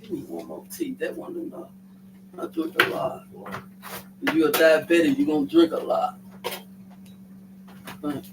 Give me one more tea. That one enough. I drink a lot. If you're a diabetic, you're gonna drink a lot. Right.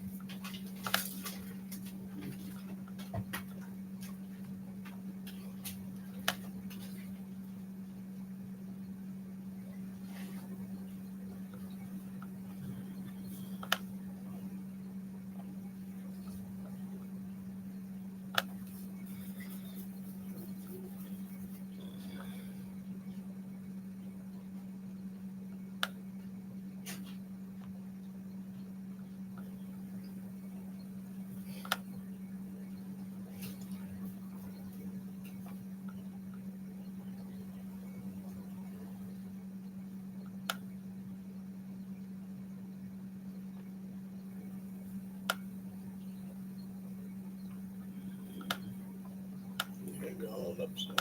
Going up some.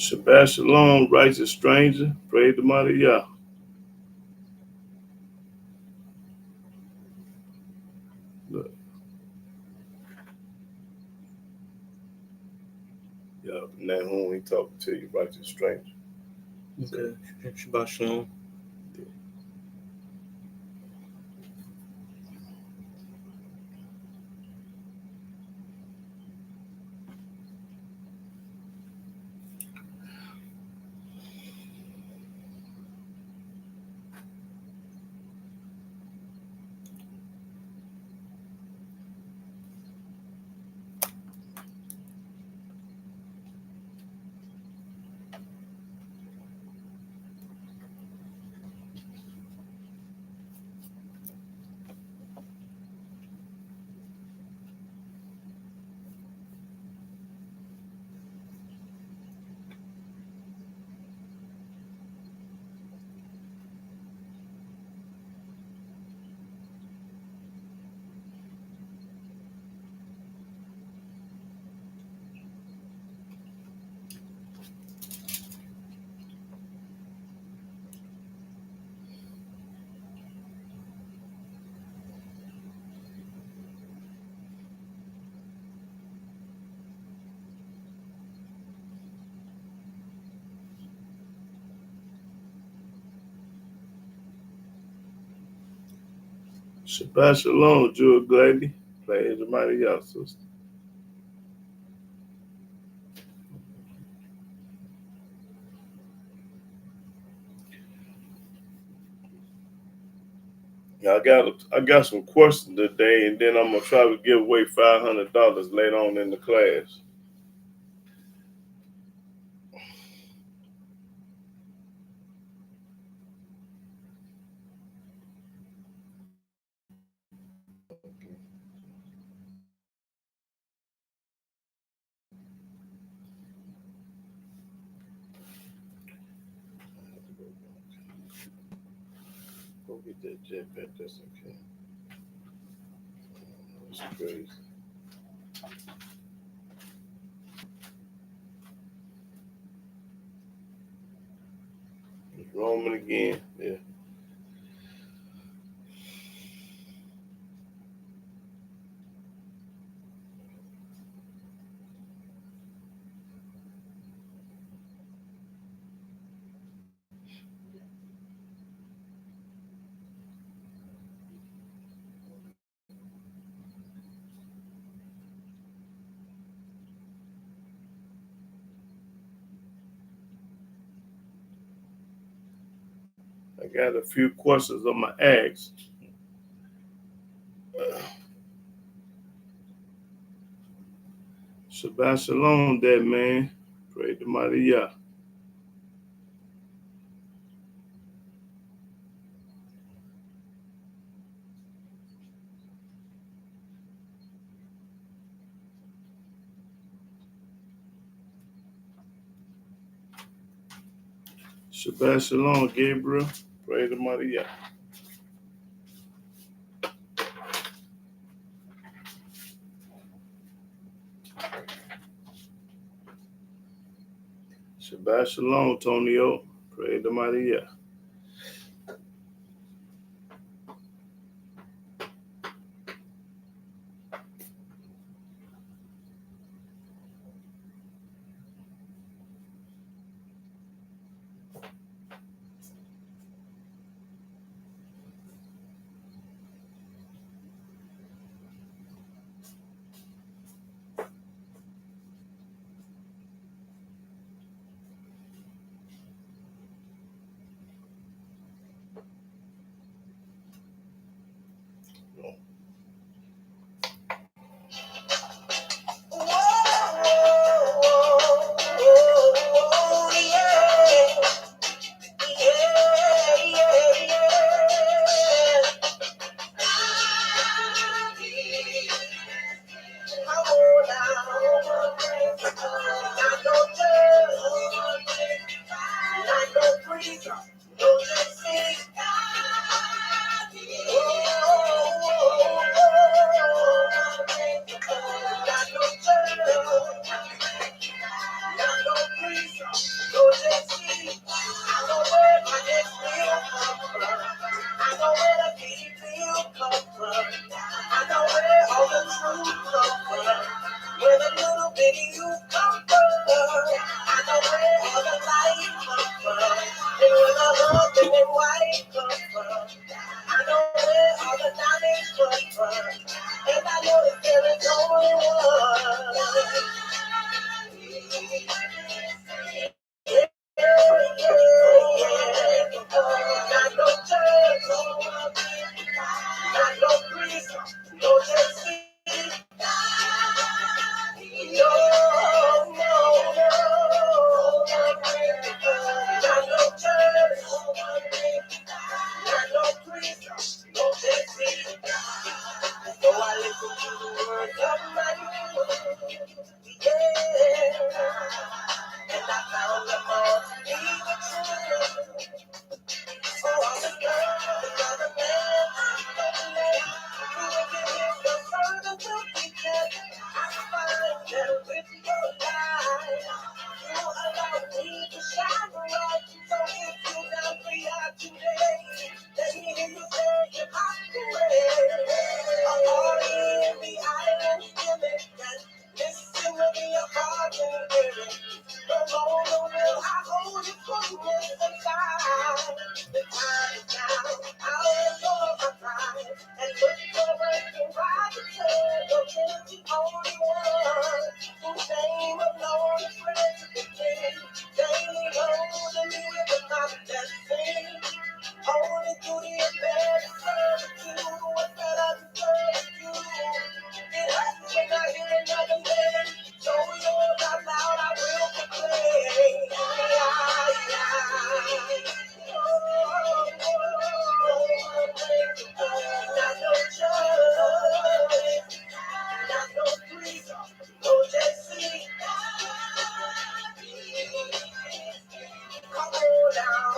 Shabbat Shalom, righteous stranger. Praise the mighty Yah. Look. Yeah, now whom he talking to you, righteous stranger. Okay. Shabbat Shalom. Shabbat Shalom, Jewel Glady. Praise the mighty Yah, sister. Yeah, I got some questions today, and then I'm gonna try to give away $500 later on in the class. Go get that jetpack. That's okay. That's crazy. It's Roman again. Yeah. I got a few questions on my ask. Shabbat Shalom, that man. Praise the mighty Yah. Shabbat Shalom, Gabriel. Praise the mighty Yah. Shabbat Shalom, Tonio. Praise the mighty Yah. husband and wife come from. I know where all the knowledge comes from. And I know that there is only one. Not no church, not no priest, no JC. No, no, no. Not no church, not no priest, no JC. So I listen to the words of my youth. Yeah. And I found them all to be the truth. So I'm the girl, another man, I'm the man. You will give me the further to be kept. I find them with your light. You allow me to shine bright. So if you down for your today, let me hear you say you're not great. I'm all in the island, feeling that. Listen with me, your heart and hearing. No longer will I hold you from this inside. The time is now, I'll let go of my pride and look forward to ride the trail. You're the only one whose name alone is represented. Daily holding me with my blessing. Only duty and bad servitude. What's that I deserve you? It hurts when I hear another man. So yours out loud, I will proclaim. Not no church, not no priest, no JC. Come on down.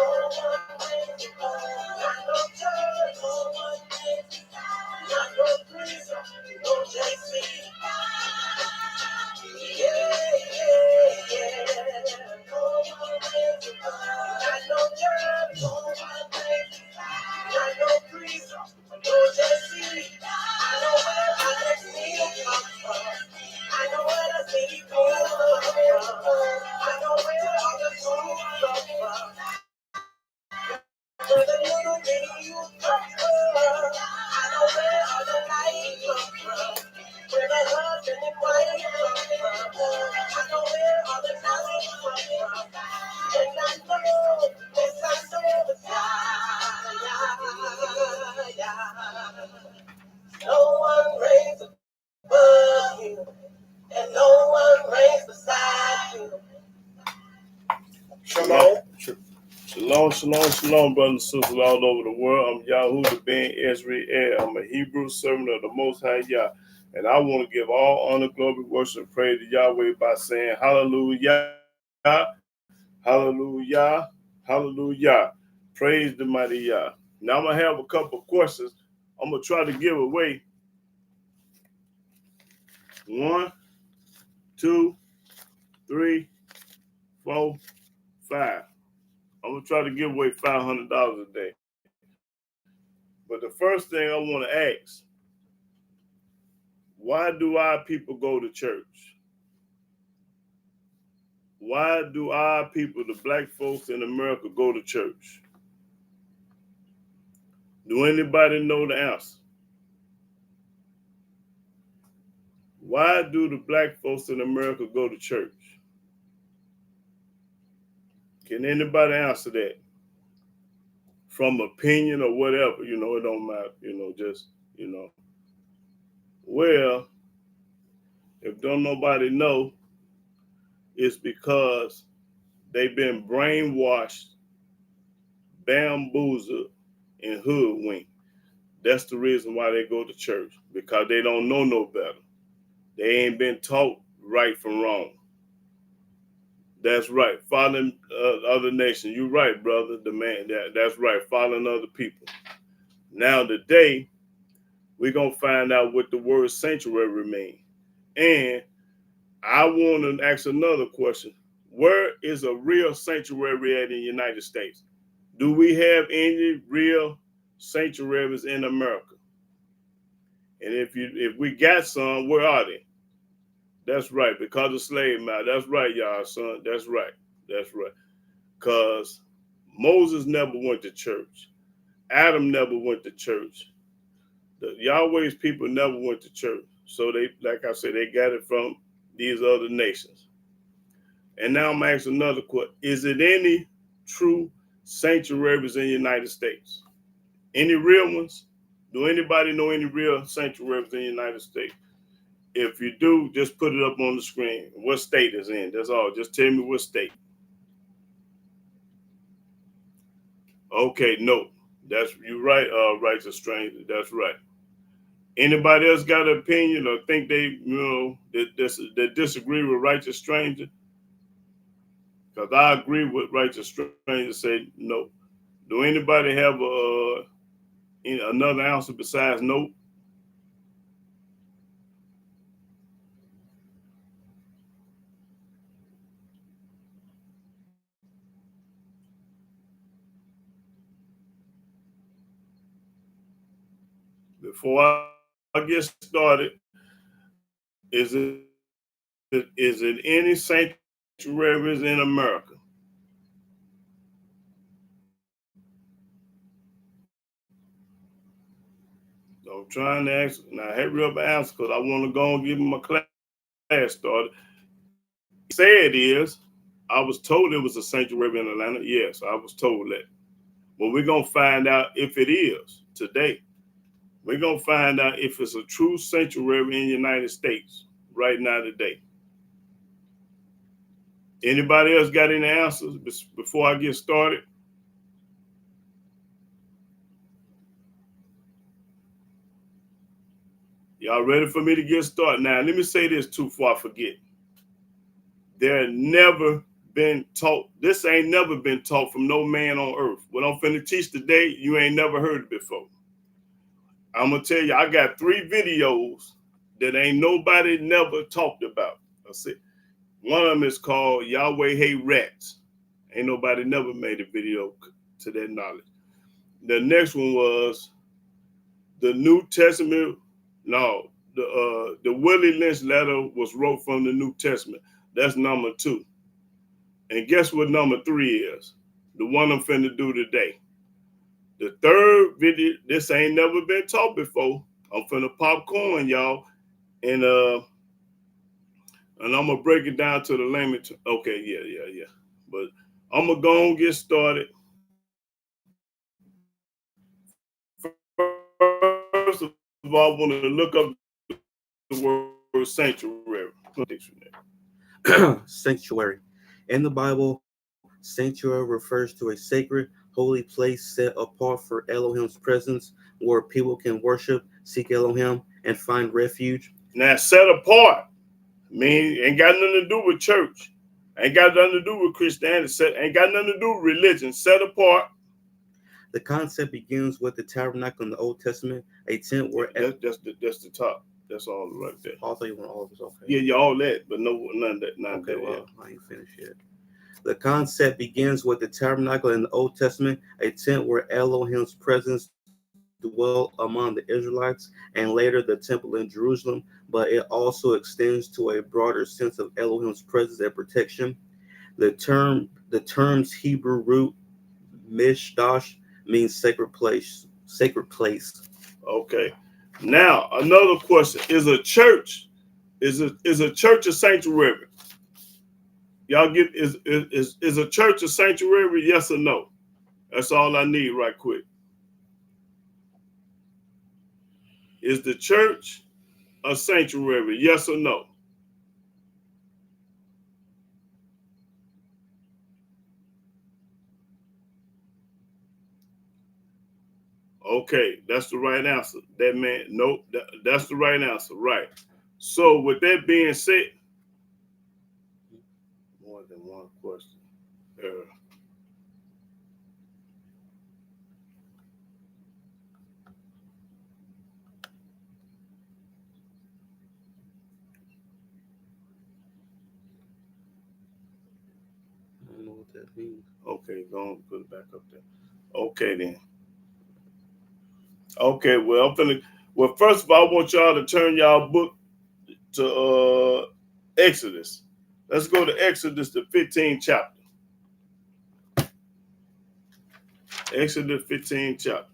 Not no church, not no priest, no JC. Yeah, yeah, yeah. Not no church, not no priest, no JC. I know where my next meal comes from. I know where the city comes from. I know where all the truth comes from. Where the little bitty you come from. I know where all the light comes from. Where the husband and wife come from. I know where all the knowledge comes from. And I know, yes I know the fire. No one reigns above you, and no one reigns beside you. Shalom. Shalom, shalom, shalom, brothers and sisters all over the world. I'm Yahudah ben Ezra. I'm a Hebrew servant of the Most High Yah. And I want to give all honor, glory, worship, and praise to Yahweh by saying hallelujah, hallelujah, hallelujah. Praise the mighty Yah. Now I'm going to have a couple of questions. I'm going to try to give away 1, 2, 3, 4, 5. I'm going to try to give away $500 a day. But the first thing I want to ask, why do our people go to church? Why do our people, the black folks in America, go to church? Do anybody know the answer? Why do the black folks in America go to church? Can anybody answer that? From opinion or whatever, it don't matter, just. Well, if don't nobody know, it's because they've been brainwashed, bamboozled, and hoodwinked. That's the reason why they go to church, because they don't know no better. They ain't been taught right from wrong. That's right. Following other nations. You're right, brother. The man. That's right. Following other people. Now today, we're gonna find out what the word sanctuary means. And I want to ask another question. Where is a real sanctuary at in the United States? Do we have any real sanctuaries in America? And if we got some, where are they? That's right, because of slave matter. That's right, y'all, son. That's right. That's right. Because Moses never went to church. Adam never went to church. The Yahweh's people never went to church. So they, like I said, they got it from these other nations. And now I'm asking another question. Is it any true sanctuaries in the United States? Any real ones? Do anybody know any real sanctuaries in the United States? If you do, just put it up on the screen. What state is in? That's all. Just tell me what state. Okay, no. That's you're right, Righteous Stranger. That's right. Anybody else got an opinion or think they, that disagree with Righteous Stranger? Because I agree with Righteous Stranger say no. Do anybody have another answer besides no? Before I get started, is it any sanctuaries in America? I'm trying to ask. Now, hurry up and answer because I want to go and give my class started. Say it is. I was told it was a sanctuary in Atlanta. Yes, I was told that. But we're going to find out if it is today. We're going to find out if it's a true sanctuary in the United States right now today. Anybody else got any answers before I get started? Y'all ready for me to get started? Now, let me say this too before I forget. There never been taught, this ain't never been taught from no man on earth. What I'm finna teach today, you ain't never heard it before. I'm gonna tell you, I got 3 videos that ain't nobody never talked about. I said, one of them is called Yahweh Hate Rats. Ain't nobody never made a video to that knowledge. The next one was the New Testament. No, the Willie Lynch letter was wrote from the New Testament. That's number 2. And guess what number 3 is? The one I'm finna do today. The third video, this ain't never been taught before. I'm finna popcorn, y'all. And I'm gonna break it down to the language. Okay, yeah. But I'm gonna go and get started. First of all, I want to look up the word sanctuary. Sanctuary. In the Bible, sanctuary refers to a sacred, holy place set apart for Elohim's presence where people can worship, seek Elohim, and find refuge. Now, set apart, ain't got nothing to do with church. Ain't got nothing to do with Christianity. Ain't got nothing to do with religion. Set apart. The concept begins with the tabernacle in the Old Testament, a tent where... That's the top. That's all right there. I thought you want all of this, okay. Yeah, all that, but no, none of that. Okay, well, I ain't finished yet. The concept begins with the tabernacle in the Old Testament, a tent where Elohim's presence dwelt among the Israelites, and later the temple in Jerusalem, but it also extends to a broader sense of Elohim's presence and protection. The term's Hebrew root, mishdash, means sacred place. Okay. Now, another question. Is a church a sanctuary? Y'all get is a church a sanctuary? Yes or no? That's all I need right quick. Is the church a sanctuary? Yes or no? Okay, that's the right answer. That man, nope, that's the right answer. Right. So with that being said, more than one question. I don't know what that means. Okay, go on, put it back up there. Okay then. Okay, well, first of all, I want y'all to turn y'all book to Exodus. Let's go to Exodus, the 15th chapter. Exodus 15 chapter.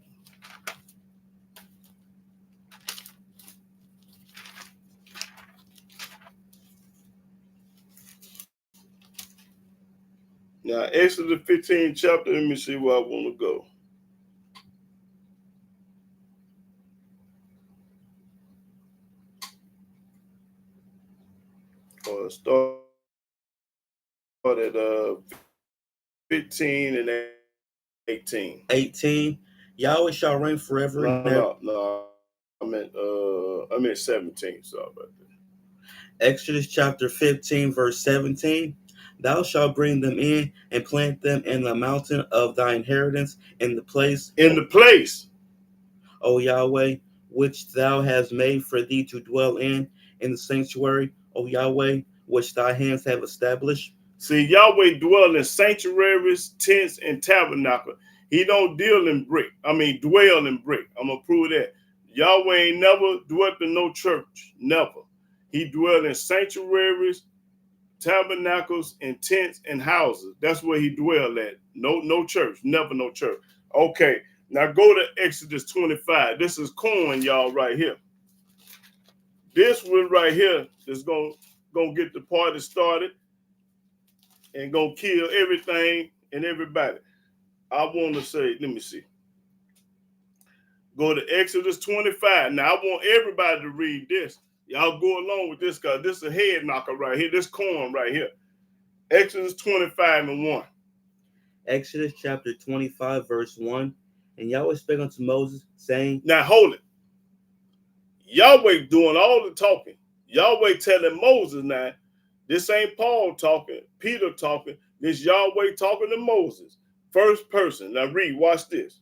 Now, Exodus 15 chapter, let me see where I want to go. Start at 15 and 18. 18. Yahweh shall reign forever and ever. No. I meant 17. Sorry about that. Exodus chapter 15, verse 17. Thou shalt bring them in and plant them in the mountain of thy inheritance in the place, O Yahweh, which thou hast made for thee to dwell in the sanctuary, O Yahweh, which thy hands have established. See, Yahweh dwell in sanctuaries, tents, and tabernacle. He don't dwell in brick. I'm going to prove that. Yahweh ain't never dwelt in no church. Never. He dwelled in sanctuaries, tabernacles, and tents and houses. That's where he dwelled at. No church. Never no church. Okay. Now go to Exodus 25. This is corn, y'all, right here. This one right here is gonna get the party started and gonna kill everything and everybody. I want to say, let me see. Go to Exodus 25. Now I want everybody to read this. Y'all go along with this because this is a head knocker right here. This corn right here. Exodus 25 and 1. Exodus chapter 25, verse 1. And Yahweh spake unto Moses, saying, now hold it. Yahweh doing all the talking. Yahweh telling Moses now, this ain't Paul talking, Peter talking, this Yahweh talking to Moses. First person. Now read, watch this.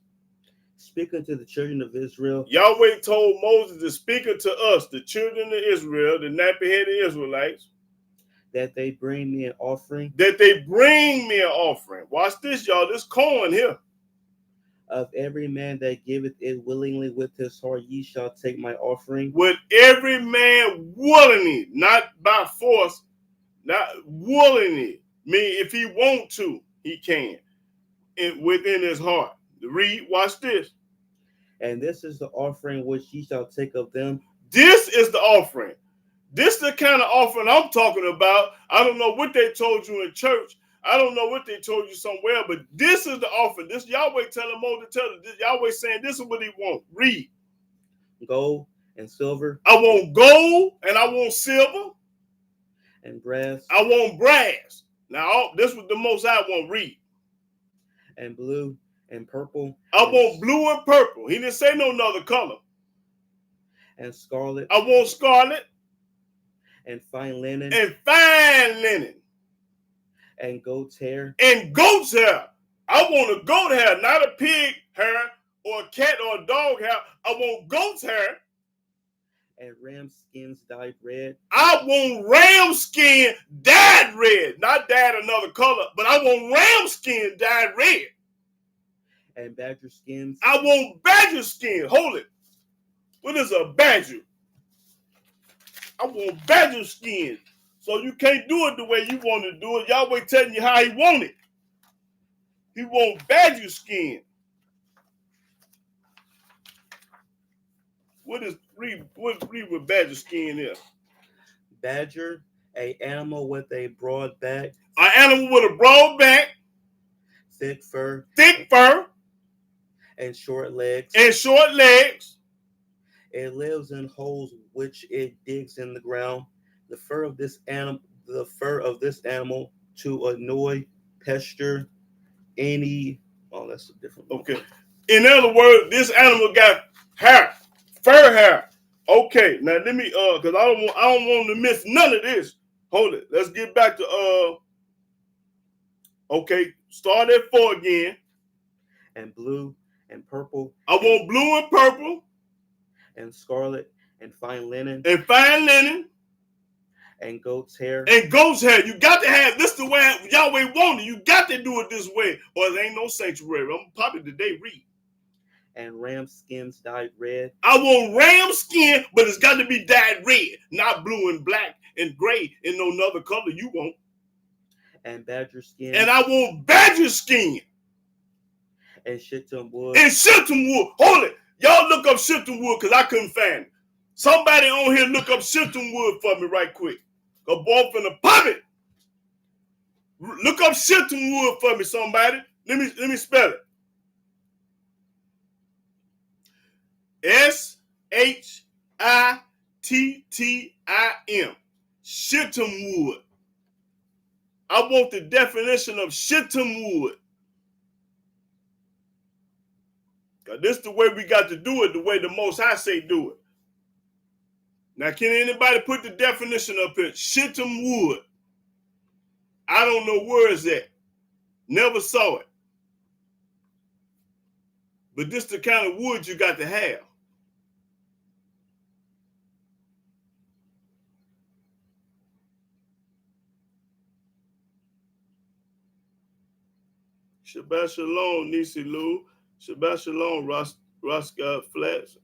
Speak unto the children of Israel. Yahweh told Moses to speak unto us, the children of Israel, the nappy-headed Israelites, that they bring me an offering. Watch this, y'all. This corn here. Of every man that giveth it willingly with his heart, ye shall take my offering. With every man willingly, not by force, not willingly. Mean if he want to, he can. Within his heart. Read, watch this. And this is the offering which ye shall take of them. This is the offering. This is the kind of offering I'm talking about. I don't know what they told you in church. I don't know what they told you somewhere, but this is the offering. This Yahweh telling Moses to tell us. Yahweh saying this is what he want. Read. Gold and silver. I want gold and I want silver. And brass. I want brass. Now, this was the most I want. Read. And blue and purple. I want blue and purple. He didn't say no other color. And scarlet. I want scarlet. And fine linen. And goat's hair. I want a goat hair, not a pig hair or a cat or a dog hair. I want goat's hair. And ram skins dyed red. I want ram skin dyed red. Not dyed another color, but I want ram skin dyed red. And badger skins. I want badger skin. Hold it. What is a badger? I want badger skin. So you can't do it the way you want to do it. Yahweh telling you how he want it. He want badger skin. Read what badger skin is? Badger, an animal with a broad back. An animal with a broad back. Thick fur. And short legs. It lives in holes which it digs in the ground. The fur of this animal to annoy, pester, any. Oh, that's a different one. Okay. In other words, this animal got hair, fur hair. Okay, now let me because I don't want to miss none of this. Hold it. Let's get back to okay, start at 4 again. And blue and purple. I want blue and purple. And scarlet and fine linen. And goat's hair. You got to have this the way Yahweh wanted. You got to do it this way, or there ain't no sanctuary. I'm probably today read. And ram skins dyed red. I want ram skin, but it's got to be dyed red, not blue and black and gray and no other color you want. And badger skin. And I want badger skin. And Shittim wood. And Shittim wood. Hold it. Y'all look up Shittim wood because I couldn't find it. Somebody on here look up Shittim wood for me right quick. Go boy finna pop it. Look up Shittim wood for me, somebody. Let me spell it. Shittim. Shittim wood. I want the definition of Shittim wood. Cause this is the way we got to do it, the way the Most High say do it. Now, can anybody put the definition up here? Shittim wood. I don't know where it's at. Never saw it. But this the kind of wood you got to have. Shabbat Shalom, Nisi Lou. Shabbat Shalom, Roscoe Flats.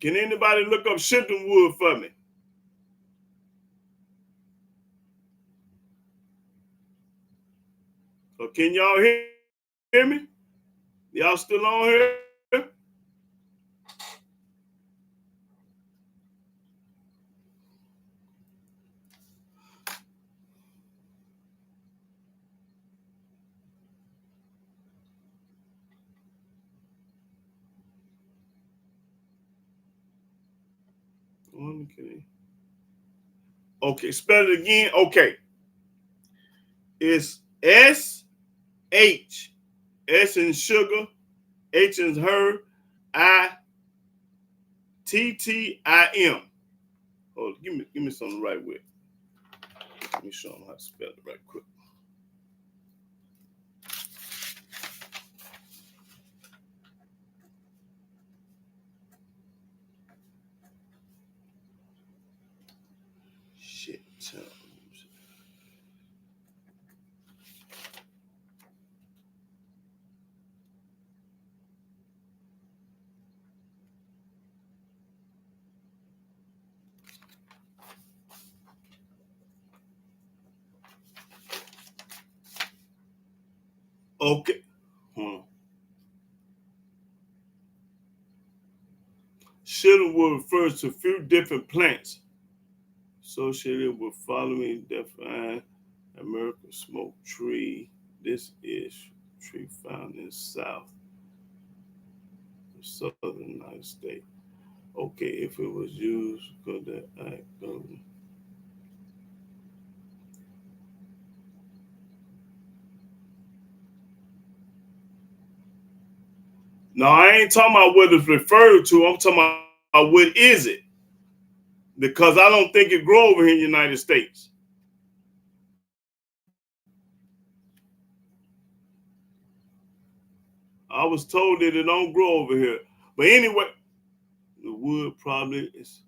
Can anybody look up Shittim wood for me? Or can y'all hear me? Y'all still on here? Okay, spell it again. Okay. It's S-H. S in sugar. H in her. I-T-T-I-M. Oh, give me something to write with. Let me show them how to spell it right quick. Shit. Okay. Shittim wood refers to a few different plants associated with following defined American smoke tree. This is tree found in the southern United States. Okay, if it was used, could that act of No, I ain't talking about what it's referred to. I'm talking about what is it? Because I don't think it grows over here in the United States. I was told that it don't grow over here. But anyway, the wood probably is.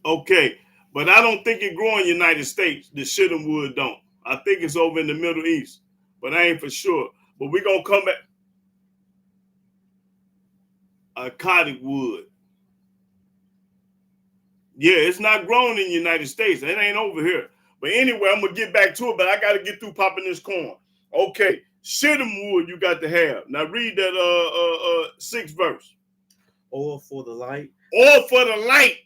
Okay, but I don't think it grow in the United States. The Shittim wood don't. I think it's over in the Middle East, but I ain't for sure. But we're going to come back. Aquatic wood. Yeah, it's not grown in the United States. It ain't over here. But anyway, I'm going to get back to it, but I got to get through popping this corn. Okay, Shittim wood you got to have. Now read that 6th verse. Oil for the light. Oil for the light.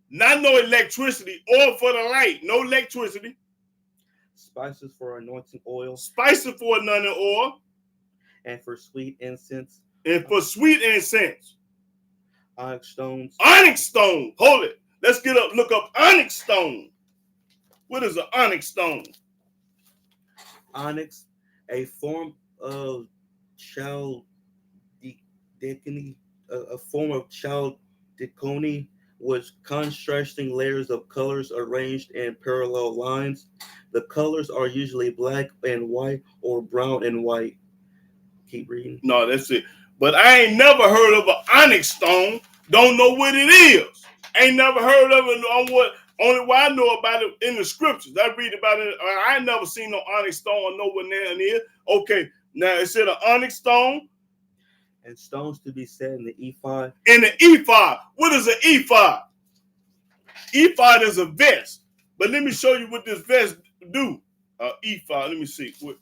Not no electricity. Oil for the light. No electricity. Spices for anointing oil. Spices for anointing oil. And for sweet incense. And for sweet incense. Onyx stones. Onyx stone. Hold it. Let's look up onyx stone. What is an onyx stone? Onyx, a form of chalcedony, with contrasting layers of colors arranged in parallel lines. The colors are usually black and white or brown and white. Keep reading. No, that's it. But I ain't never heard of an onyx stone. Don't know what it is. Ain't never heard of it on what. Only way I know about it in the scriptures. I read about it. I ain't never seen no onyx stone or nowhere near it. Okay, now it said an onyx stone. And stones to be set in the ephod. In the ephod. What is an ephod? Ephod is a vest. But let me show you what this vest do. Ephod, let me see. What?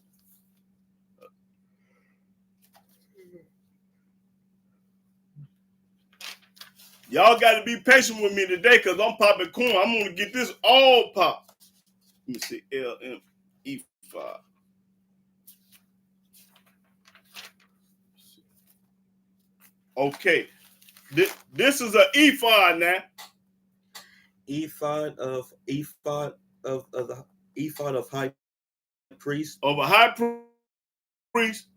Y'all got to be patient with me today because I'm popping corn. I'm going to get this all popped. Let me see. LM Ephod. Okay. This is an ephod now. Ephod of the ephod of high priest. Of a high priest.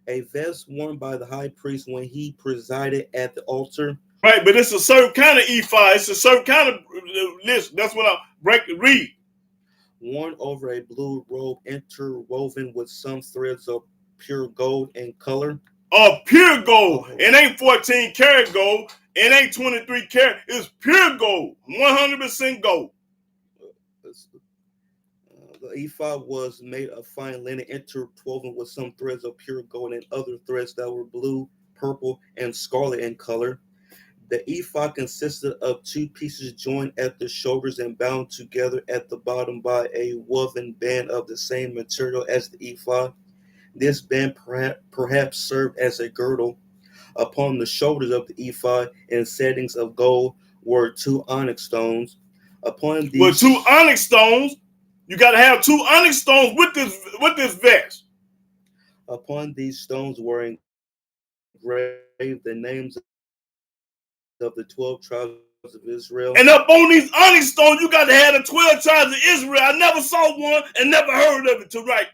A vest worn by the high priest when he presided at the altar. Right, but it's a certain kind of ephod. It's a certain kind of list. That's what I read. Worn over a blue robe interwoven with some threads of pure gold in color. Of pure gold. It ain't 14 karat gold. It ain't 23 karat. It's pure gold. 100% gold. The ephod was made of fine linen interwoven with some threads of pure gold and other threads that were blue, purple, and scarlet in color. The ephod consisted of 2 pieces joined at the shoulders and bound together at the bottom by a woven band of the same material as the ephod. This band perhaps served as a girdle. Upon the shoulders of the ephod in settings of gold were 2 onyx stones. Upon these, with 2 onyx stones, you got to have 2 onyx stones with this vest. Upon these stones were engraved the names of the 12 tribes of Israel. And up on these onyx stones, you got to have the 12 tribes of Israel. I never saw one and never heard of it till right.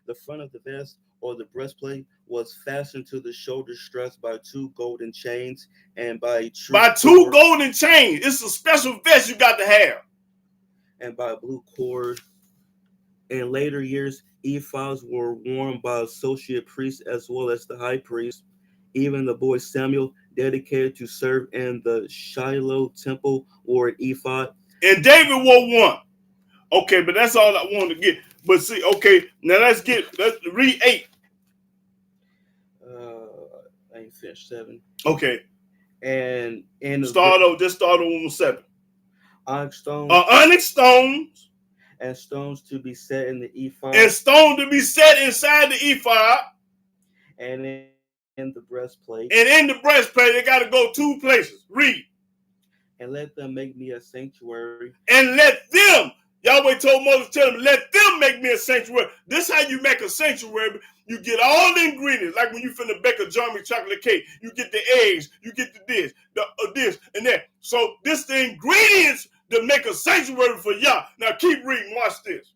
The front of the vest or the breastplate was fastened to the shoulder straps by 2 golden chains and by 2 golden chains. It's a special vest you got to have. And by a blue cord. In later years, ephods were worn by associate priests as well as the high priest. Even the boy Samuel, dedicated to serve in the Shiloh temple, wore an ephod. And David wore one. Okay, but that's all I wanted to get. But see, okay, now let's read 8. I ain't finished 7. Okay. And just start over with 7. Onyx stones. Onyx stones. And stones to be set in the ephod. And stones to be set inside the ephod. And in the breastplate. And in the breastplate, they got to go 2 places. Read. And let them make me a sanctuary. And let them. Yahweh told Moses, tell them, let them make me a sanctuary. This is how you make a sanctuary. You get all the ingredients, like when you finna bake a German chocolate cake. You get the eggs, you get this, this, and that. So this the ingredients to make a sanctuary for Yah. Now keep reading, watch this.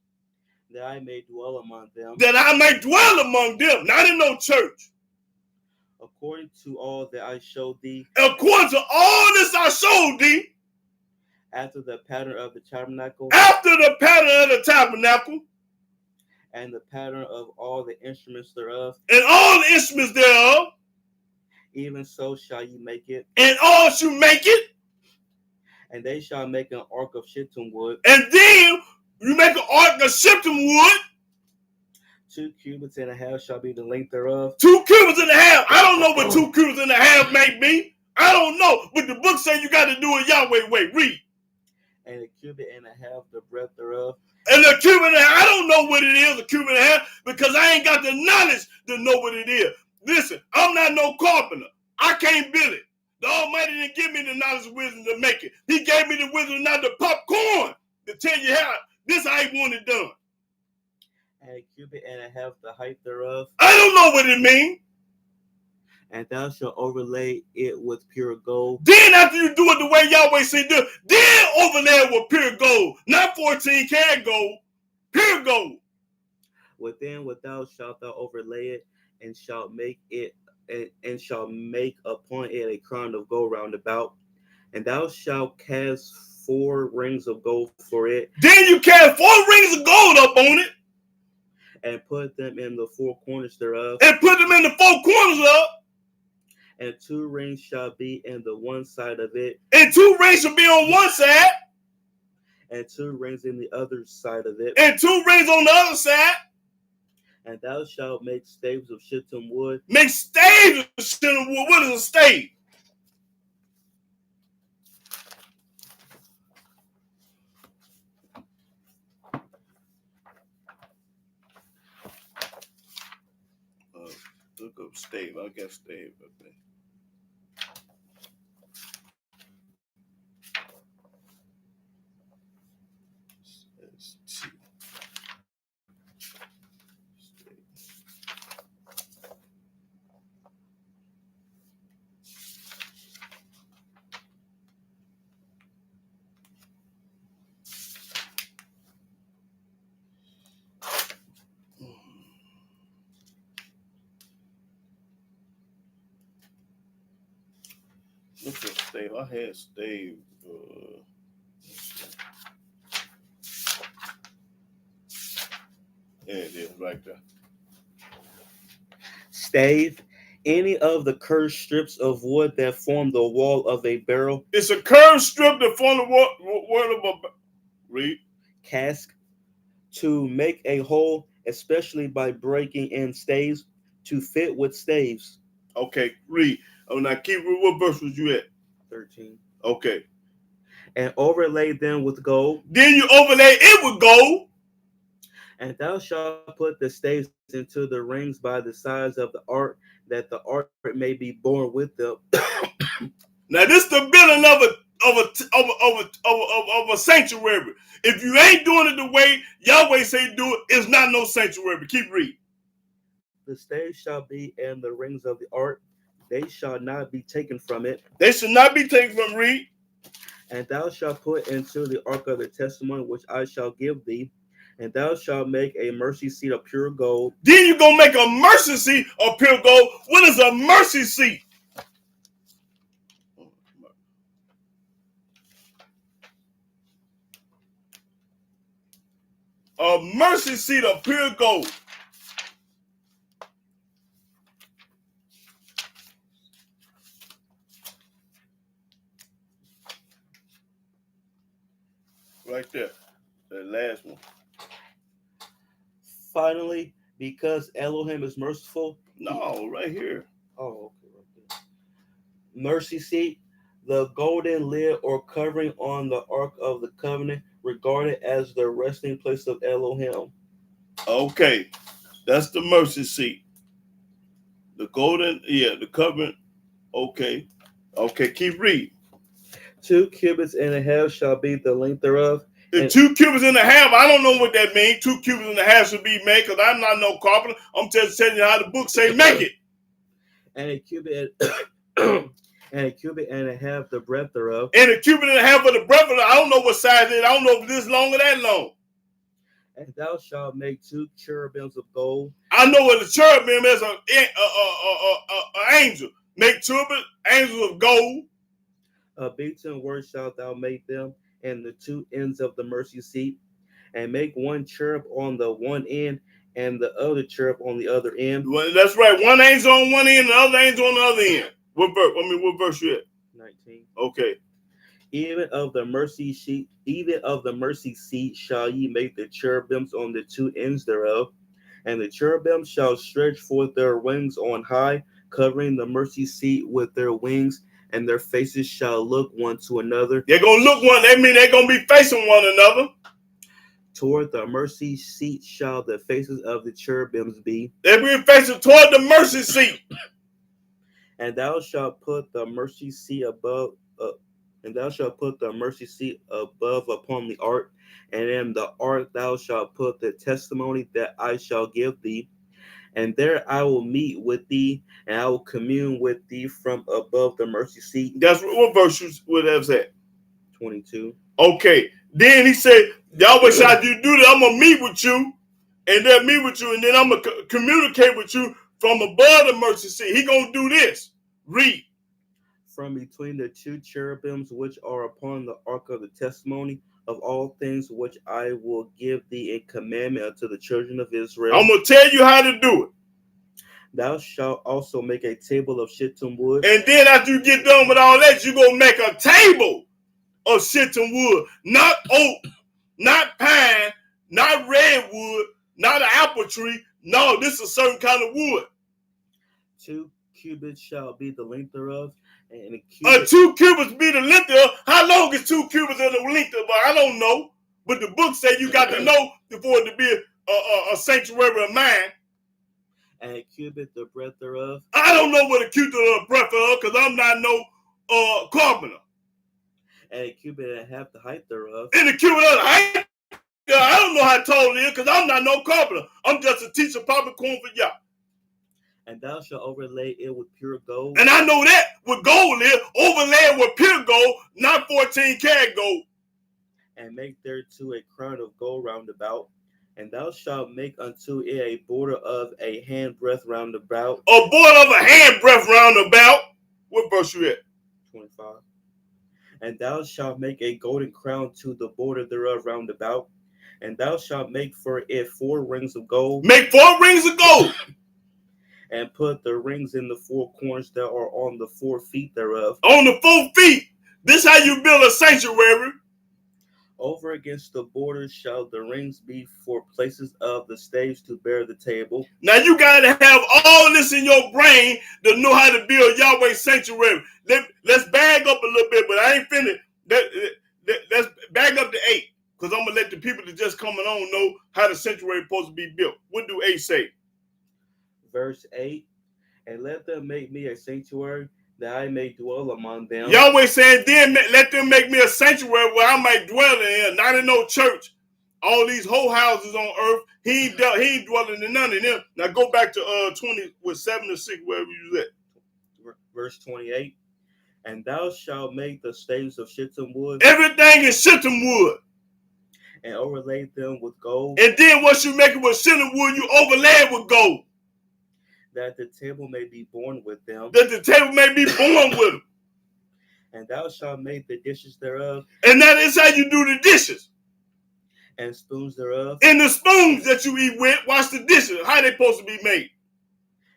That I may dwell among them. That I may dwell among them, not in no church. According to all that I showed thee. According to all this I showed thee. After the pattern of the tabernacle. After the pattern of the tabernacle. And the pattern of all the instruments thereof. And all the instruments thereof. Even so shall you make it. And all shall make it. And they shall make an ark of shittim wood. And then you make an ark of shittim wood. 2 cubits and a half shall be the length thereof. 2 cubits and a half. I don't know what 2 cubits and a half make be. I don't know. But the book says you got to do it Yahweh way. Read. And a cubit and a half the breadth thereof. And a cubit and a half, I don't know what it is, a cubit and a half, because I ain't got the knowledge to know what it is. Listen, I'm not no carpenter. I can't build it. The Almighty didn't give me the knowledge and wisdom to make it. He gave me the wisdom not to pop corn to tell you how this I want it done. And a cubit and a half the height thereof. I don't know what it means. And thou shalt overlay it with pure gold. Then after you do it the way Yahweh said do, then overlay it with pure gold. Not 14 karat gold, pure gold. Without shalt thou overlay it, and shalt make it, and shall make upon it a crown of gold round about. And thou shalt cast 4 rings of gold for it. Then you cast 4 rings of gold up on it. And put them in the 4 corners thereof. And put them in the 4 corners up. And 2 rings shall be in the one side of it. And 2 rings shall be on one side. And 2 rings in the other side of it. And 2 rings on the other side. And thou shalt make staves of shittim wood. Make staves of shittim wood. What is a stave? put stave. I got stave up there. Says T. Look at stave. I had stave. There it is, right there. Stave, any of the curved strips of wood that form the wall of a barrel, It's a curved strip that form the word of a read. cask, to make a hole, especially by breaking in staves, to fit with staves. Okay, read. Oh, now keep. What verse was you at? 13. Okay. And overlay them with gold, Then you overlay it with gold. and thou shalt put the staves into the rings by the sides of the ark, that the ark may be borne with them. Now this the building of a sanctuary. If you ain't doing it the way Yahweh say do it, it's not no sanctuary. Keep reading. The staves shall be in the rings of the ark, they shall not be taken from it. They should not be taken from read. And thou shalt put into the ark of the testimony which I shall give thee, and thou shalt make a mercy seat of pure gold. Then you gonna make a mercy seat of pure gold. What is a mercy seat? A mercy seat of pure gold. Right there. That last one. Finally, because Elohim is merciful. No, right here. Oh, okay, right there. Mercy seat, the golden lid or covering on the ark of the covenant, regarded as the resting place of Elohim. Okay. That's the mercy seat. The golden, the covering. Okay. Okay, keep reading. 2 cubits and a half shall be the length thereof. The 2 cubits and a half, I don't know what that means. 2 cubits and a half should be made, because I'm not no carpenter. I'm just telling you how the book say make it. And a cubit and a cubit and a half the breadth thereof. And a cubit and a half of the breadth of it, I don't know what size it is. I don't know if this long or that long. And thou shalt make 2 cherubims of gold. I know what the cherubim is, an angel. Make cherubim, angels of gold. A beaten word shalt thou make them, and the 2 ends of the mercy seat, and make 1 cherub on the one end, and the other cherub on the other end. Well, that's right. One angel on one end, the other angel on the other end. What verse you at? 19. Okay. Even of the mercy seat shall ye make the cherubims on the 2 ends thereof, and the cherubims shall stretch forth their wings on high, covering the mercy seat with their wings, and their faces shall look one to another. They're gonna look one. That means they're gonna be facing one another. Toward the mercy seat shall the faces of the cherubims be. They'll be facing toward the mercy seat. And thou shalt put the mercy seat above. And thou shalt put the mercy seat above upon the ark, and in the ark thou shalt put the testimony that I shall give thee. And there I will meet with thee, and I will commune with thee from above the mercy seat. That's what verse would have said. 22. Okay. Then he said, Yahweh shall you do that. I'm gonna meet with you, and they'll meet with you, and then I'm gonna communicate with you from above the mercy seat. He gonna do this. Read. From between the 2 cherubims which are upon the ark of the testimony of all things which I will give thee in commandment unto the children of Israel. I'm gonna tell you how to do it. Thou shalt also make a table of shittim wood. And then after you get done with all that, you're gonna make a table of shittim wood, not oak, not pine, not redwood, not an apple tree. No, this is a certain kind of wood. 2 cubits shall be the length thereof, and a 2 cubits be the length of. How long is 2 cubits of the length of? I don't know, but the book said you got to know before it to be a sanctuary of mine. and a cubit the breadth thereof, I don't know what a cubit of the breadth of, because I'm not no carpenter. and a cubit and a half the height thereof, And the cubit of the height, I don't know how tall it is, because I'm not no carpenter. I'm just a teacher, popcorn for y'all. and thou shalt overlay it with pure gold, And I know that with gold is overlaid with pure gold, not 14 karat gold. and make thereto a crown of gold round about. And thou shalt make unto it a border of a handbreadth round about. A border of a handbreadth round about. What verse you at? 25. And thou shalt make a golden crown to the border thereof round about. And thou shalt make for it 4 rings of gold, Make 4 rings of gold. and put the rings in the 4 corners that are on the 4 feet thereof. On the 4 feet. This how you build a sanctuary. Over against the borders shall the rings be for places of the staves to bear the table. Now you got to have all this in your brain to know how to build Yahweh's sanctuary. Let's bag up a little bit, but I ain't finished. Let's bag up to 8, because I'm going to let the people that just coming on know how the sanctuary is supposed to be built. What do 8 say? Verse 8, and let them make me a sanctuary, that I may dwell among them. Yahweh saying, then let them make me a sanctuary where I might dwell in, not in no church. All these whole houses on earth, he ain't dwelling in none of them. Now go back to 20 with 7 to 6, wherever you at. Verse 28, and thou shalt make the staves of shittim wood, Everything is shittim wood. and overlay them with gold, And then once you make it with shittim wood, you overlay it with gold, that the table may be borne with them. that the table may be born with them. And thou shalt make the dishes thereof, And that is how you do the dishes. and spoons thereof, And the spoons that you eat with, watch the dishes, how they supposed to be made.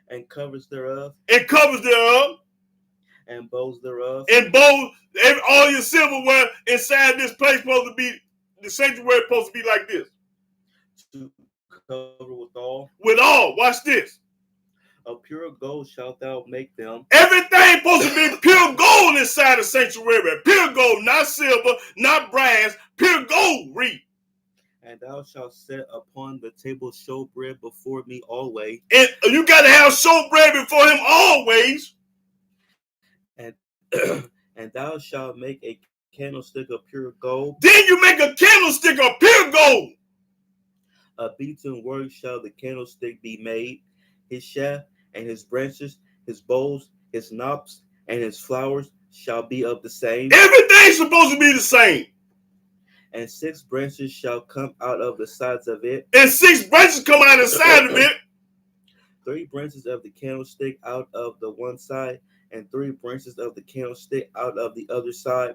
and covers thereof, And covers thereof, and bowls thereof, and bowls, all your silverware inside this place supposed to be, the sanctuary supposed to be like this. to cover withal. With all, watch this. Of pure gold shalt thou make them, Everything supposed to be pure gold inside the sanctuary. Pure gold, not silver, not brass, pure gold, read. and thou shalt set upon the table showbread before me always. And you got to have showbread before him always. And and thou shalt make a candlestick of pure gold. Then you make a candlestick of pure gold. A beaten work shall the candlestick be made. His shaft and his branches, his bowls, his knops, and his flowers shall be of the same. Everything's supposed to be the same. And 6 branches shall come out of the sides of it. And 6 branches come out of the side of it. 3 branches of the candlestick out of the one side, and 3 branches of the candlestick out of the other side.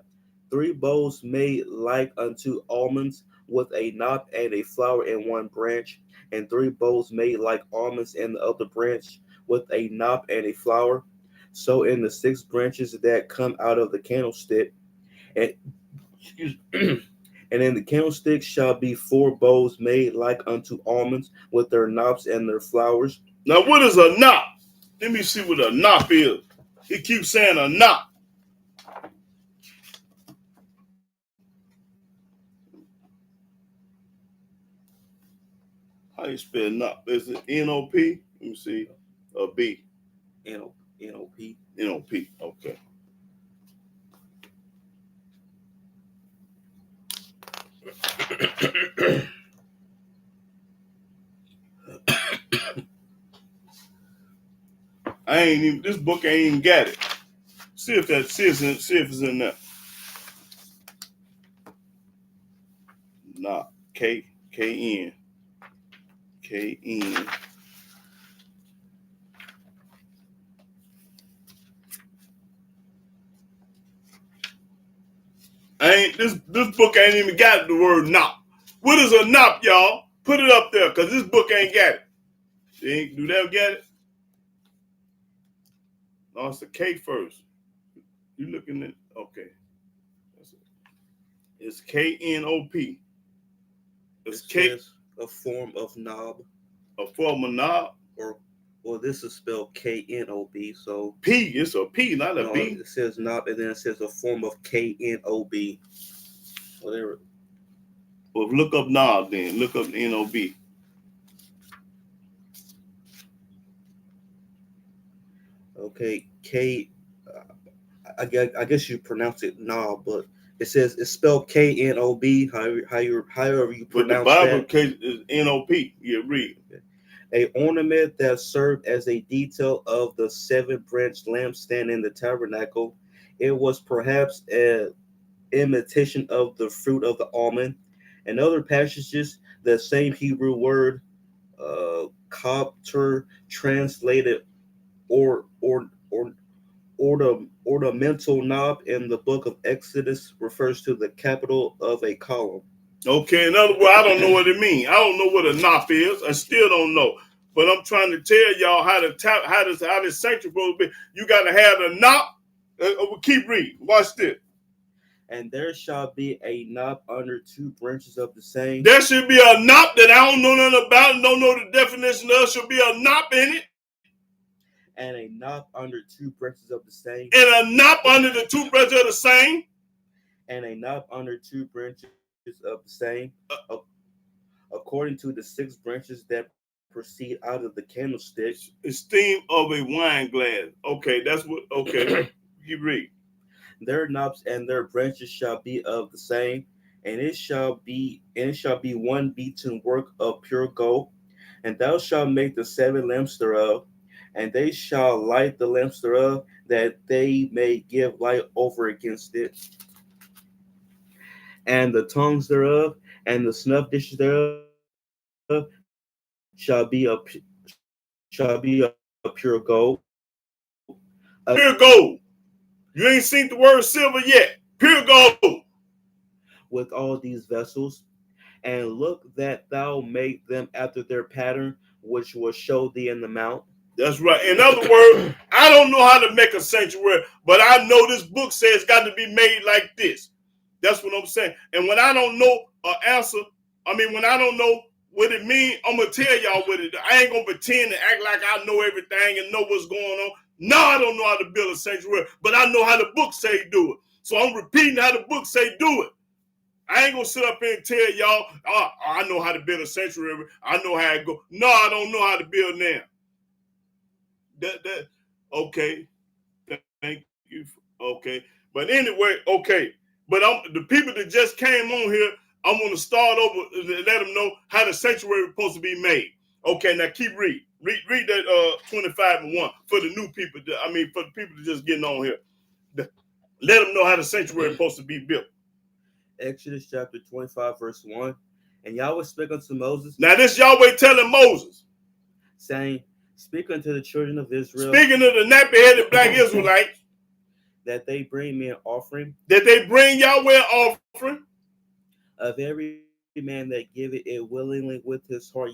3 bowls made like unto almonds, with a knot and a flower in one branch, and 3 bowls made like almonds in the other branch, with a knot and a flower. So in the 6 branches that come out of the candlestick, and and in the candlestick shall be 4 bowls made like unto almonds, with their knops and their flowers. Now, what is a knot? Let me see what a knot is. He keeps saying a knot. How you spell knot? Is it N-O-P? Let me see. A B. N-O-P. N-O-P. Okay. This book ain't even got it. See if it's in there. Nah, K-N. This book ain't even got the word knot. What is a knot, y'all? Put it up there, because this book ain't got it. Do they get it? No, it's a K first. You looking at, okay. It's K-N-O-P. It's K. A form of knob. A form of knob? Well, this is spelled K-N-O-B, so. P, it's a P, not a B. It says knob, and then it says a form of K-N-O-B. Whatever. Well, look up knob then. Look up N-O-B. Okay, K. I guess you pronounce it Knob, but it says it's spelled Knob. However you But the pronounce Bible that. case is N-O-P. Yeah, read. A ornament that served as a detail of the 7-branch lampstand in the tabernacle. It was perhaps an imitation of the fruit of the almond. In other passages, the same Hebrew word, kopter, translated or ornamental knob in the book of Exodus, refers to the capital of a column. Okay, in other words, I don't know what it means. I don't know what a knot is. I still don't know. But I'm trying to tell y'all how this sanctuary supposed to be. You got to have the knot. Keep reading. Watch this. And there shall be a knob under 2 branches of the same. There should be a knot that I don't know nothing about, don't know the definition of. Should be a knot in it. And a knob under 2 branches of the same. And a knot under the 2 branches of the same. And a knob under 2 branches of the same. According to the 6 branches that proceed out of the candlestick. Esteem of a wine glass. Okay, that's what. Okay, you read. Their knobs and their branches shall be of the same, and it shall be one beaten work of pure gold. And thou shalt make the 7 lamps thereof, and they shall light the lamps thereof, that they may give light over against it. And the tongues thereof, and the snuff dishes thereof, shall be a pure gold. Pure gold. You ain't seen the word silver yet. Pure gold. With all these vessels, and look that thou make them after their pattern, which will show thee in the mount. That's right. In other words, I don't know how to make a sanctuary, but I know this book says it's got to be made like this. That's what I'm saying. And when I don't know an answer, when I don't know what it means, I'm going to tell y'all what it is. I ain't going to pretend and act like I know everything and know what's going on. No, I don't know how to build a sanctuary, but I know how the book say do it. So I'm repeating how the book say do it. I ain't going to sit up here and tell y'all, I know how to build a sanctuary. I know how it go. No, I don't know how to build now. Okay. Thank you. Okay. But anyway, okay. But the people that just came on here, I'm going to start over and let them know how the sanctuary is supposed to be made. Okay, now keep reading. Read that 25:1 for the new people. For the people that just getting on here. Let them know how the sanctuary is supposed to be built. Exodus chapter 25, verse 1. And Yahweh spake unto Moses. Now this Yahweh telling Moses, saying, speak unto the children of Israel. Speaking to the nappy-headed black Israelites. That they bring me an offering. That they bring Yahweh an offering. Of every man that giveth it willingly with his heart,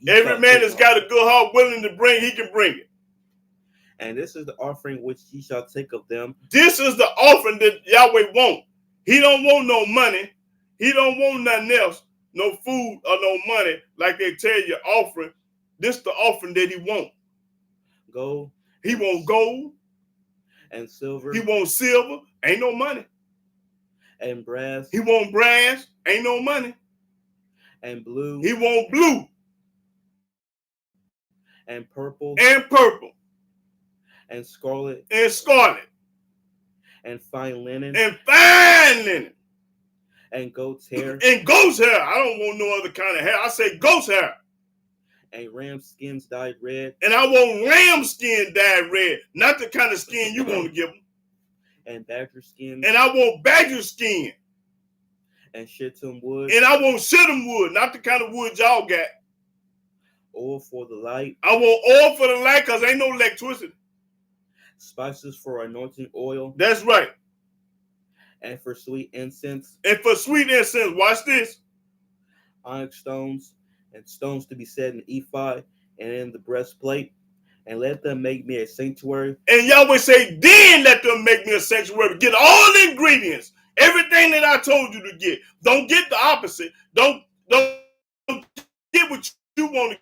every man that's got a good heart willing to bring, he can bring it. And this is the offering which ye shall take of them. This is the offering that Yahweh want. He don't want no money. He don't want nothing else. No food or no money. Like they tell you, offering. This is the offering that he want. Gold. He want gold. And silver. He want silver. Ain't no money. And brass. He want brass. Ain't no money. And blue. He want blue. And purple. And purple. And scarlet. And scarlet. And fine linen. And fine linen. And goat's hair. And goat's hair. I don't want no other kind of hair. I say goat's hair. And ram skins dyed red. And I want ram skin dyed red. Not the kind of skin you want to give them. And badger skin. And I want badger skin. And shittim wood. And I want shittim wood. Not the kind of wood y'all got. Oil for the light. I want oil for the light because ain't no electricity. Spices for anointing oil. That's right. And for sweet incense. And for sweet incense, watch this. Onyx stones and stones to be set in the ephod and in the breastplate. And let them make me a sanctuary. And Yahweh say, then let them make me a sanctuary. Get all the ingredients. Everything that I told you to get. Don't get the opposite. Don't get what you want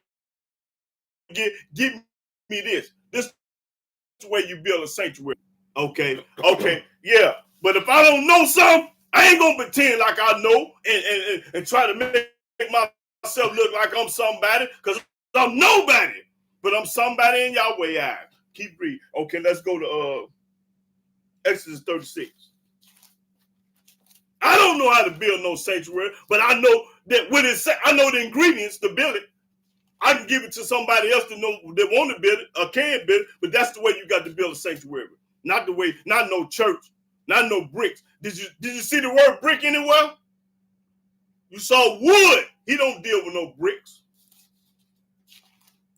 to get. Give me this. This is the way you build a sanctuary. Okay. Yeah. But if I don't know something, I ain't going to pretend like I know and try to make myself look like I'm somebody, because I'm nobody. But I'm somebody in Yahweh's eyes. Keep reading. Okay, let's go to Exodus 36. I don't know how to build no sanctuary, but I know that with it, I know the ingredients to build it. I can give it to somebody else to know that want to build it or can build it, but that's the way you got to build a sanctuary. Not the way, not no church, not no bricks. Did you see the word brick anywhere? You saw wood. He don't deal with no bricks.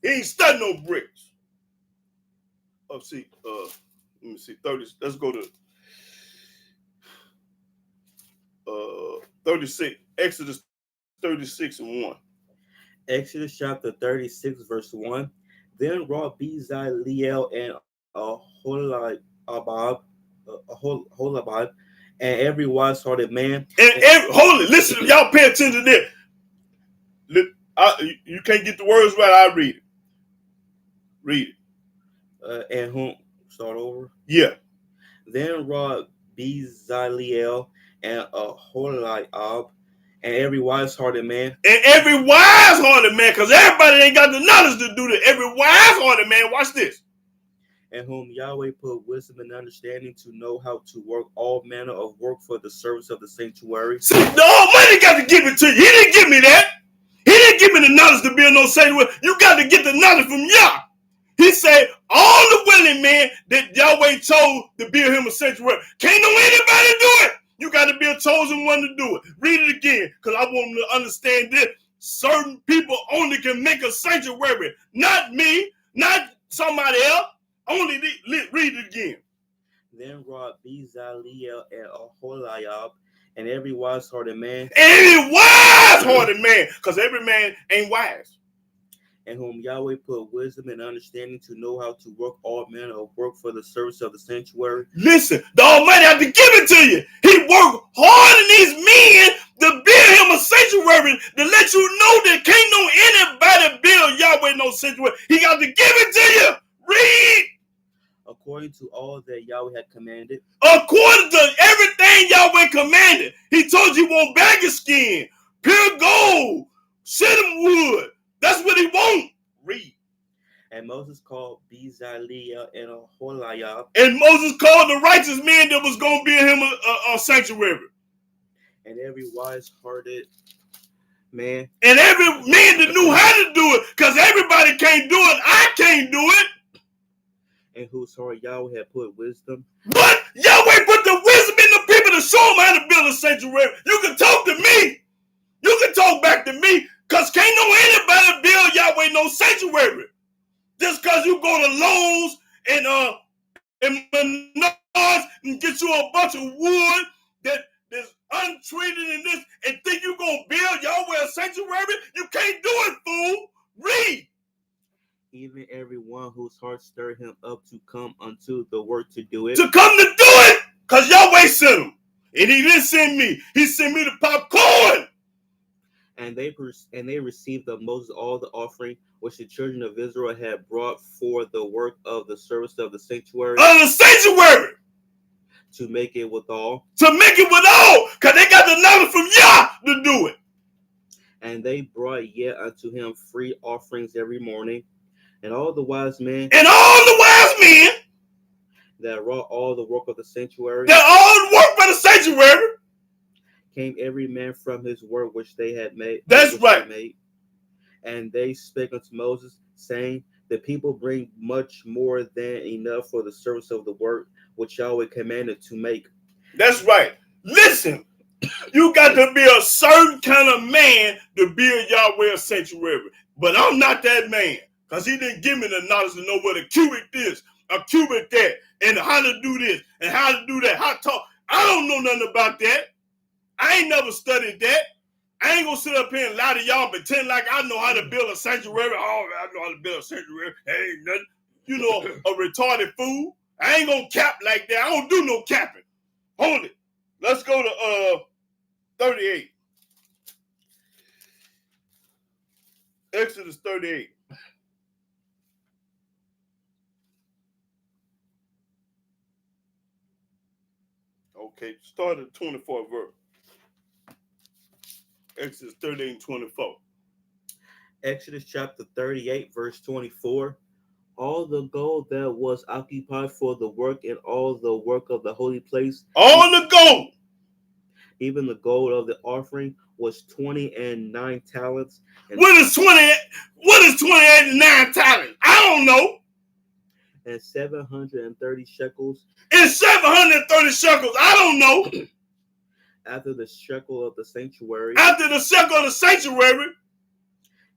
He ain't studying no bricks. Oh, see, let me see, 30. Let's go to 36. Exodus 36 and 1. Exodus chapter 36, verse 1. Then wrought Bezaleel and Holabab, and every wise-hearted man. Hold it, listen, y'all pay attention to this. You can't get the words right, I read it. Read it. And whom, start over? Yeah. Then wrought Bezaleel and Holabab, and every wise-hearted man. And every wise-hearted man, because everybody ain't got the knowledge to do that. Every wise-hearted man, watch this. And whom Yahweh put wisdom and understanding to know how to work all manner of work for the service of the sanctuary. See, the Almighty got to give it to you. He didn't give me that. He didn't give me the knowledge to build no sanctuary. You got to get the knowledge from Yah. He said, all the willing men that Yahweh chose to build him a sanctuary. Can't no anybody do it. You got to be a chosen one to do it. Read it again, because I want them to understand this. Certain people only can make a sanctuary. Not me, not somebody else. Only read it again. Then wrought Bezaleel and Aholiab, and every wise-hearted man. Every wise-hearted man, because every man ain't wise. And whom Yahweh put wisdom and understanding to know how to work all manner of work for the service of the sanctuary. Listen, the Almighty have to give it to you. He worked hard in these men to build him a sanctuary to let you know that can't no anybody build Yahweh no sanctuary. He got to give it to you. Read. According to all that Yahweh had commanded. According to everything Yahweh commanded. He told you want baggy skin, pure gold, shittim wood. That's what he want. Read. And Moses called Bezaleel and Aholiab. And Moses called the righteous man that was going to build him a sanctuary. And every wise-hearted man. And every man that knew how to do it. Because everybody can't do it. I can't do it. And whose heart Yahweh had put wisdom. But Yahweh put the wisdom in the people to show them how to build a sanctuary. You can talk to me. You can talk back to me. Because can't no anybody build Yahweh no sanctuary. Just because you go to Lowe's and Menards and get you a bunch of wood that's untreated in this and think you're going to build Yahweh a sanctuary, you can't do it, fool. Read. Even every one whose heart stirred him up to come unto the work to do it. To come to do it, because Yahweh sent him. And he didn't send me. He sent me the popcorn. And they received of Moses all the offering which the children of Israel had brought for the work of the service of the sanctuary. Of the sanctuary. To make it withal. To make it withal. Because they got the knowledge from Yah to do it. And they brought yet unto him free offerings every morning. And all the wise men. And all the wise men. That wrought all the work of the sanctuary. That all work by the sanctuary. Came every man from his work which they had made. That's right. And they spake unto Moses, saying, the people bring much more than enough for the service of the work which Yahweh commanded to make. That's right. Listen, you got to be a certain kind of man to build Yahweh a sanctuary. But I'm not that man, because he didn't give me the knowledge to know what a cubit is, a cubit that, and how to do this, and how to do that, how to talk. I don't know nothing about that. I ain't never studied that. I ain't gonna sit up here and lie to y'all and pretend like I know how to build a sanctuary. Oh, I know how to build a sanctuary. Ain't nothing, a retarded fool. I ain't gonna cap like that. I don't do no capping. Hold it. Let's go to 38. Exodus 38. Okay, start at 24th verse. Exodus 38 and 24. Exodus chapter 38, verse 24. all the gold that was occupied for the work and all the work of the holy place, All the gold. even the gold of the offering, was 29 talents, and, What is 20? What is 29 talents? I don't know. and 730 shekels It's 730 shekels. I don't know. after the shekel of the sanctuary. After the shekel of the sanctuary,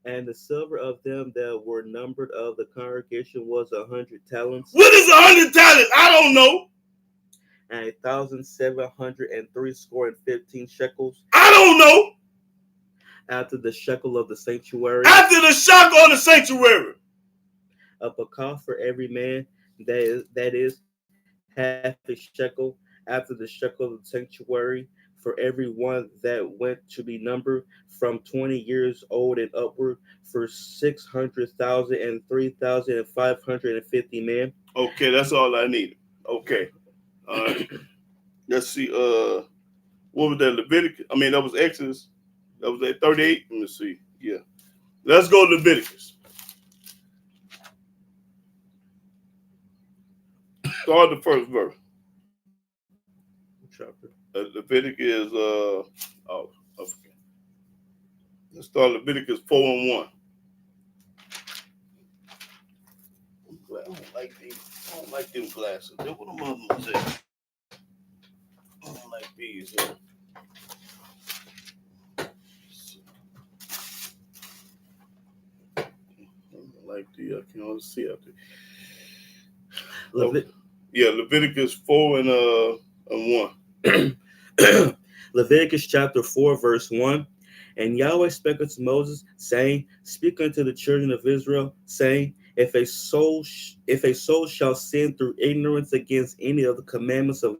And the silver of them that were numbered of the congregation was 100 talents, what is 100 talents? I don't know. and 1,703 score and 15 shekels I don't know. after the shekel of the sanctuary. After the shekel of the sanctuary, A bakah for every man, that is half a shekel after the shekel of the sanctuary, for every one that went to be numbered from 20 years old and upward, for 600,000 and 3,550 men. okay, that's all I needed. Okay, all right. Let's see. What was that? Leviticus. I mean, that was Exodus. That was at 38. Let me see. Yeah, let's go to Leviticus. Start the first verse. Chapter. Leviticus is oh, okay. Let's start Leviticus 4:1. I don't like these. I don't like them glasses. They're what I'm gonna say. I don't like these. I don't like the. I can only see out there. Yeah, Leviticus 4 and 1. Leviticus chapter 4, verse 1. And Yahweh spake unto Moses, saying, Speak unto the children of Israel, saying, If a soul shall sin through ignorance against any of the commandments of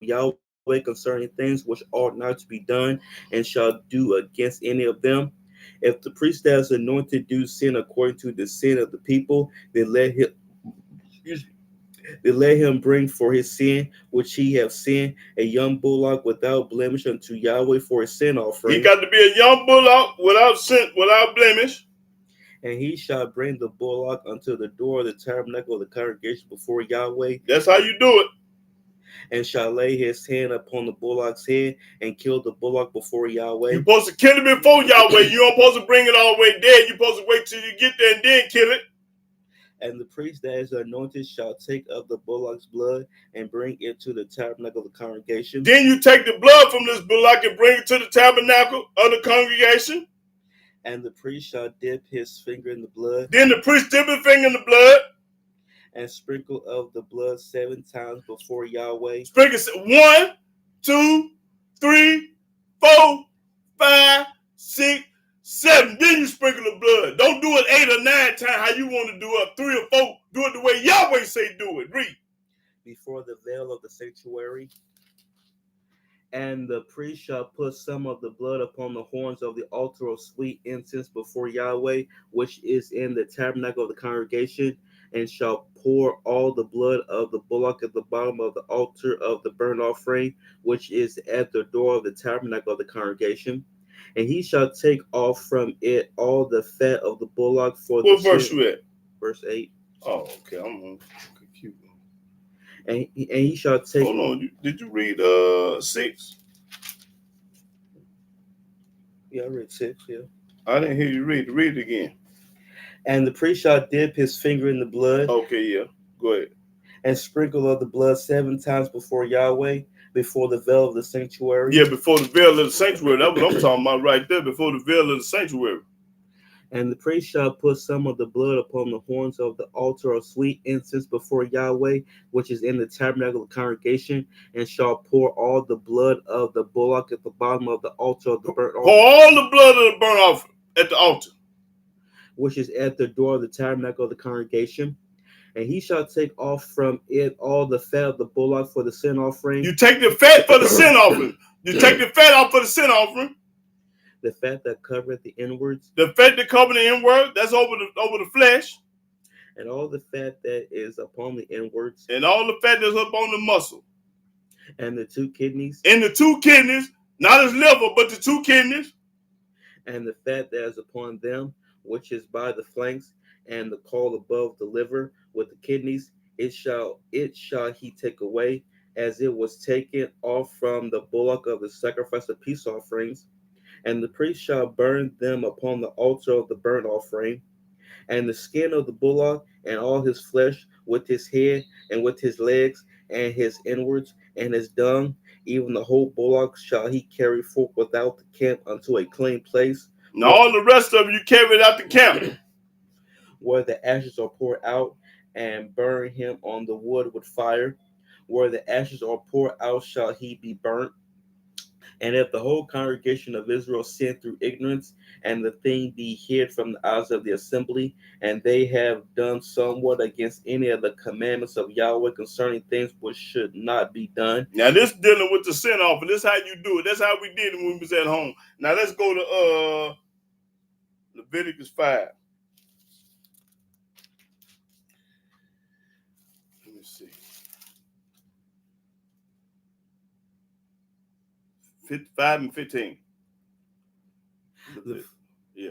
Yahweh concerning things which ought not to be done, and shall do against any of them, if the priest that is anointed do sin according to the sin of the people, then let him bring for his sin which he have sinned a young bullock without blemish unto Yahweh for a sin offering. He got to be a young bullock without sin, without blemish. And he shall bring the bullock unto the door of the tabernacle of the congregation before Yahweh. That's how you do it. And shall lay his hand upon the bullock's head and kill the bullock before Yahweh. You're supposed to kill it before Yahweh. You don't supposed to bring it all the way dead. You're supposed to wait till you get there and then kill it. And the priest that is anointed shall take of the bullock's blood and bring it to the tabernacle of the congregation. Then you take the blood from this bullock and bring it to the tabernacle of the congregation. And the priest shall dip his finger in the blood. Then the priest dip his finger in the blood. And sprinkle of the blood 7 times before Yahweh. Sprinkle 1, 2, 3, 4, 5, 6, 7. Then you sprinkle the blood. Don't do it 8 or 9 times how you want to do it. 3 or 4. Do it the way Yahweh say do it. Read. Before the veil of the sanctuary. And the priest shall put some of the blood upon the horns of the altar of sweet incense before Yahweh, which is in the tabernacle of the congregation, and shall pour all the blood of the bullock at the bottom of the altar of the burnt offering, which is at the door of the tabernacle of the congregation. And he shall take off from it all the fat of the bullock for what the verse sin. you at? Verse 8. Oh, okay. I'm confused. And he shall take. Hold on. Did you read 6? Yeah, I read 6. Yeah. I didn't hear you read. Read it again. And the priest shall dip his finger in the blood. Okay, yeah. Go ahead. And sprinkle of the blood 7 times before Yahweh, before the veil of the sanctuary. Yeah, before the veil of the sanctuary. That's what I'm talking about right there. Before the veil of the sanctuary. And the priest shall put some of the blood upon the horns of the altar of sweet incense before Yahweh, which is in the tabernacle of the congregation, and shall pour all the blood of the bullock at the bottom of the altar of the burnt offering. Pour all the blood of the burnt offering at the altar, which is at the door of the tabernacle of the congregation. And he shall take off from it all the fat of the bullock for the sin offering. You take the fat for the sin offering. You take the fat off for the sin offering. The fat that covereth the inwards. The fat that cover the inward, that's over the flesh. And all the fat that is upon the inwards. And all the fat that's up on the muscle. And the 2 kidneys. And the 2 kidneys, not his liver, but the 2 kidneys. And the fat that is upon them, which is by the flanks, and the caul above the liver with the kidneys, it shall he take away, as it was taken off from the bullock of the sacrifice of peace offerings. And the priest shall burn them upon the altar of the burnt offering. And the skin of the bullock and all his flesh, with his head and with his legs and his inwards and his dung, even the whole bullock shall he carry forth without the camp unto a clean place, And all the rest of you carry it out the camp. where the ashes are poured out, and burn him on the wood with fire. Where the ashes are poured out shall he be burnt. And if the whole congregation of Israel sin through ignorance, and the thing be hid from the eyes of the assembly, and they have done somewhat against any of the commandments of Yahweh concerning things which should not be done. Now this dealing with the sin offering. This is how you do it. That's how we did it when we was at home. Now let's go to Leviticus 5. Let me see. 5 and 15. Yeah.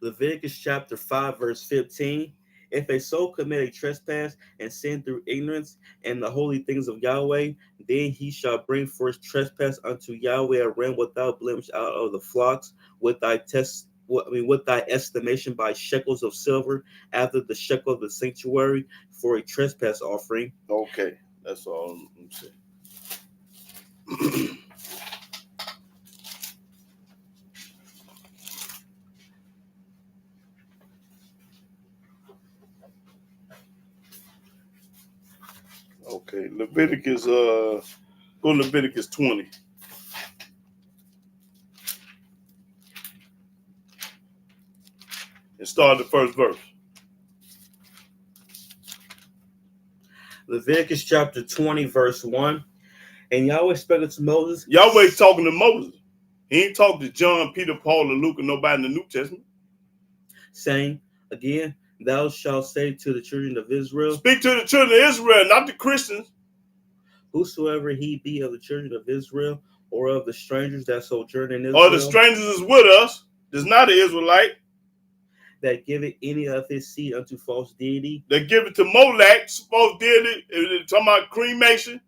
Leviticus chapter 5, verse 15. If a soul commit a trespass and sin through ignorance and the holy things of Yahweh, then he shall bring for his trespass unto Yahweh a ram without blemish out of the flocks, with thy estimation by shekels of silver, after the shekel of the sanctuary, for a trespass offering. Okay, that's all I'm saying. Okay, Leviticus, go to Leviticus 20. And start the first verse. Leviticus chapter 20, verse 1. And Yahweh spake unto Moses. Yahweh talking to Moses. He ain't talking to John, Peter, Paul, and Luke, and nobody in the New Testament. Saying, again, thou shalt say to the children of Israel. Speak to the children of Israel, not the Christians. Whosoever he be of the children of Israel, or of the strangers that sojourn in Israel, Or the strangers is with us, that's not an Israelite, that giveth any of his seed unto false deity, they give it to Molech, supposed deity, talking about cremation,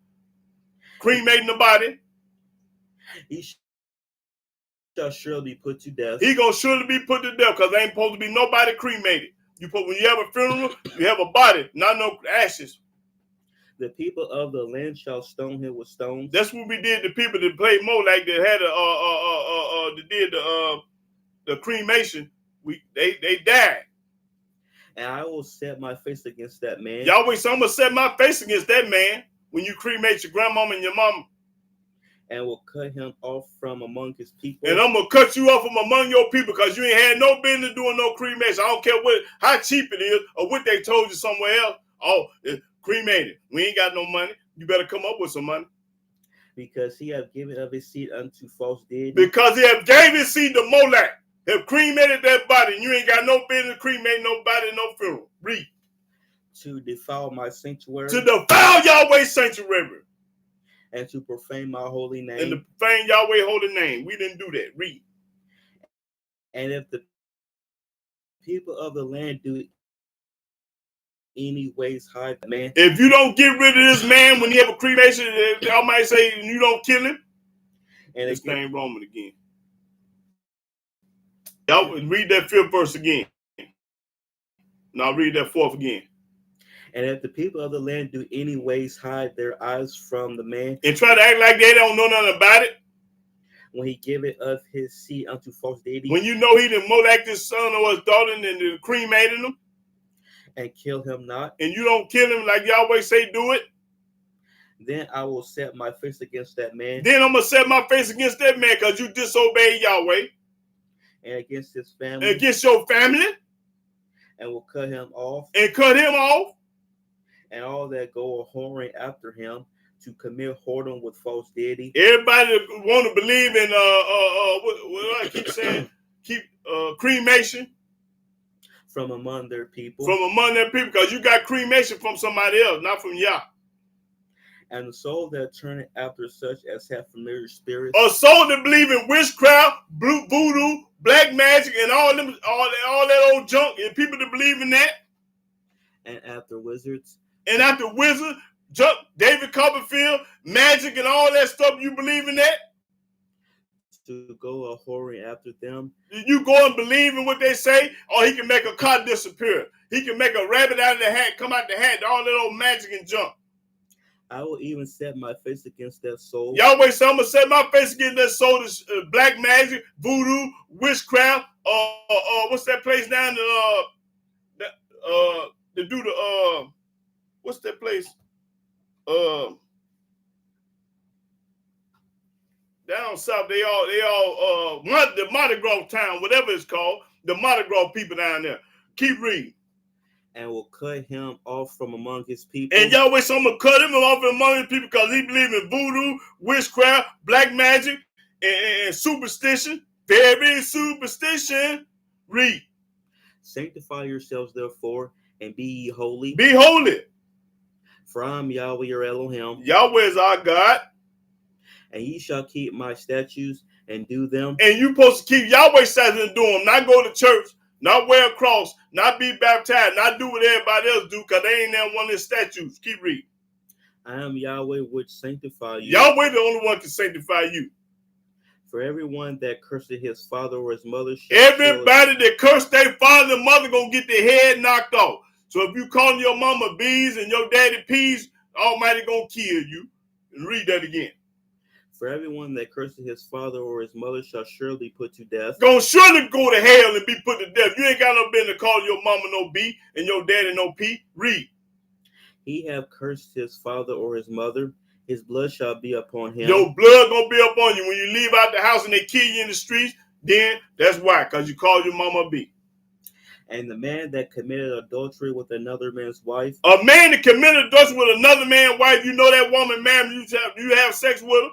cremating the body. he shall surely be put to death. He gonna surely be put to death, because there ain't supposed to be nobody cremated. When you have a funeral, you have a body, not no ashes. The people of the land shall stone him with stones. That's what we did to people that played Molech, that had that did the cremation. They died. And I will set my face against that man. Yahweh, so I'm gonna set my face against that man when you cremate your grandmama and your mama. And will cut him off from among his people. And I'm gonna cut you off from among your people, because you ain't had no business doing no cremation. I don't care how cheap it is or what they told you somewhere else. Oh, cremated. We ain't got no money. You better come up with some money. Because he have given of his seed unto false deity. Because he have gave his seed to Molech. Have cremated that body, and you ain't got no business cremating nobody in no funeral. Read. To defile my sanctuary. To defile Yahweh's sanctuary. And to profane my holy name. And to profane Yahweh's holy name. We didn't do that. Read. And if the people of the land do any ways hide the man. If you don't get rid of this man when you have a cremation, I might say you don't kill him. And this thing Roman again. Y'all read that 5th verse again. Now read that 4th again. And if the people of the land do any ways hide their eyes from the man, and try to act like they don't know nothing about it, when he giveth of his seed unto false deity, when you know he done Molech his son or his daughter and cremated him, and kill him not, and you don't kill him like Yahweh say do it, then I will set my face against that man. Then I'm gonna set my face against that man, because you disobeyed Yahweh, and against his family, and against your family, and will cut him off, and cut him off, and all that go a whoring after him, to commit whoredom with false deity. Everybody that want to believe in what I keep saying, cremation from among their people. From among their people, because you got cremation from somebody else, not from Yah. And the soul that turneth after such as have familiar spirits, A soul that believe in witchcraft, voodoo, black magic, and all that old junk, and people that believe in that, and after wizards, and after wizard, junk, David Copperfield, magic, and all that stuff, you believe in that? to go a whoring after them, You go and believe in what they say, or he can make a car disappear. He can make a rabbit out of the hat, come out the hat, all that old magic and junk. I will even set my face against that soul. Yahweh said, I'm going to set my face against that soul, black magic, voodoo, witchcraft, what's that place down to do the, what's that place? Down south, they all the Mardi Gras town, whatever it's called, the Mardi Gras people down there. Keep reading. And will cut him off from among his people. And Yahweh said, I'm going to cut him off from among his people because he believe in voodoo, witchcraft, black magic, and superstition. Very superstition. Read. Sanctify yourselves therefore, and be ye holy. Be holy. For I am Yahweh your Elohim. Yahweh is our God. And ye shall keep my statutes and do them. And you supposed to keep Yahweh's statutes and do them. Not go to church, not wear a cross, not be baptized, not do what everybody else do, because they ain't that one of their statutes. Keep reading. I am Yahweh which sanctify you. Yahweh the only one can sanctify you. For everyone that curseth his father or his mother everybody that cursed their father and mother gonna get their head knocked off. So if you calling your mama bees and your daddy peas, Almighty gonna kill you. And read that again. For everyone that curseth his father or his mother shall surely put to death. Gonna surely go to hell and be put to death. You ain't got no business to call your mama no B and your daddy no P. Read. He have cursed his father or his mother, his blood shall be upon him. Your blood gonna be upon you. When you leave out the house and they kill you in the streets, then that's why, because you called your mama B. And the man that committed adultery with another man's wife. A man that committed adultery with another man's wife, you know that woman, man, you have sex with her.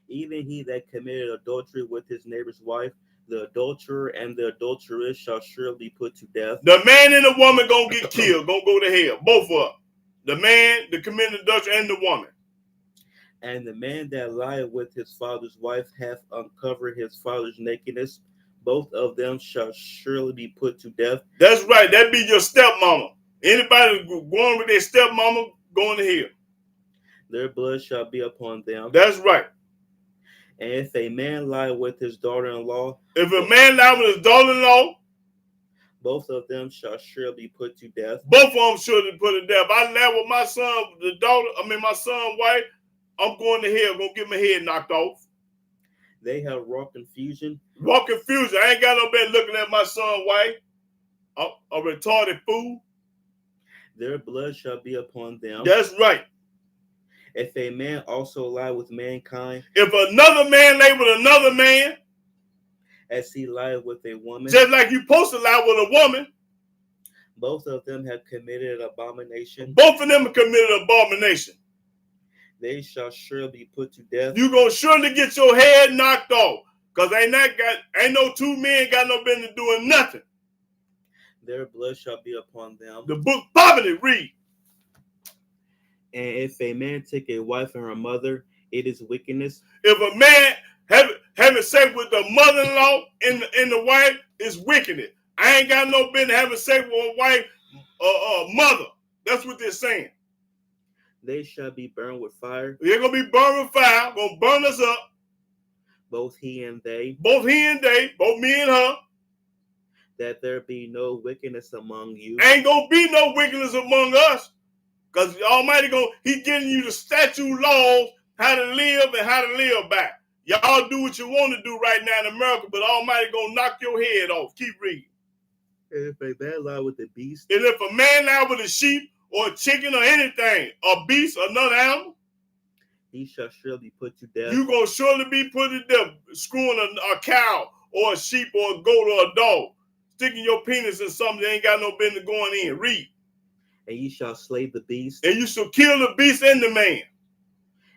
Even he that committed adultery with his neighbor's wife, the adulterer and the adulteress shall surely be put to death. The man and the woman gonna get killed, gonna go to hell, both of them. The man, the committed adultery, and the woman. And the man that lieth with his father's wife hath uncovered his father's nakedness. Both of them shall surely be put to death. That's right. That be your stepmama. Anybody going with their stepmama going to hell. Their blood shall be upon them. That's right. And if a man lie with his daughter-in-law, if a man lie with his daughter-in-law, both of them shall surely be put to death. Both of them surely put to death. I lie with my son, my son's wife, I'm going to hell, gonna get my head knocked off. They have wrought confusion. Wrought confusion. I ain't got no bed looking at my son's wife. A retarded fool. Their blood shall be upon them. That's right. If a man also lie with mankind, if another man lay with another man, as he lied with a woman, just like you supposed to lie with a woman, both of them have committed abomination. Both of them have committed abomination. They shall surely be put to death. You gonna surely get your head knocked off, cause ain't no two men got no business doing nothing. Their blood shall be upon them. The book poverty, read. And if a man take a wife and her mother, it is wickedness. If a man having sex with the mother-in-law and the wife, is wickedness. I ain't got no business having sex with a wife mother. That's what they're saying. They shall be burned with fire. They're gonna be burned with fire, gonna burn us up. Both he and they. Both he and they, both me and her. That there be no wickedness among you. Ain't gonna be no wickedness among us. Because Almighty He giving you the statute laws, how to live and how to live back. Y'all do what you want to do right now in America, but Almighty gonna knock your head off. Keep reading. And if a man lie with a beast. And if a man lie with a sheep or a chicken or anything, a beast, another animal, he shall surely put to death. You gonna surely be put to death, screwing a cow or a sheep or a goat or a dog, sticking your penis in something that ain't got no business going in. Read. And ye shall slay the beast. And you shall kill the beast and the man.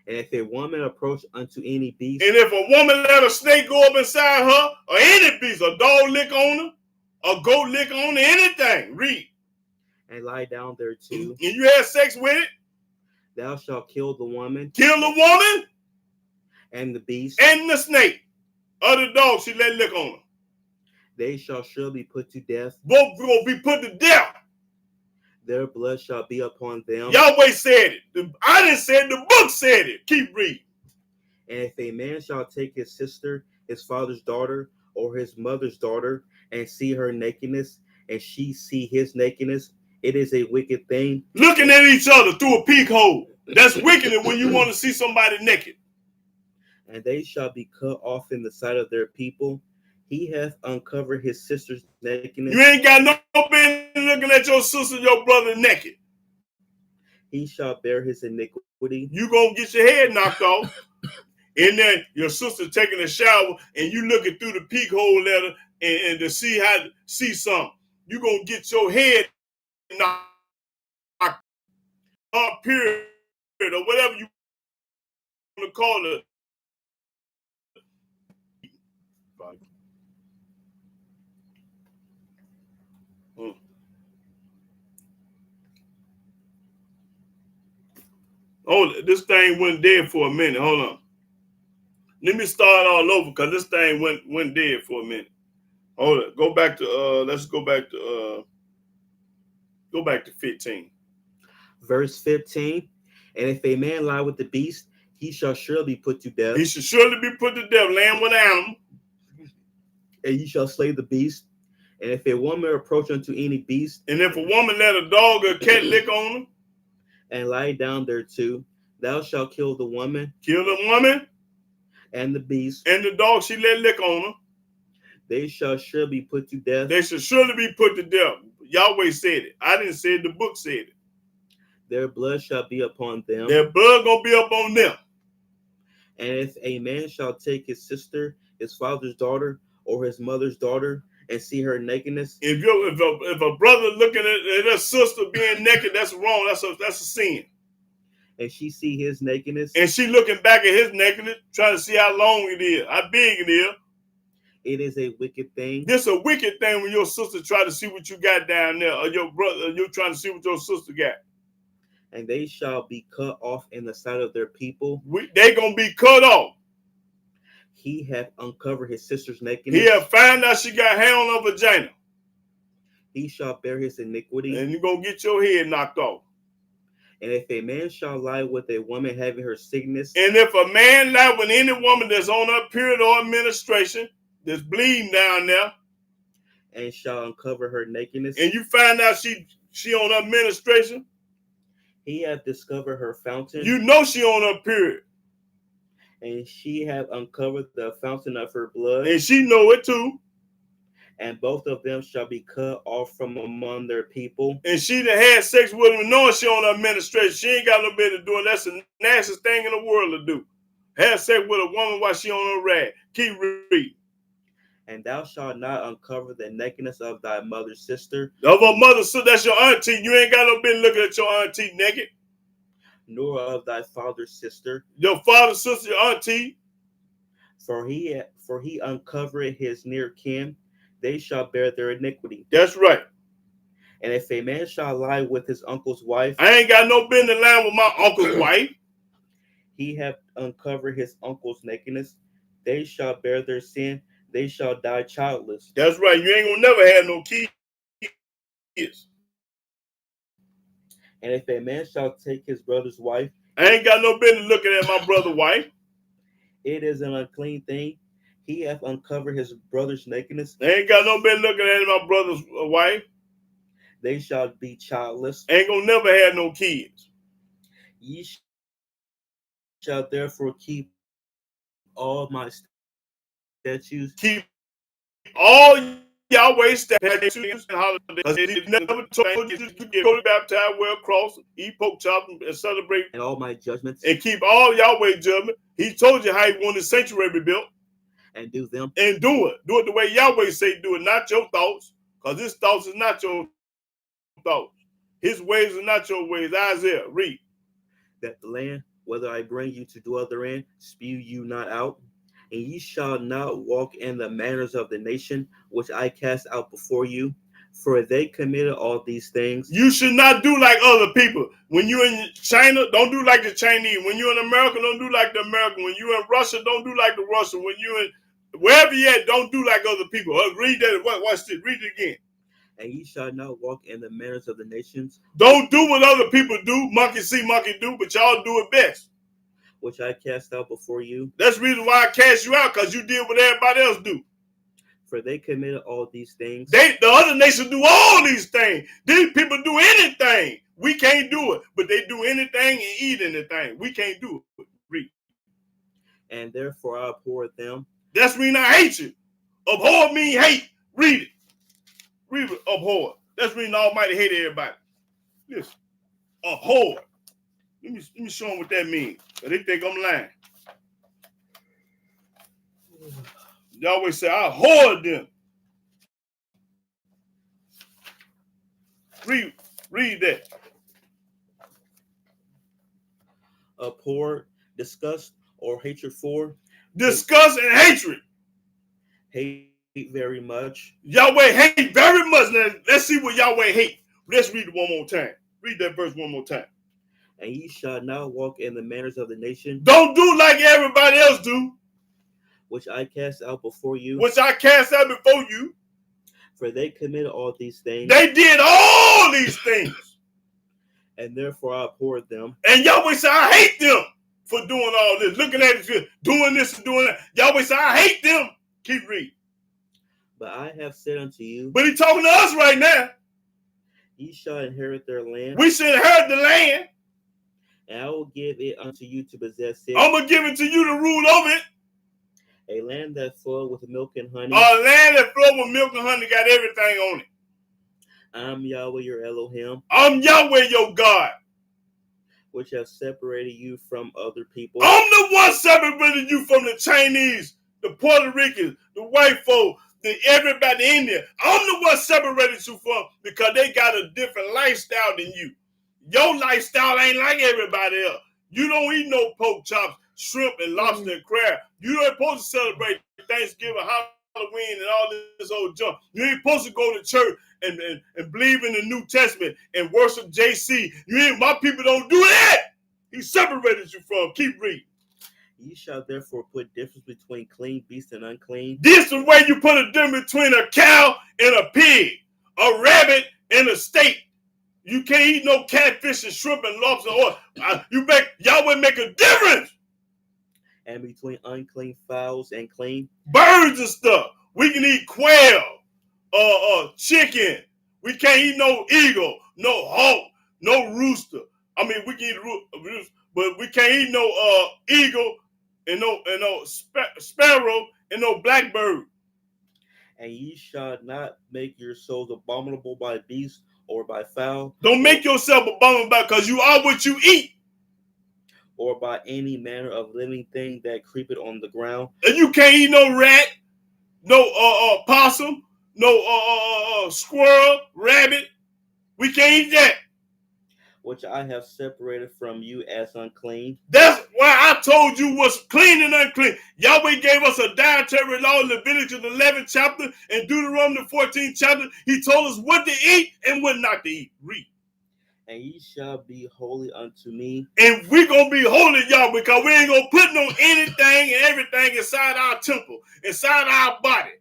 And if a woman approach unto any beast. And if a woman let a snake go up inside her, or any beast, a dog lick on her, a goat lick on her, anything, read. And lie down there too. And you have sex with it. Thou shalt kill the woman Kill the woman and the beast. and the snake. Other dog, she let lick on her. They shall surely put to death. Both will be put to death. Their blood shall be upon them. Yahweh said it. I didn't say it. The book said it. Keep reading. And if a man shall take his sister, his father's daughter, or his mother's daughter, and see her nakedness, and she see his nakedness, it is a wicked thing. Looking at each other through a peek hole. That's wicked when you want to see somebody naked. And they shall be cut off in the sight of their people. He hath uncovered his sister's nakedness. You ain't got no business looking at your sister, your brother naked. He shall bear his iniquity. You gonna get your head knocked off. And then your sister taking a shower and you looking through the peek hole at her and to see something. You gonna get your head knocked off, period, or whatever you want to call it. Oh, this thing went dead for a minute. Hold on. Let me start all over because this thing went dead for a minute. Hold on. Go back to let's go back to 15. Verse 15. And if a man lie with the beast, he shall surely put to death. He should surely be put to death, lamb with animal. And ye shall slay the beast. And if a woman approach unto any beast, And if a woman let a dog or a cat lick on her, and lie down thereto, thou shalt kill the woman kill the woman and the beast. and the dog she let lick on her, They shall surely be put to death. they should surely be put to death. Yahweh said it. I didn't say it. The book said it. Their blood shall be upon them. Their blood gonna be up on them. And if a man shall take his sister, his father's daughter, or his mother's daughter, and see her nakedness, If a brother looking at a sister being naked, that's wrong. That's a sin. and she see his nakedness, And she looking back at his nakedness, trying to see how long it is, how big it is. it is a wicked thing. This a wicked thing when your sister try to see what you got down there, or your brother, you're trying to see what your sister got. And they shall be cut off in the sight of their people. They gonna be cut off. He hath uncovered his sister's nakedness. He have found out she got hair on her vagina. He shall bear his iniquity. And you're gonna get your head knocked off. And if a man shall lie with a woman having her sickness, And if a man lie with any woman that's on her period or administration, that's bleeding down there, and shall uncover her nakedness, and you find out she on her administration, he hath discovered her fountain, you know she on her period. and she hath uncovered the fountain of her blood, And she know it too. and both of them shall be cut off from among their people. And she done had sex with him knowing she on her administration. She ain't got no business doing. That's the nastiest thing in the world to do. Have sex with a woman while she on her rag. Keep reading. And thou shalt not uncover the nakedness of thy mother's sister, Of her mother, so that's your auntie. You ain't got no business looking at your auntie naked. nor of thy father's sister, Your father, sister, your auntie. for he uncovered his near kin. They shall bear their iniquity. That's right. And if a man shall lie with his uncle's wife, I ain't got no business lying with my uncle's wife. he hath uncovered his uncle's nakedness. They shall bear their sin. They shall die childless. That's right. You ain't gonna never have no kids. And if a man shall take his brother's wife, I ain't got no business looking at my brother's wife. it is an unclean thing. He hath uncovered his brother's nakedness. I ain't got no business looking at my brother's wife. They shall be childless. Ain't gonna never have no kids. Ye shall therefore keep all my statutes. Keep all Yahweh statutes and holidays. It never told you to go to baptize, wear a cross, eat pork chop, and celebrate, And all my judgments, and keep all Yahweh judgment. He told you how he wanted the sanctuary built, and do them. and do it. Do it the way Yahweh say do it, not your thoughts, because his thoughts is not your thoughts. His ways are not your ways. Isaiah, read. That the land, whether I bring you to dwell therein, spew you not out. And ye shall not walk in the manners of the nation which I cast out before you, For they committed all these things, You should not do like other people. When you're in China, don't do like the Chinese. When you're in America, don't do like the American. When you're in Russia, don't do like the Russian. When you're in wherever you at, don't do like other people. Read that. Watch this. Read it again. and ye shall not walk in the manners of the nations, Don't do what other people do. Monkey see, monkey do, but y'all do it best. which I cast out before you. That's the reason why I cast you out, because you did what everybody else do. For they committed all these things, The other nations do all these things. These people do anything. We can't do it, but they do anything and eat anything. We can't do it. Read. and therefore I abhorred them. That's mean I hate you. Abhor mean hate. Read it. Read it. Abhor. That's mean the Almighty hate everybody. Listen. Abhor. Let me show them what that means. But they think I'm lying. Yahweh say, I abhorred them. Read that. Abhorred, disgust, or hatred for, Disgust and hatred. hate very much, Yahweh hate very much. Now, let's see what Yahweh hate. Let's read it one more time. Read that verse one more time. and ye shall not walk in the manners of the nation, Don't do like everybody else do, which I cast out before you. which I cast out before you. For they committed all these things, They did all these things. and therefore I abhorred them. And Yahweh said, I hate them for doing all this. Looking at it, doing this and doing that. Yahweh said, I hate them. Keep reading. But I have said unto you, But he's talking to us right now. ye shall inherit their land, We should inherit the land. and I will give it unto you to possess it, I'm going to give it to you to rule over it. a land that floweth with milk and honey. A land that flows with milk and honey got everything on it. I am Yahweh your Elohim, I'm Yahweh, your God. which have separated you from other people, I'm the one separating you from the Chinese, the Puerto Ricans, the white folk, everybody in there. I'm the one separating you from, because they got a different lifestyle than you. Your lifestyle ain't like everybody else. You don't eat no pork chops, shrimp, and lobster and crab. You ain't supposed to celebrate Thanksgiving, Halloween, and all this old junk. You ain't supposed to go to church and believe in the New Testament and worship JC. My people don't do that. He separated you from. Keep reading. ye shall therefore put difference between clean beasts and unclean, This is the way you put a difference between a cow and a pig, a rabbit and a steak. You can't eat no catfish and shrimp and lobster. Yahweh make a difference. and between unclean fowls and clean, Birds and stuff. We can eat quail, chicken. We can't eat no eagle, no hawk, no rooster. I mean, we can eat rooster, but we can't eat no eagle and no sparrow and no blackbird. and ye shall not make your souls abominable by beasts or by fowl, Don't make yourself abominable, because you are what you eat. or by any manner of living thing that creepeth on the ground, And you can't eat no rat, no possum, no squirrel, rabbit. We can't eat that. which I have separated from you as unclean. That's why I told you what's clean and unclean. Yahweh gave us a dietary law in Leviticus 11th chapter and Deuteronomy 14th chapter. He told us what to eat and what not to eat. Read. And ye shall be holy unto me, And we're going to be holy, Yahweh, because we ain't going to put no anything and everything inside our temple, inside our body.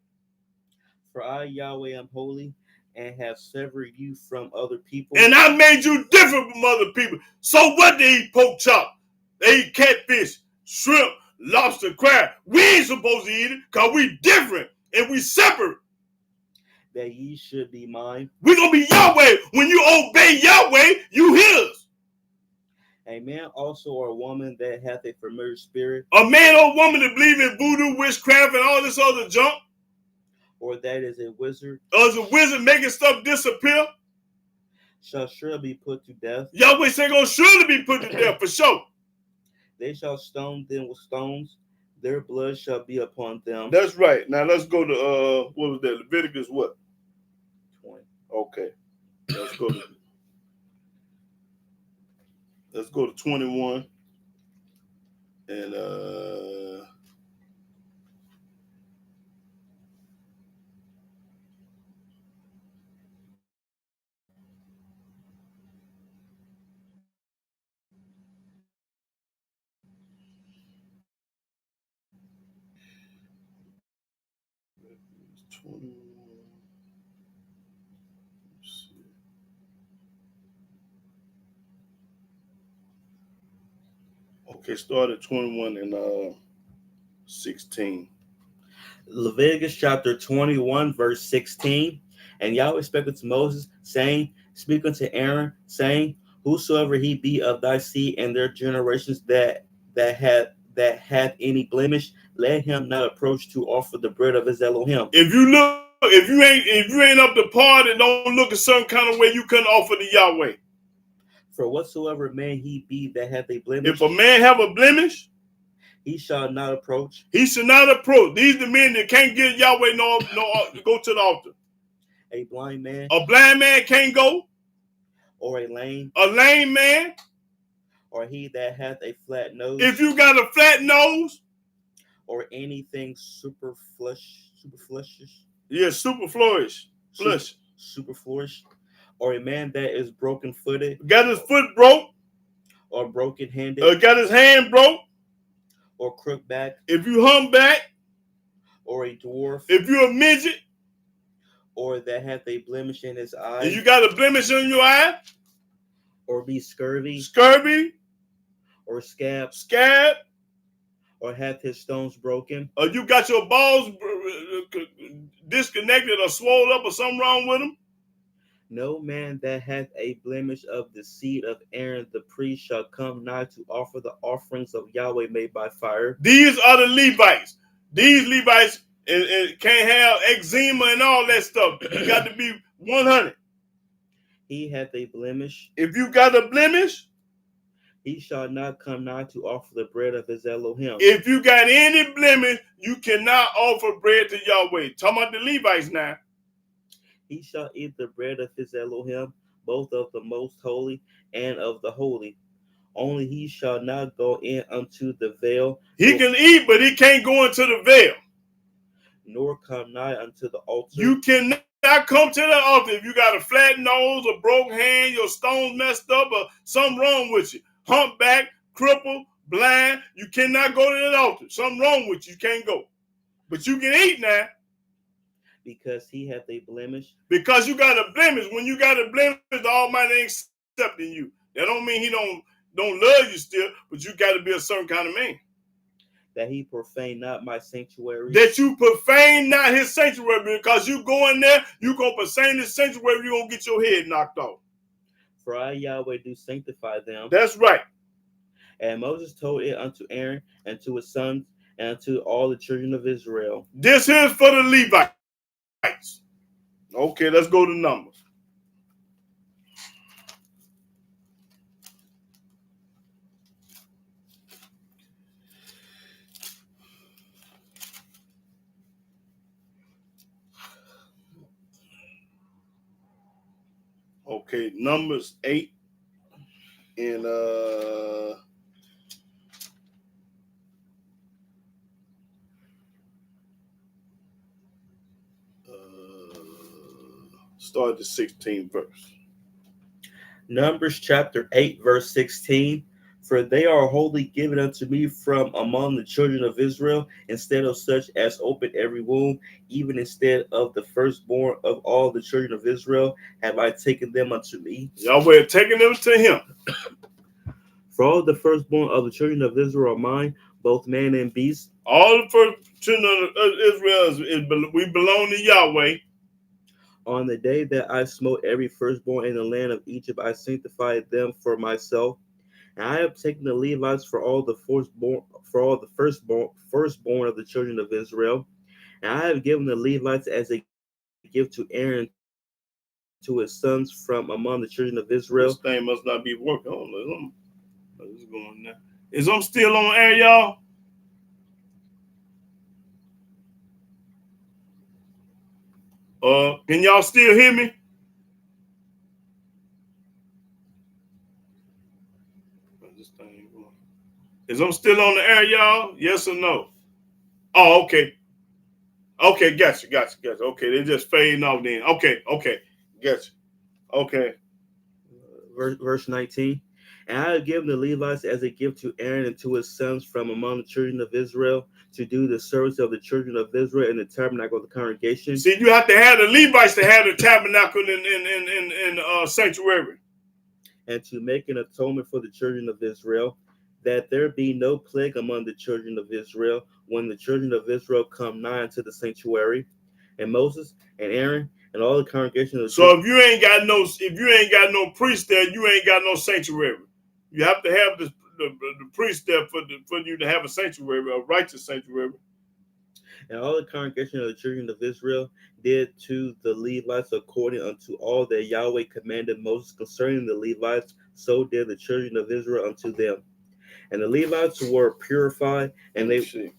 for I, Yahweh, am holy, and have severed you from other people. And I made you different from other people. So what they eat pork chop? They eat catfish, shrimp, lobster, crab. We ain't supposed to eat it because we different and we separate. that ye should be mine. We're going to be Yahweh. When you obey Yahweh, you his. A man also or a woman that hath a familiar spirit, A man or woman that believe in voodoo, witchcraft, and all this other junk, or that is a wizard, or is a wizard making stuff disappear, shall surely be put to death. Yahweh say going to surely be put to death for sure. They shall stone them with stones. Their blood shall be upon them. That's right. Now let's go to, what was that? Leviticus what? 20. Okay. Let's go to 21. And 21. Let's see. Okay, start at 21 and 16. Leviticus chapter 21, verse 16. And Yahweh spake unto Moses, saying, Speak unto Aaron, saying, Whosoever he be of thy seed and their generations that hath any blemish, let him not approach to offer the bread of his Elohim. If you ain't up to par and don't look a certain kind of way, you couldn't offer to Yahweh. For whatsoever man he be that hath a blemish, If a man have a blemish, he shall not approach. he should not approach. These the men that can't get Yahweh no go to the altar. A blind man, A blind man can't go. or a lame, A lame man. or he that hath a flat nose, If you got a flat nose, or anything superfluous, yeah, super flourish, flush. superfluous, or a man that is broken footed, Got his foot broke, or broken handed, got his hand broke. or crook back, If you humpback, or a dwarf, if you a midget, or that hath a blemish in his eye, and you got a blemish on your eye, or be scurvy, or scab, or hath his stones broken, or you got your balls disconnected or swollen up or something wrong with them. no man that hath a blemish of the seed of Aaron the priest shall come nigh to offer the offerings of Yahweh made by fire. These are the Levites. These Levites can't have eczema and all that stuff. You got to be 100. He hath a blemish, If you got a blemish, he shall not come nigh to offer the bread of his Elohim. if you got any blemish, you cannot offer bread to Yahweh. Talking about the Levites now. He shall eat the bread of his Elohim, both of the most holy and of the holy. Only he shall not go in unto the veil. He can eat, but he can't go into the veil. Nor come nigh unto the altar. You cannot come to the altar if you got a flat nose, a broken hand, your stones messed up, or something wrong with you. Humpback, crippled, blind. You cannot go to the altar. Something wrong with you. You can't go. But you can eat now. Because he hath a blemish. Because you got a blemish. When you got a blemish, the Almighty ain't accepting you. That don't mean he don't love you still, but you got to be a certain kind of man. That he profane not my sanctuary. That you profane not his sanctuary, because you go in there, you going to profane his sanctuary, you going to get your head knocked off. For I, Yahweh, do sanctify them. That's right. And Moses told it unto Aaron and to his sons and unto all the children of Israel. This is for the Levites. Okay, let's go to Numbers. Okay, Numbers 8 and start the 16th verse. Numbers chapter 8, verse 16. For they are wholly given unto me from among the children of Israel, instead of such as open every womb, even instead of the firstborn of all the children of Israel, have I taken them unto me. Yahweh taking them to him. For all the firstborn of the children of Israel are mine, both man and beast. All the first children of Israel, we belong to Yahweh. On the day that I smote every firstborn in the land of Egypt, I sanctified them for myself. And I have taken the Levites for all the firstborn of the children of Israel. And I have given the Levites as a gift to Aaron, to his sons from among the children of Israel. This thing must not be working on. What's going on? Is I'm still on air, y'all? Can y'all still hear me? Is I'm still on the air, y'all? Yes or no? Oh, okay. Okay, gotcha. Okay, they're just fading off then. Okay, gotcha. Okay. Verse 19. And I have given the Levites as a gift to Aaron and to his sons from among the children of Israel, to do the service of the children of Israel in the tabernacle of the congregation. See, you have to have the Levites to have the tabernacle in sanctuary. And to make an atonement for the children of Israel, that there be no plague among the children of Israel when the children of Israel come nigh unto the sanctuary. And Moses and Aaron and all the congregation of the So if you ain't got no priest there, you ain't got no sanctuary. You have to have the priest there for you to have a sanctuary, a righteous sanctuary. and all the congregation of the children of Israel did to the Levites according unto all that Yahweh commanded Moses concerning the Levites, so did the children of Israel unto them. And the Levites were purified, and they see.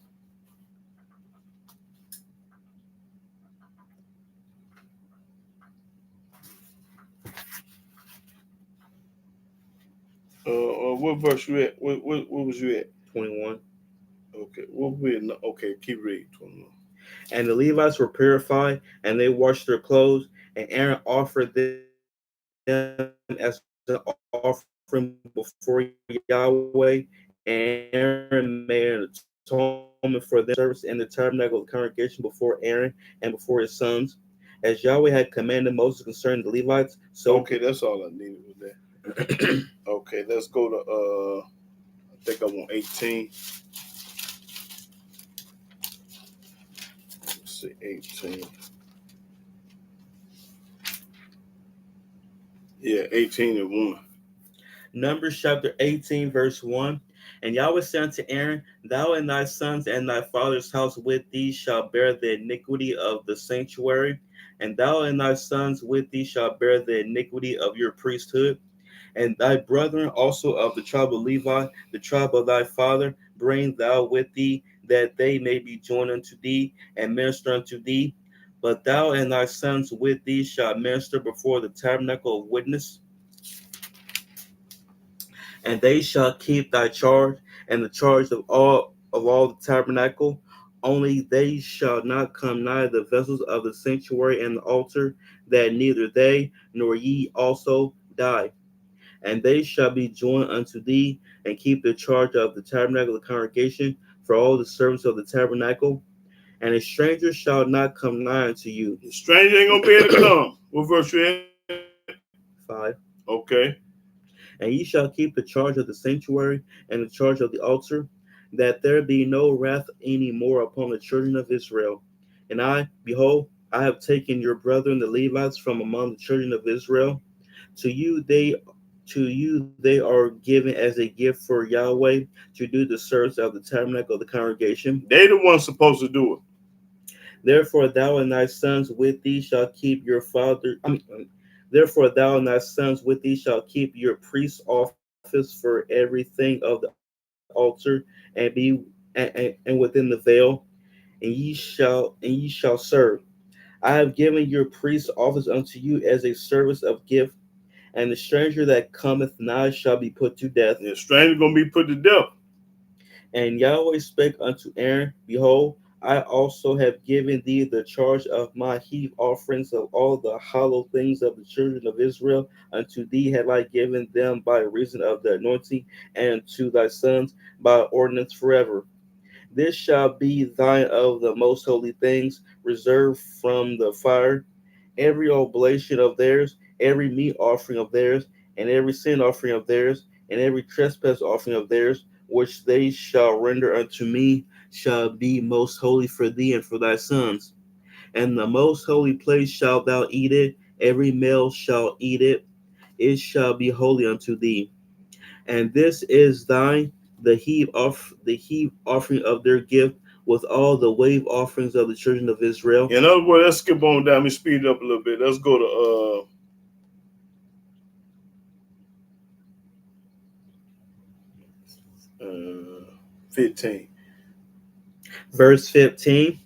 What verse you at? What was you at? 21. Okay, what we? Okay, keep reading. 21. And the Levites were purified, and they washed their clothes, and Aaron offered them as an offering before Yahweh, and Aaron made an atonement for their service in the tabernacle of the congregation before Aaron and before his sons, as Yahweh had commanded Moses concerning the Levites. So okay, that's all I needed with that. Okay, let's go to I think I want 18. Let's see, 18. Yeah, 18 and 1. Numbers chapter 18, verse 1. And Yahweh said unto Aaron, thou and thy sons and thy father's house with thee shall bear the iniquity of the sanctuary, and thou and thy sons with thee shall bear the iniquity of your priesthood. And thy brethren also of the tribe of Levi, the tribe of thy father, bring thou with thee, that they may be joined unto thee and minister unto thee. But thou and thy sons with thee shall minister before the tabernacle of witness. And they shall keep thy charge and the charge of all the tabernacle. Only they shall not come nigh the vessels of the sanctuary and the altar, that neither they nor ye also die. And they shall be joined unto thee, and keep the charge of the tabernacle of the congregation for all the service of the tabernacle. And a stranger shall not come nigh unto you. The stranger ain't gonna be able to come. What verse you at? 5. Okay. And ye shall keep the charge of the sanctuary and the charge of the altar, that there be no wrath any more upon the children of Israel. And I, behold, I have taken your brethren the Levites from among the children of Israel. To you they are given as a gift for Yahweh to do the service of the tabernacle of the congregation. They the ones supposed to do it. Therefore thou and thy sons with thee shall keep your father. Therefore thou and thy sons with thee shall keep your priest's office for everything of the altar, and be and within the veil, and ye shall serve. I have given your priest's office unto you as a service of gift, and the stranger that cometh nigh shall be put to death. The stranger gonna be put to death. And Yahweh spake unto Aaron, behold, I also have given thee the charge of my heave offerings of all the hollow things of the children of Israel. Unto thee have I given them by reason of the anointing, and to thy sons by ordinance forever. This shall be thine of the most holy things, reserved from the fire. Every oblation of theirs, every meat offering of theirs, and every sin offering of theirs, and every trespass offering of theirs, which they shall render unto me, shall be most holy for thee and for thy sons. And the most holy place shalt thou eat it, every male shall eat it, it shall be holy unto thee. And this is thine, the heave offering of their gift, with all the wave offerings of the children of Israel. In other words, let's skip on down. Let me speed it up a little bit. Let's go to 15. Verse 15.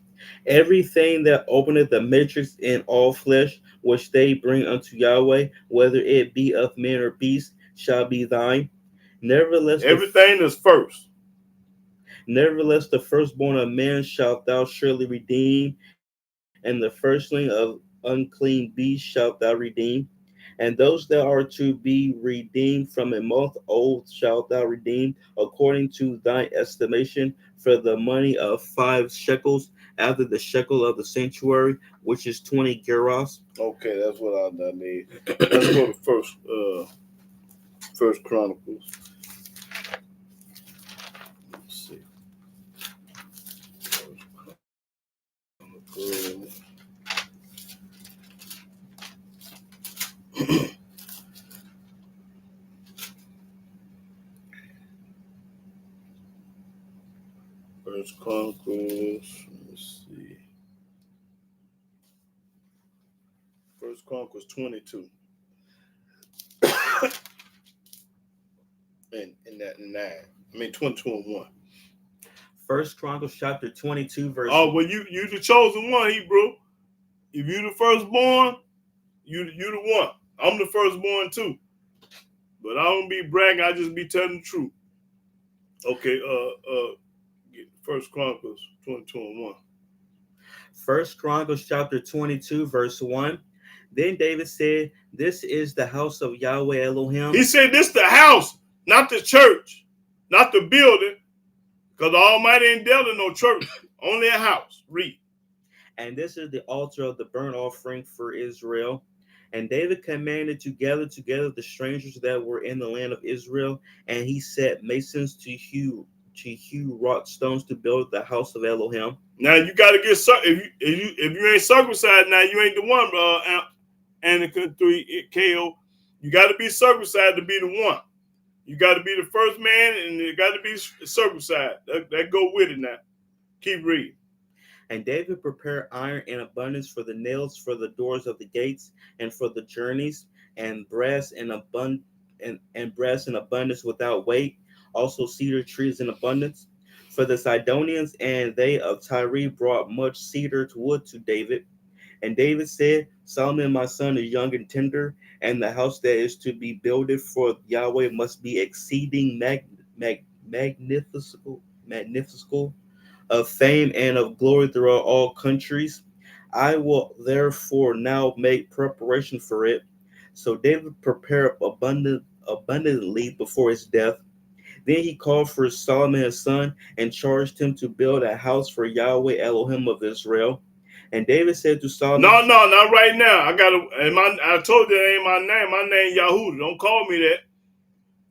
Everything that openeth the matrix in all flesh, which they bring unto Yahweh, whether it be of man or beast, shall be thine. Nevertheless, everything is first. Nevertheless, the firstborn of man shalt thou surely redeem, and the firstling of unclean beasts shalt thou redeem. And those that are to be redeemed from a month old shalt thou redeem according to thine estimation for the money of 5 shekels, after the shekel of the sanctuary, which is 20 gerahs. Okay, that's what I need. Let's go to First Chronicles. Let's see. First Chronicles. First Chronicles. Let's see. First Chronicles 22. and that 9. I mean 22 and 1. First Chronicles chapter 22, verse. Oh, well, you the chosen one, Hebrew. If you the firstborn, you the one. I'm the firstborn too. But I don't be bragging, I just be telling the truth. Okay, First Chronicles 22 and 1. First Chronicles chapter 22, verse 1. Then David said, "This is the house of Yahweh Elohim." He said, this the house, not the church, not the building, because the Almighty ain't dealt in no church, only a house. Read. And this is the altar of the burnt offering for Israel. And David commanded to gather together the strangers that were in the land of Israel, and he set masons to hew wrought stones to build the house of Elohim. Now you got to get if you ain't circumcised, now you ain't the one. Anakin 3 KO. You got to be circumcised to be the one. You got to be the first man, and you got to be circumcised. That go with it now. Keep reading. And David prepared iron in abundance for the nails for the doors of the gates and for the journeys, and brass in abundance without weight, also cedar trees in abundance. For the Sidonians and they of Tyre brought much cedar wood to David. And David said, Solomon my son is young and tender, and the house that is to be builded for Yahweh must be exceeding magnificent of fame and of glory throughout all countries. I will therefore now make preparation for it. So David prepared abundantly before his death. Then he called for Solomon his son and charged him to build a house for Yahweh Elohim of Israel. And David said to Solomon, No, not right now. I told you that ain't my name. My name Yahudah. Don't call me that.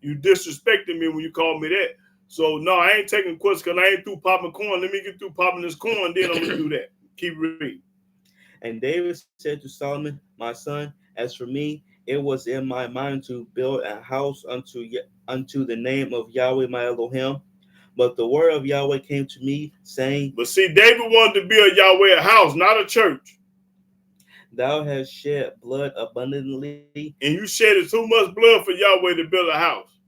You disrespected me when you called me that. So no, I ain't taking questions because I ain't through popping corn. Let me get through popping this corn, then I'm gonna do that. Keep reading. And David said to Solomon, my son, as for me, it was in my mind to build a house unto the name of Yahweh my Elohim. But the word of Yahweh came to me, saying, But see, David wanted to build Yahweh a house, not a church. Thou hast shed blood abundantly, and you shedded too much blood for Yahweh to build a house.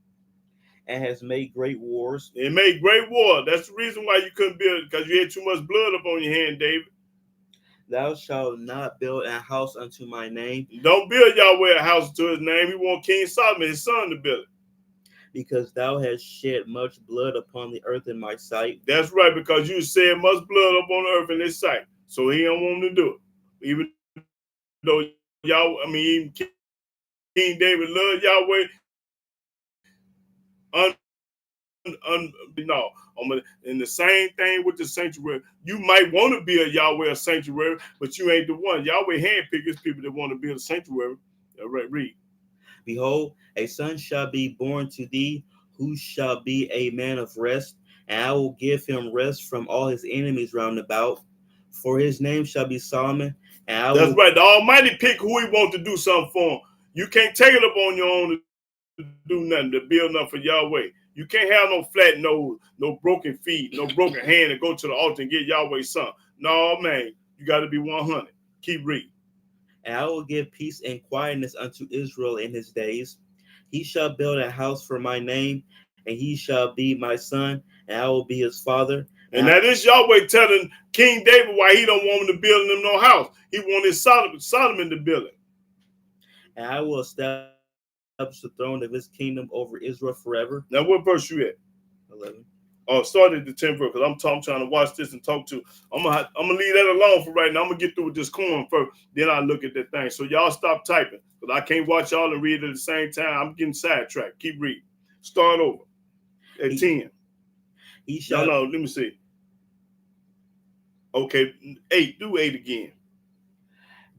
and has made great wars. It made great war. That's the reason why you couldn't build it, because you had too much blood up on your hand, David. Thou shalt not build a house unto my name. Don't build Yahweh a house to his name. He want King Solomon, his son, to build it. Because thou hast shed much blood upon the earth in my sight. That's right, because you shed much blood up on the earth in his sight. So he don't want him to do it. Even though even King David loved Yahweh. And the same thing with the sanctuary. You might want to build Yahweh a sanctuary, but you ain't the one. Yahweh handpicked his people that want to build a sanctuary. All right, read. Behold, a son shall be born to thee, who shall be a man of rest, and I will give him rest from all his enemies round about. For his name shall be Solomon, and I That's will... right. The Almighty pick who he wants to do something for him. You can't take it up on your own to do nothing, to build nothing for Yahweh. You can't have no flat nose, no broken feet, no broken hand, and go to the altar and get Yahweh's son. No, man, you got to be 100. Keep reading. And I will give peace and quietness unto Israel in his days. He shall build a house for my name, and he shall be my son, and I will be his father. And that is Yahweh telling King David why he don't want him to build him no house. He wanted Solomon to build it. And I will establish the throne of his kingdom over Israel forever. Now, what verse you at? 11. Oh, start at the 10th verse, because I'm trying to watch this and talk to. I'm gonna leave that alone for right now. I'm gonna get through with this corn first, then I'll look at that thing. So y'all stop typing. Because I can't watch y'all and read at the same time. I'm getting sidetracked. Keep reading. Start over at 10. He shall No, let me see. Okay, 8. Do 8 again.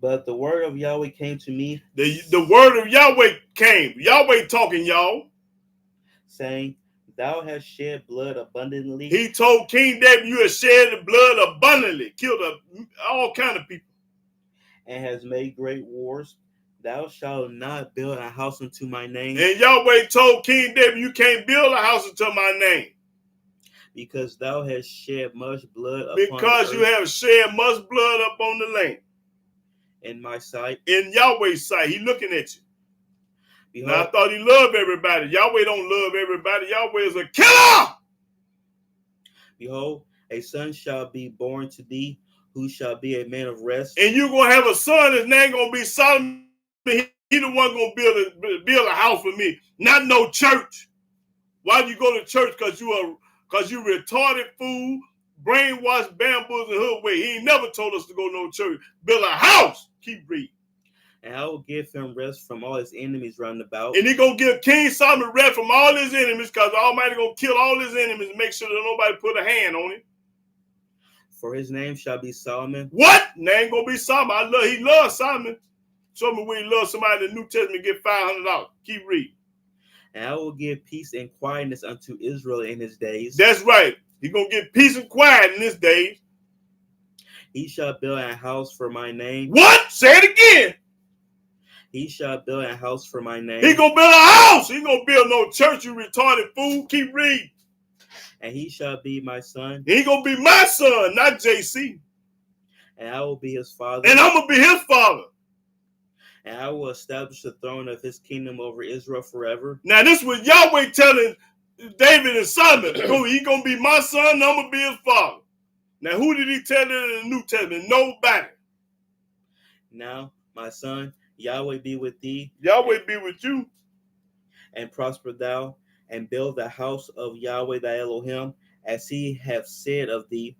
But the word of Yahweh came to me, The word of Yahweh came. Yahweh talking, y'all. saying, Thou hast shed blood abundantly. He told King David, you have shed the blood abundantly, killed all kind of people, and has made great wars. Thou shalt not build a house unto my name. And Yahweh told King David, you can't build a house unto my name. Because thou hast shed much blood upon Because the you earth have shed much blood upon the land. in my sight. In Yahweh's sight, he looking at you. Behold, Now, I thought he loved everybody. Yahweh don't love everybody. Yahweh is a killer. behold, a son shall be born to thee, who shall be a man of rest. And you're going to have a son. His name going to be Solomon. He the one going to build a house for me. Not no church. Why do you go to church? Because you retarded fool, brainwashed, bamboozled, and hoodway. He ain't never told us to go to no church. Build a house. Keep reading. And I will give him rest from all his enemies round about. And he going to give King Solomon rest from all his enemies, because the Almighty going to kill all his enemies and make sure that nobody put a hand on him. For his name shall be Solomon. What? Name going to be Solomon. He loves Solomon. Show me where he loves somebody in the New Testament, get $500. Keep reading. And I will give peace and quietness unto Israel in his days. That's right. He's going to get peace and quiet in his days. He shall build a house for my name. What? Say it again. He shall build a house for my name. He going to build a house. He going to build no church, you retarded fool. Keep reading. And he shall be my son. He going to be my son, not JC. And I will be his father. And I'm going to be his father. And I will establish the throne of his kingdom over Israel forever. Now, this was Yahweh telling David and Solomon, he going to be my son, and I'm going to be his father. Now, who did he tell it in the New Testament? Nobody. Now, my son, Yahweh be with thee. Yahweh be with you. And prosper thou, and build the house of Yahweh thy Elohim, as he hath said of thee.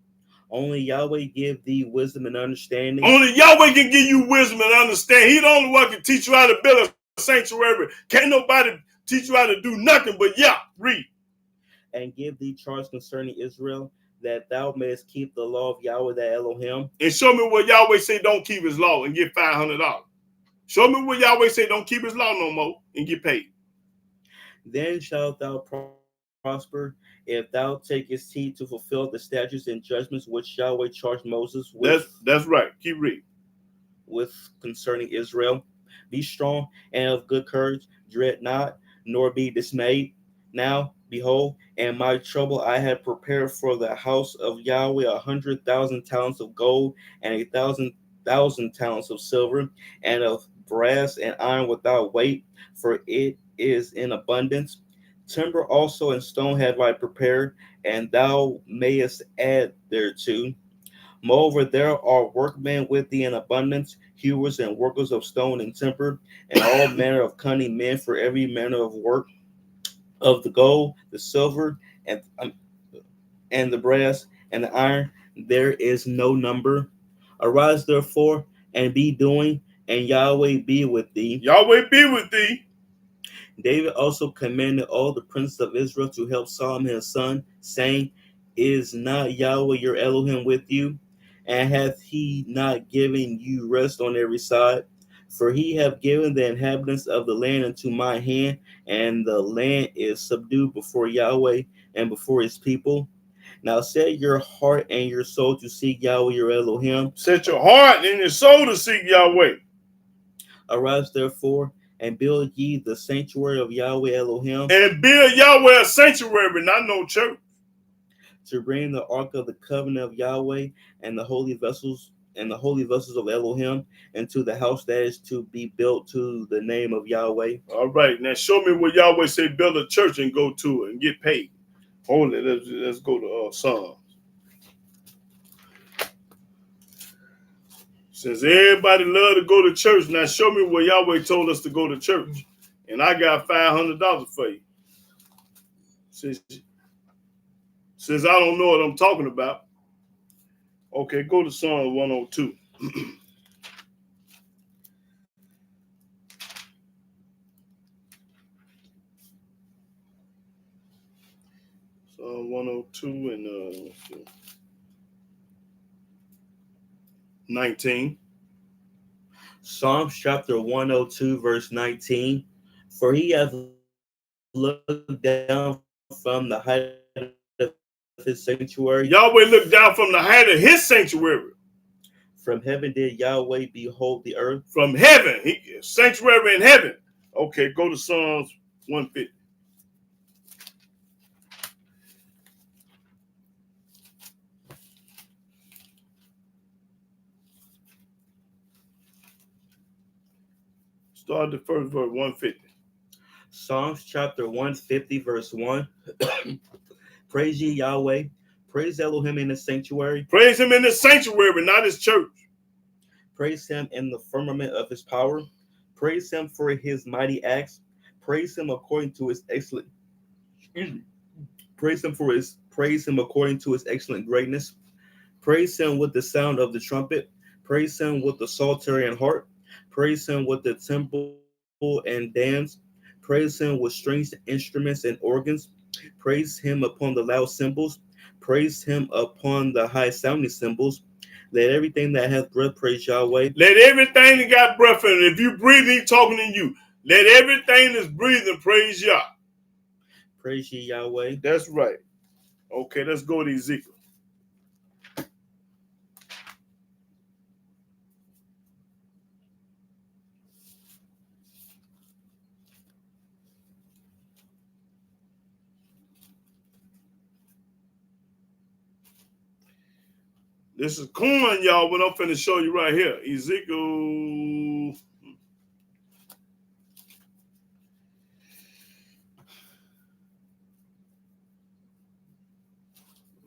Only Yahweh give thee wisdom and understanding. Only Yahweh can give you wisdom and understand. He the only one can teach you how to build a sanctuary. Can't nobody teach you how to do nothing but read. And give thee charge concerning Israel, that thou mayest keep the law of Yahweh thy Elohim. And show me where Yahweh say don't keep his law and get $500. Show me where Yahweh say don't keep his law no more and get paid. Then shalt thou prosper, if thou takest heed to fulfill the statutes and judgments which Yahweh charged Moses with. That's right. Keep reading. With concerning Israel. Be strong and of good courage, dread not, nor be dismayed. Now, behold, in my trouble I have prepared for the house of Yahweh 100,000 talents of gold, and 1,000 talents of silver, and of brass and iron without weight, for it is in abundance. Timber also and stone have I prepared, and thou mayest add thereto. Moreover, there are workmen with thee in abundance, hewers and workers of stone and timber, and all manner of cunning men for every manner of work, of the gold, the silver, and the brass, and the iron. There is no number. Arise therefore, and be doing, and Yahweh be with thee. Yahweh be with thee. David also commanded all the princes of Israel to help Solomon his son, saying, Is not Yahweh your Elohim with you? And hath he not given you rest on every side? For he hath given the inhabitants of the land into my hand, and the land is subdued before Yahweh and before his people. Now set your heart and your soul to seek Yahweh your Elohim. Set your heart and your soul to seek Yahweh. Arise therefore, and build ye the sanctuary of Yahweh Elohim. And build Yahweh a sanctuary, not no church. To bring the ark of the covenant of Yahweh and the holy vessels of Elohim into the house that is to be built to the name of Yahweh. All right, now show me where Yahweh say build a church and go to it and get paid. Hold it. Let's go to Psalms. Since everybody love to go to church, now show me where Yahweh told us to go to church, and I got $500 for you. Since I don't know what I'm talking about. Okay, go to Psalm 102. Psalm 102 and let's see, 19. Psalms chapter 102, verse 19. For he hath looked down from the height of his sanctuary. Yahweh looked down from the height of his sanctuary. From heaven did Yahweh behold the earth. From heaven, sanctuary in heaven. Okay, go to Psalms 150. Start the first verse, 150. Psalms chapter 150, verse 1. Praise ye Yahweh. Praise Elohim in the sanctuary. Praise him in the sanctuary, not his church. Praise him in the firmament of his power. Praise him for his mighty acts. Praise him according to his excellent. Praise him according to his excellent greatness. Praise him with the sound of the trumpet. Praise him with the psaltery and harp. Praise him with the timbrel and dance. Praise him with strings, instruments, and organs. Praise him upon the loud cymbals. Praise him upon the high sounding cymbals. Let everything that hath breath praise Yahweh. Let everything that got breath in it, if you breathe, he's talking to you. Let everything that's breathing praise Yah. Praise ye Yahweh. That's right. Okay, let's go to Ezekiel. This is corn, y'all, what I'm finna show you right here. Ezekiel.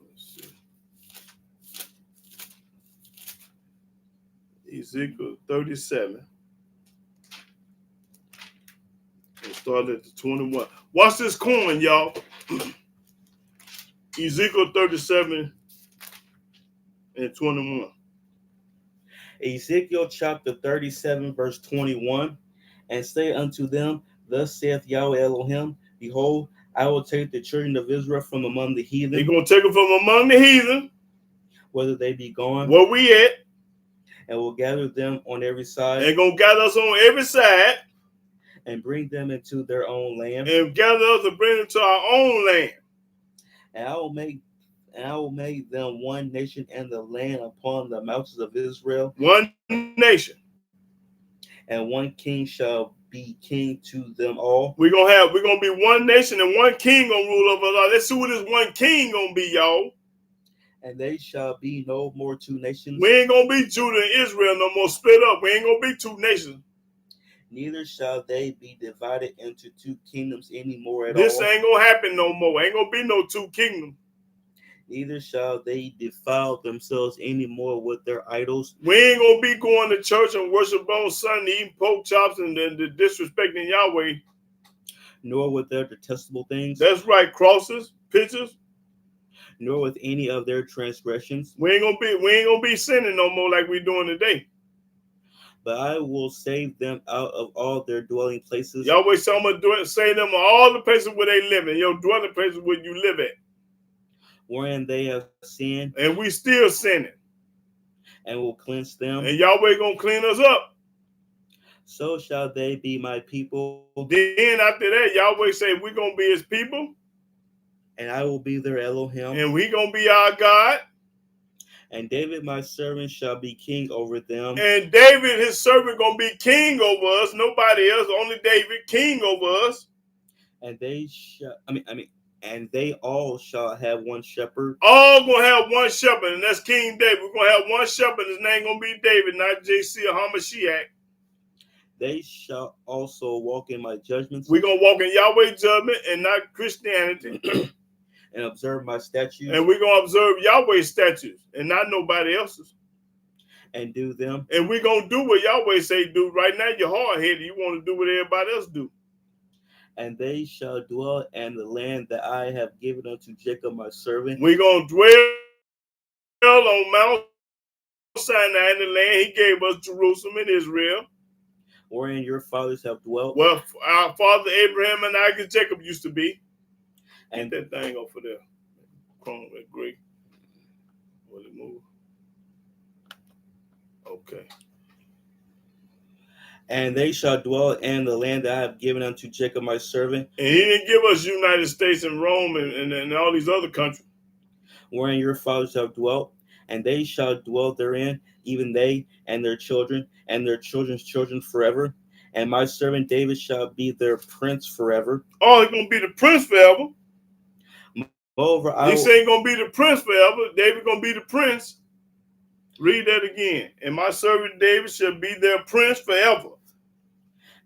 Let's see. Ezekiel 37. And start at the 21. Watch this corn, y'all. Ezekiel 37 and 21. Ezekiel chapter 37, verse 21. And say unto them, Thus saith Yahweh Elohim, Behold, I will take the children of Israel from among the heathen. They're going to take them from among the heathen. Whether they be gone. Where we at? And will gather them on every side. They're going to gather us on every side. And bring them into their own land. And gather us and bring them to our own land. And I will make them one nation in the land upon the mountains of Israel. One nation. And one king shall be king to them all. We're gonna be one nation and one king gonna rule over us all. Let's see who this one king gonna be, y'all. And they shall be no more two nations. We ain't gonna be Judah and Israel no more split up. We ain't gonna be two nations. Neither shall they be divided into two kingdoms anymore at This all. ain't gonna happen no more. Ain't gonna be no two kingdoms. Neither shall they defile themselves anymore with their idols. We ain't gonna be going to church and worship on Sunday, eating pork chops and disrespecting Yahweh. Nor with their detestable things. That's right, crosses, pictures. Nor with any of their transgressions. We ain't gonna be sinning no more like we doing today. But I will save them out of all their dwelling places. Yahweh said, I'm gonna save them all the places where they live in, your dwelling places where you live at. Wherein they have sinned. And we still sinning. And will cleanse them. And Yahweh gonna clean us up. So shall they be my people. Then after that, Yahweh say we're gonna be his people. And I will be their Elohim. And we gonna be our God. And David my servant shall be king over them. And David, his servant, gonna be king over us. Nobody else, only David, king over us. And they shall and they all shall have one shepherd. All gonna have one shepherd, and that's King David. We're gonna have one shepherd. His name gonna be David, not JC or Hamashiach. They shall also walk in my judgments. We're gonna walk in Yahweh's judgment and not Christianity. And observe my statutes. And we're gonna observe Yahweh's statutes and not nobody else's. And do them. And we're gonna do what Yahweh say do. Right now, you're hard-headed. You want to do what everybody else do. And they shall dwell in the land that I have given unto Jacob my servant. We're gonna dwell on Mount Sinai in the land he gave us, Jerusalem and Israel. Wherein your fathers have dwelt. Well, our father Abraham and Isaac and Jacob used to be. And that thing over there. Chrome at Greek. Will it move? Okay. And they shall dwell in the land that I have given unto Jacob my servant, And he didn't give us United States and Rome and all these other countries. wherein your fathers have dwelt, and they shall dwell therein, even they and their children and their children's children forever. And my servant David shall be their prince forever. Oh, he's gonna be the prince forever. Moreover, I He will, said he's gonna be the prince forever. David gonna be the prince. Read that again. And my servant David shall be their prince forever.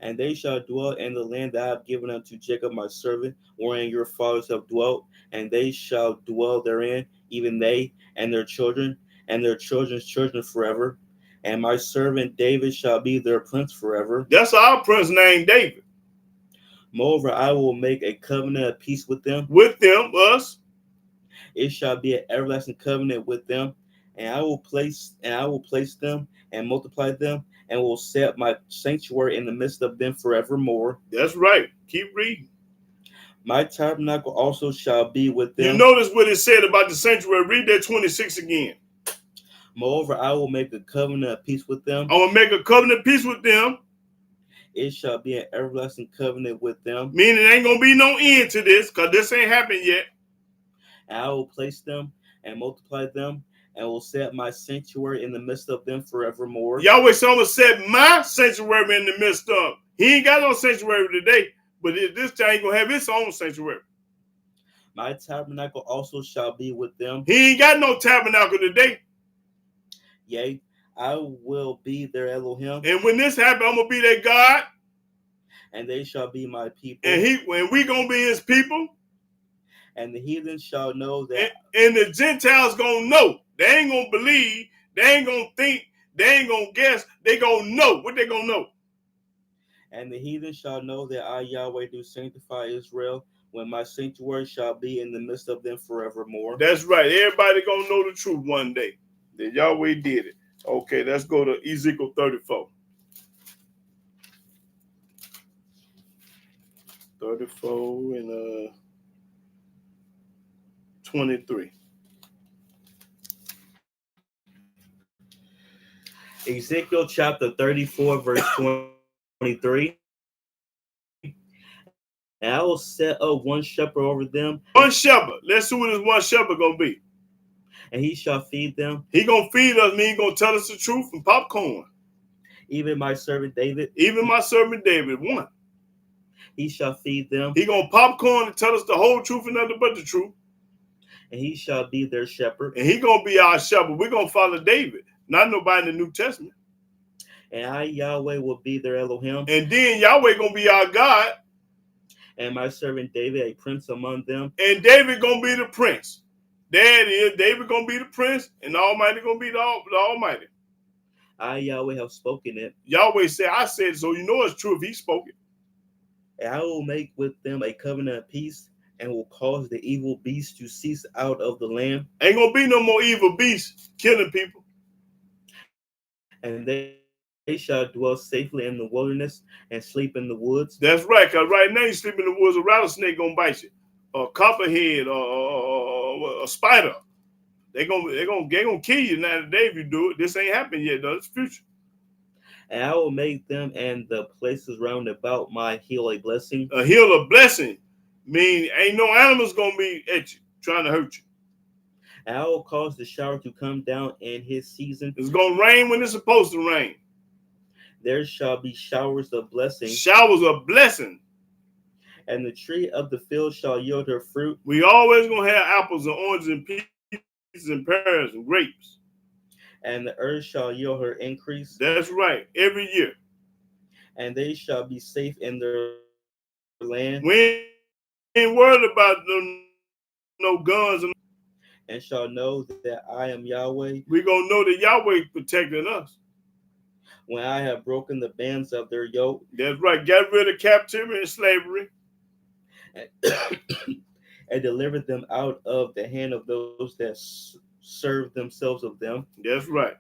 and they shall dwell in the land that I have given unto Jacob my servant, wherein your fathers have dwelt, and they shall dwell therein, even they and their children and their children's children forever. And my servant David shall be their prince forever. That's our prince named David. Moreover, I will make a covenant of peace with them. With them, us. It shall be an everlasting covenant with them, and I will place them and multiply them, and will set my sanctuary in the midst of them forevermore. That's right. Keep reading. My tabernacle also shall be with them. You notice what it said about the sanctuary. Read that 26 again. Moreover, I will make a covenant of peace with them. I will make a covenant of peace with them. It shall be an everlasting covenant with them. Meaning there ain't gonna be no end to this, because this ain't happened yet. And I will place them and multiply them, and will set my sanctuary in the midst of them forevermore. Yahweh someone said my sanctuary in the midst of. He ain't got no sanctuary today, but this time he gonna have his own sanctuary. My tabernacle also shall be with them. He ain't got no tabernacle today. Yea, I will be their Elohim, And when this happens, I'm gonna be their God, and they shall be my people. and we gonna be his people, And the heathen shall know that. and the Gentiles gonna know. They ain't gonna believe, they ain't gonna think, they ain't gonna guess, they gonna know. What they gonna know? And the heathen shall know that I, Yahweh, do sanctify Israel, when my sanctuary shall be in the midst of them forevermore. That's right. Everybody gonna know the truth one day. That Yahweh did it. Okay, let's go to Ezekiel 34. 34 and 23. Ezekiel chapter 34, verse 23. And I will set up one shepherd over them, One shepherd. Let's see what this one shepherd gonna be. and he shall feed them, He gonna feed us, he gonna tell us the truth and popcorn. even my servant David. Even my servant David, one. He shall feed them, He gonna popcorn and tell us the whole truth and nothing but the truth. and he shall be their shepherd. And he gonna be our shepherd. We're gonna follow David, not nobody in the New Testament. And I, Yahweh, will be their Elohim, And then Yahweh gonna be our God, and my servant David a prince among them. and David gonna be the prince. There it is. David gonna be the prince, and the Almighty gonna be the Almighty. I, Yahweh, have spoken it, Yahweh said, I said it, so you know it's true if he spoke it. and I will make with them a covenant of peace, and will cause the evil beast to cease out of the land, Ain't gonna be no more evil beasts killing people. and they shall dwell safely in the wilderness and sleep in the woods. That's right, because right now you sleep in the woods, a rattlesnake gonna bite you, a copperhead, or a spider. They gonna kill you now today if you do it. This ain't happened yet, though. It's future. And I will make them and the places round about my hill a blessing, A hill of blessing mean ain't no animals gonna be at you trying to hurt you. and I will cause the shower to come down in his season. It's gonna rain when it's supposed to rain. There shall be showers of blessing, Showers of blessing. and the tree of the field shall yield her fruit, We always gonna have apples and oranges and peaches and pears and grapes. and the earth shall yield her increase, That's right. Every year. and they shall be safe in their land, We ain't worried about no guns, and shall know that I am Yahweh, we gonna know that Yahweh protecting us. when I have broken the bands of their yoke, That's right. Get rid of captivity and slavery. and delivered them out of the hand of those that serve themselves of them. That's right.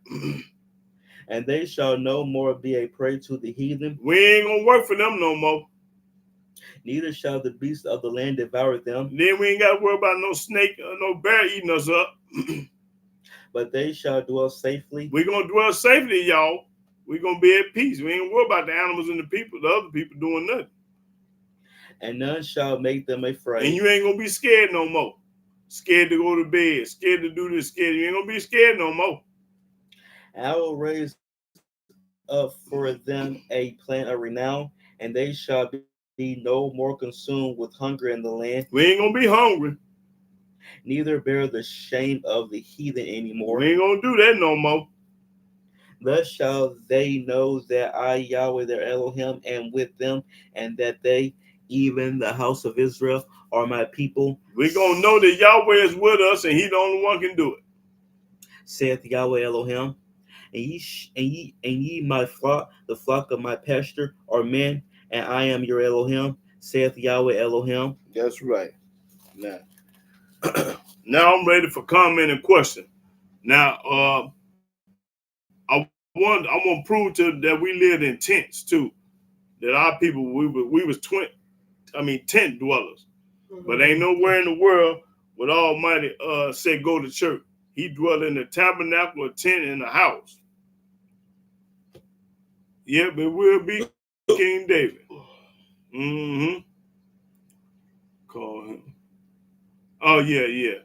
And they shall no more be a prey to the heathen, We ain't gonna work for them no more. neither shall the beasts of the land devour them, Then we ain't got to worry about no snake or no bear eating us up. but they shall dwell safely. We're going to dwell safely, y'all. We're going to be at peace. We ain't worry about the animals and the people, the other people doing nothing. And none shall make them afraid. And you ain't going to be scared no more. Scared to go to bed, scared to do this, scared. You ain't going to be scared no more. And I will raise up for them a plant of renown, and they shall be no more consumed with hunger in the land, We ain't going to be hungry. neither bear the shame of the heathen anymore. We ain't going to do that no more. Thus shall they know that I, Yahweh, their Elohim, am with them, and that they, even the house of Israel, are my people, We're going to know that Yahweh is with us and he the only one can do it. saith Yahweh Elohim. And ye, my flock, the flock of my pasture, are men, and I am your Elohim, saith Yahweh Elohim. That's right. Now, now I'm ready for comment and question. Now, I want to prove to that we lived in tents too. That our people we was tent dwellers. But ain't nowhere in the world where Almighty said go to church. He dwelt in the tabernacle, a tent, in the house. Yeah, but we'll be King David. Mm-hmm. Call him. Oh, yeah.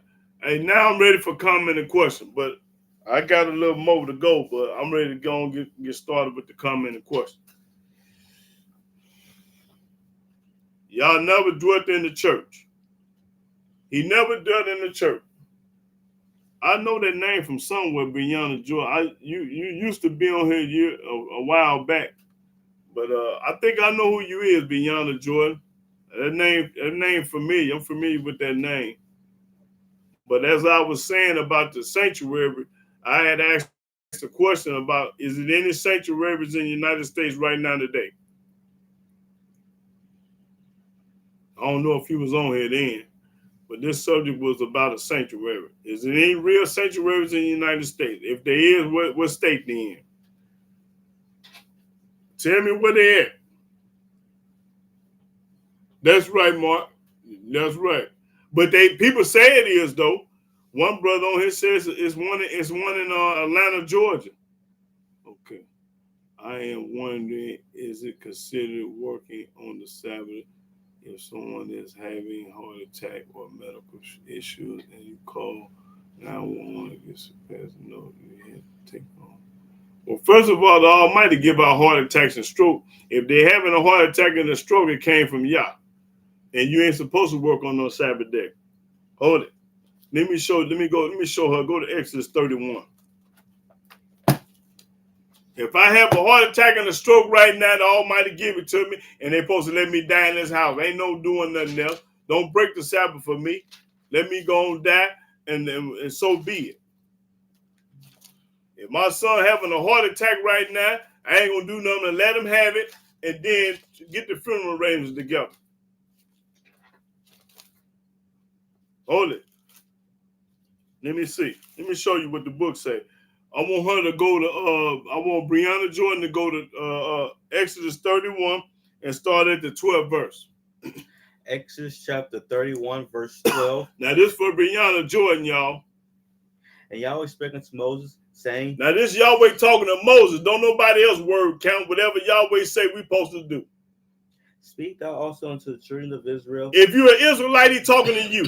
Hey, now I'm ready for comment and question, but I got a little more to go, but I'm ready to go and get started with the comment and question. Y'all never dwelt in the church. He never dwelt in the church. I know that name from somewhere, Brianna Jordan. You used to be on here a while back, but I think I know who you is, Brianna Jordan. That name familiar. I'm familiar with that name. But as I was saying about the sanctuary, I had asked a question about, is it any sanctuaries in the United States right now today? I don't know if he was on here then, but this subject was about a sanctuary. Is there any real sanctuaries in the United States? If there is, what state they in? Tell me where they at. That's right, Mark. That's right. But people say it is though. One brother on here says it's one in Atlanta, Georgia. Okay. I am wondering, is it considered working on the Sabbath if someone is having a heart attack or medical issues and you call 911 to get surpassed? No, you have to take on. Well, first of all, the Almighty give out heart attacks and stroke. If they're having a heart attack and a stroke, it came from Yah. And you ain't supposed to work on no Sabbath day. Hold it. Let me show her. Go to Exodus 31. If I have a heart attack and a stroke right now, the Almighty give it to me, and they're supposed to let me die in this house. Ain't no doing nothing else. Don't break the Sabbath for me. Let me go and die, and so be it. If my son having a heart attack right now, I ain't gonna do nothing but let him have it, and then get the funeral arrangements together. Hold it. Let me see. Let me show you what the book say. I want her to go to I want Brianna Jordan to go to Exodus 31 and start at the 12th verse. Exodus chapter 31, verse 12. Now this for Brianna Jordan, y'all. And Yahweh spake unto Moses, saying, Now this Yahweh talking to Moses. Don't nobody else word count. Whatever Yahweh say we supposed to do. Speak thou also unto the children of Israel. If you're an Israelite, he talking to you.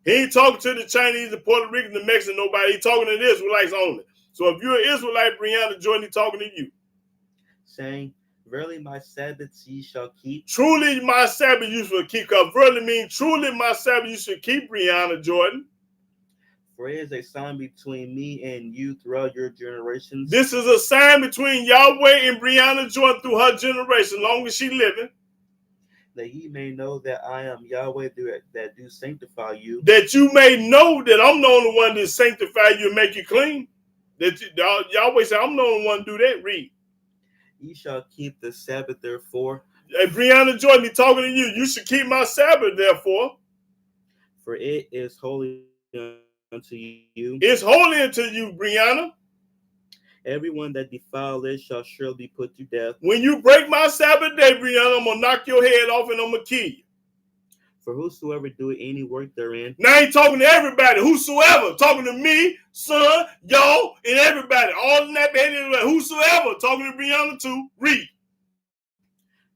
He ain't talking to the Chinese, the Puerto Rican, the Mexican, nobody. He talking to the Israelites only. So if you're an Israelite, Brianna Jordan, he talking to you. Saying, verily my Sabbaths ye shall keep. Truly my Sabbath you should keep. Because verily means truly my Sabbath you should keep, Brianna Jordan. For it is a sign between me and you throughout your generations. This is a sign between Yahweh and Brianna Jordan through her generation, long as she living. That ye may know that I am Yahweh that do sanctify you. That you may know that I'm the only one that sanctify you and make you clean. That Yahweh said, I'm the only one to do that. Read. Ye shall keep the Sabbath therefore. Hey, Brianna Jordan, he talking to you. You should keep my Sabbath therefore. For it is holy unto you. It's holy unto you, Brianna. Everyone that defile it shall surely be put to death. When you break my Sabbath day, Brianna, I'm going to knock your head off and I'm going to kill you. For whosoever doeth any work therein, Now I ain't talking to everybody. Whosoever. Talking to me, son, y'all, and everybody. All in that bed. Whosoever. Talking to Brianna too. Read.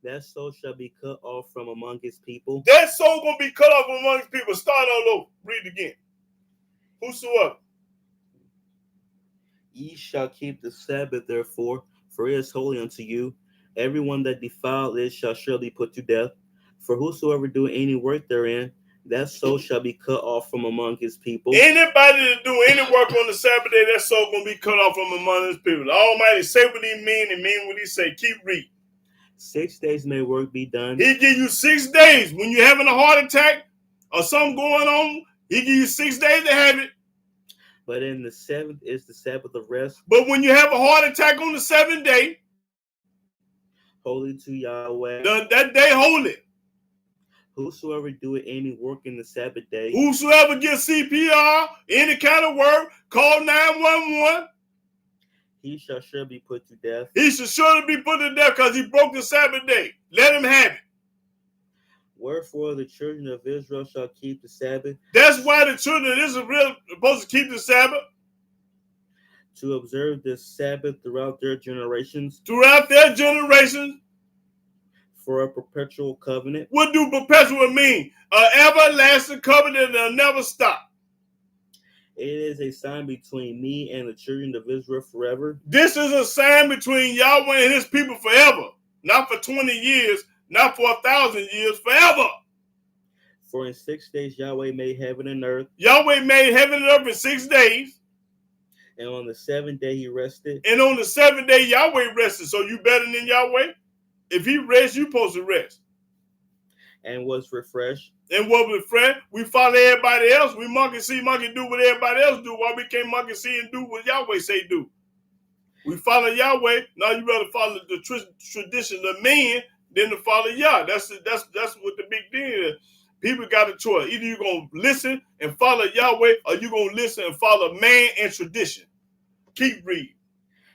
that soul shall be cut off from among his people. That soul going to be cut off among his people. Start all over. Read again. Whosoever. Ye shall keep the Sabbath, therefore, for it is holy unto you. Everyone that defile it shall surely put to death. For whosoever do any work therein, that soul shall be cut off from among his people. Anybody that do any work on the Sabbath day, that soul going to be cut off from among his people. The Almighty say what he mean and mean what he say. Keep reading. 6 days may work be done. He give you 6 days. When you're having a heart attack or something going on, he give you 6 days to have it. But in the seventh is the Sabbath of rest, But when you have a heart attack on the 7th day, holy to Yahweh. that day holy. Whosoever doeth any work in the Sabbath day, Whosoever gets CPR, any kind of work, call 911. he shall surely be put to death. He should surely be put to death because he broke the Sabbath day. Let him have it. Wherefore the children of Israel shall keep the Sabbath, That's why the children of Israel are supposed to keep the Sabbath to observe this Sabbath throughout their generations, throughout their generations. for a perpetual covenant. What do perpetual mean? An everlasting covenant that'll never stop. It is a sign between me and the children of Israel forever. This is a sign between Yahweh and his people forever. Not for 20 years, not for 1,000 years, forever. For in 6 days Yahweh made heaven and earth, Yahweh made heaven and earth in 6 days. and on the seventh day he rested. And on the 7th day, Yahweh rested. So you better than Yahweh? If he rests, you supposed to rest. And was refreshed. And what we friend, we follow everybody else. We monkey see, monkey do what everybody else do. Why we can't monkey see and do what Yahweh say do? We follow Yahweh. Now you better follow the tradition of man than to follow Yah. That's what the big deal is. People got a choice. Either you're going to listen and follow Yahweh, or you're going to listen and follow man and tradition. Keep reading.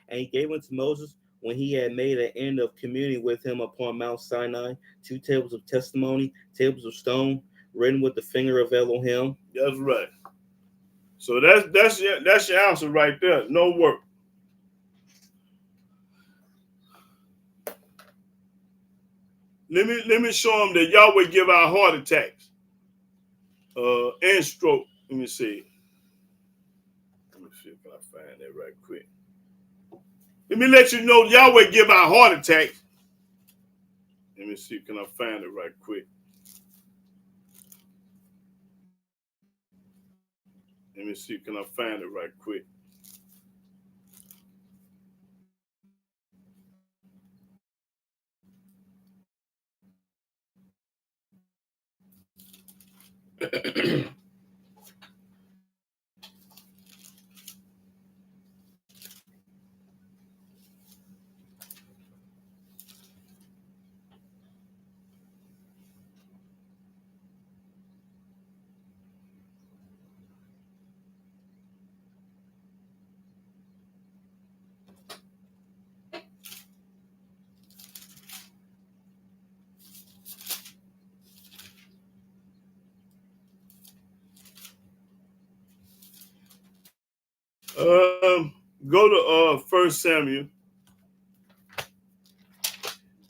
And he gave unto Moses, when he had made an end of communing with him upon Mount Sinai, 2 tables of testimony, tables of stone, written with the finger of Elohim. That's right. So that's your answer right there. No work. Let me show them that Yahweh give out heart attacks and stroke. Let me see. Let me see if I find that right quick. Let me let you know Yahweh give out heart attacks. Let me see, can I find it right quick? Let me see, can I find it right quick? Go to 1 Samuel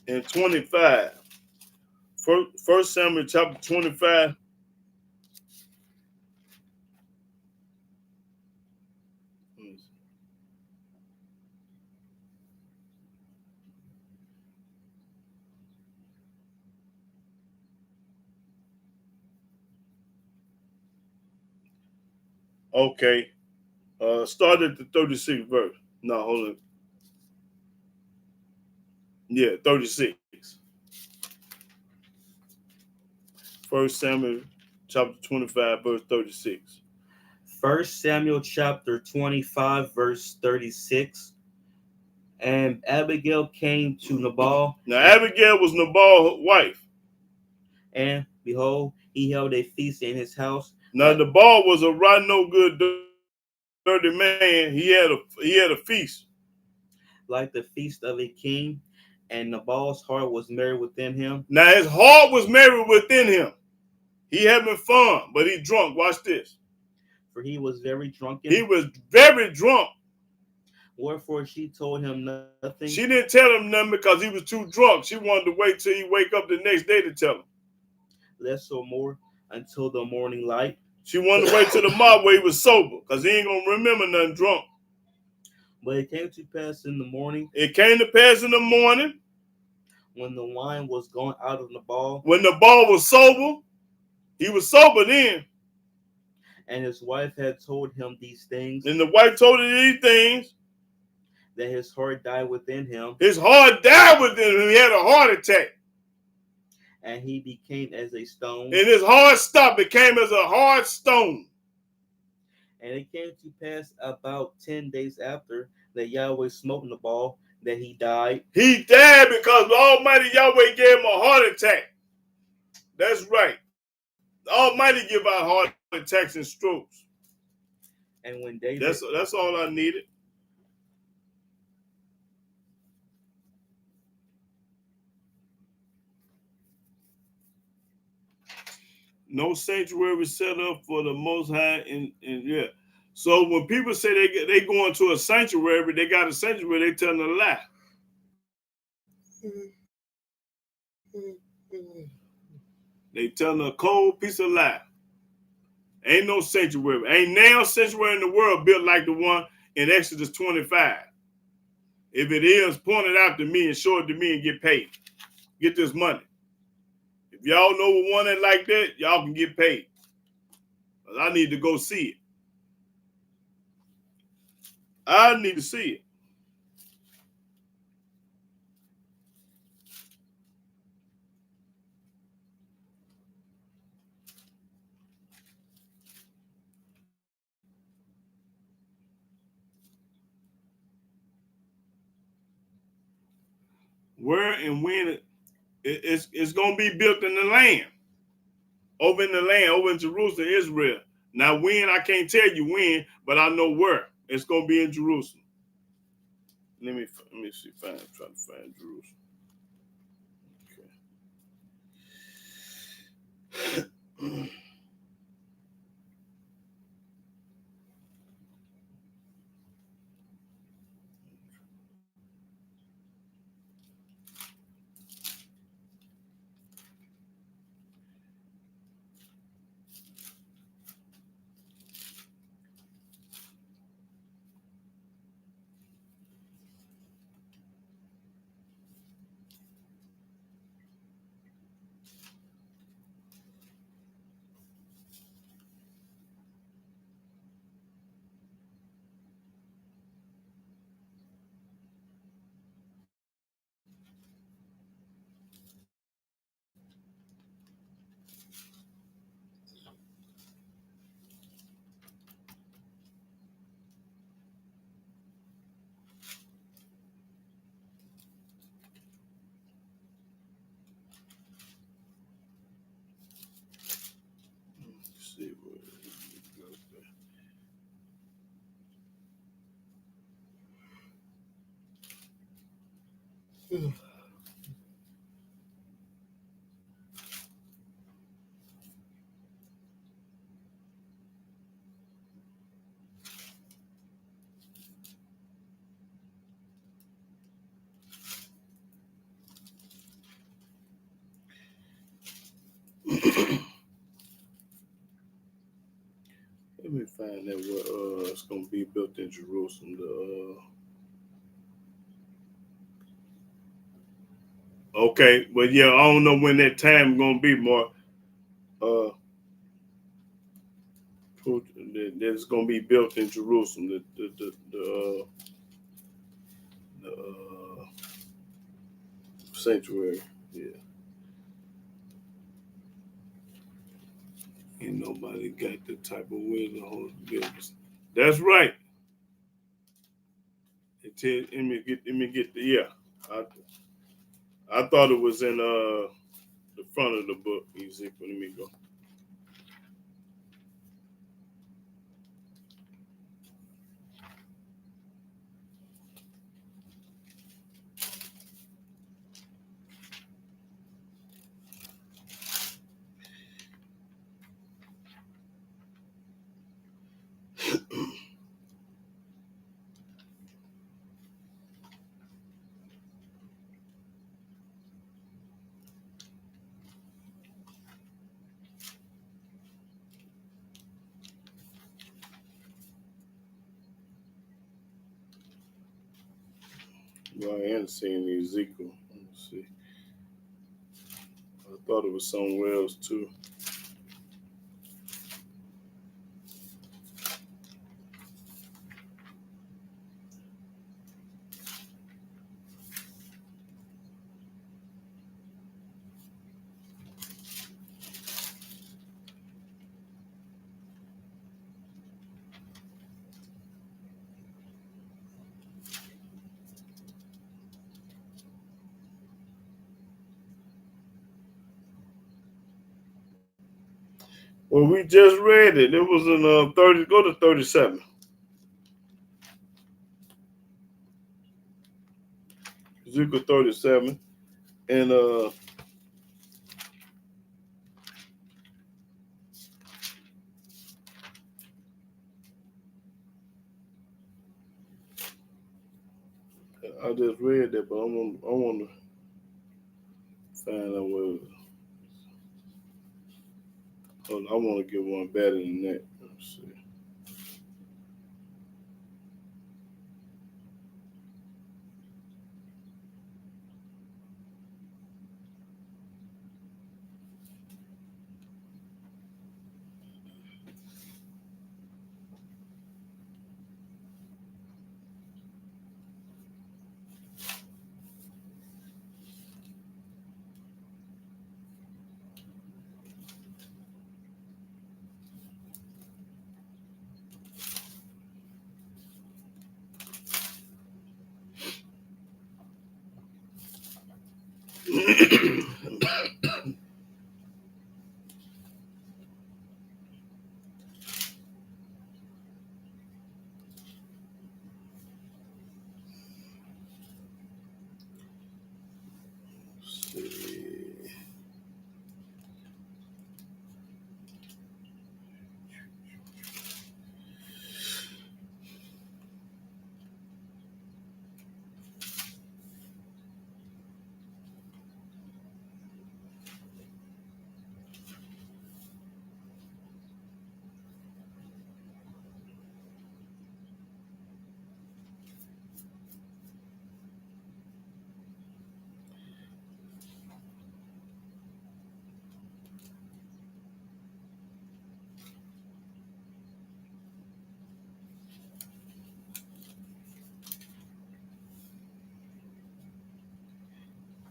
and 25. 1 Samuel chapter 25. Okay. Start at the 36th verse. No, hold on. Yeah, 36. 1 Samuel chapter 25, verse 36. 1 Samuel chapter 25, verse 36. And Abigail came to Nabal. Now, Abigail was Nabal's wife. And behold, he held a feast in his house. Now, Nabal was a rotten, no good, dirty man. He had a feast. Like the feast of a king, and Nabal's heart was merry within him. Now, his heart was merry within him. He having fun, but he drunk. Watch this. For he was very drunken. He was very drunk. Wherefore she told him nothing. She didn't tell him nothing because he was too drunk. She wanted to wait till he wake up the next day to tell him. Less or more until the morning light. She wanted to wait till the morning where he was sober because he ain't going to remember nothing drunk. But it came to pass in the morning. It came to pass in the morning. When the wine was gone out of the ball. When the ball was sober. He was sober then. And his wife had told him these things. And the wife told him these things. That his heart died within him. His heart died within him. He had a heart attack. And he became as a stone. And his heart stopped, became as a hard stone. And it came to pass about 10 days after that Yahweh smote the ball, that he died. He died because the Almighty Yahweh gave him a heart attack. That's right. The Almighty give out heart attacks and strokes. And when David... That's all I needed. No sanctuary set up for the Most High, and yeah. So when people say they go into a sanctuary, they got a sanctuary, they telling a lie. They telling a cold piece of lie. Ain't no sanctuary. Ain't now sanctuary in the world built like the one in Exodus 25. If it is, point it out to me and show it to me and get paid. Get this money. If y'all know one that like that, y'all can get paid. But I need to go see it. I need to see it. Where and when it's going to be built in the land. Over in the land, over in Jerusalem, Israel. Now when, I can't tell you when, but I know where. It's going to be in Jerusalem. Let me see if I'm trying to find Jerusalem. Okay. See where it goes there. Let me find out where it's gonna be built in Jerusalem. Okay, but yeah, I don't know when that time gonna be, more. That's gonna be built in Jerusalem. The sanctuary. Yeah. Ain't nobody got the type of wisdom. That's right. Let me get the, yeah. I thought it was in the front of the book, Ezekiel. Let me go. Well, I hadn't seen Ezekiel. Let's see. I thought it was somewhere else too. Well, we just read it. It was in 30. Go to 37. Ezekiel 37. And I just read that, but I want to find out where. Hold on, I want to get one better than that. Let's see.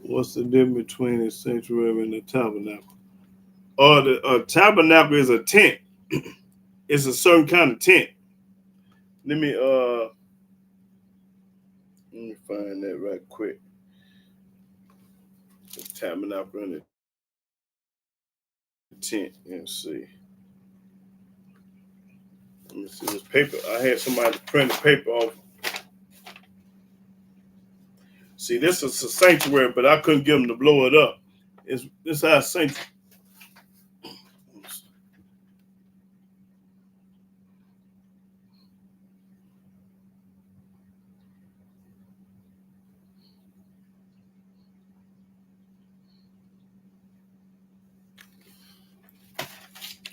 What's the difference between the sanctuary and the tabernacle? The tabernacle is a tent. It's a certain kind of tent. Let me find that right quick. The tabernacle and the tent. Let's see. Let me see this paper. I had somebody print the paper off. See, this is a sanctuary, but I couldn't get them to blow it up. This our sanctuary.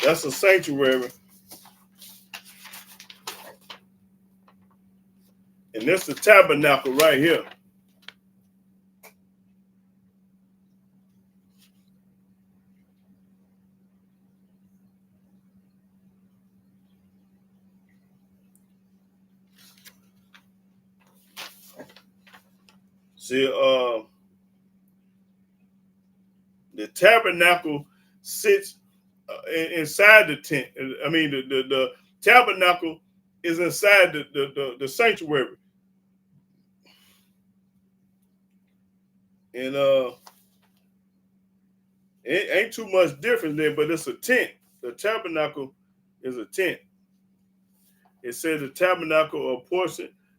That's a sanctuary. And this is the tabernacle right here. See, the tabernacle sits inside the tent. I mean, the tabernacle is inside the sanctuary. And it ain't too much difference there, but it's a tent. The tabernacle is a tent. It says the tabernacle,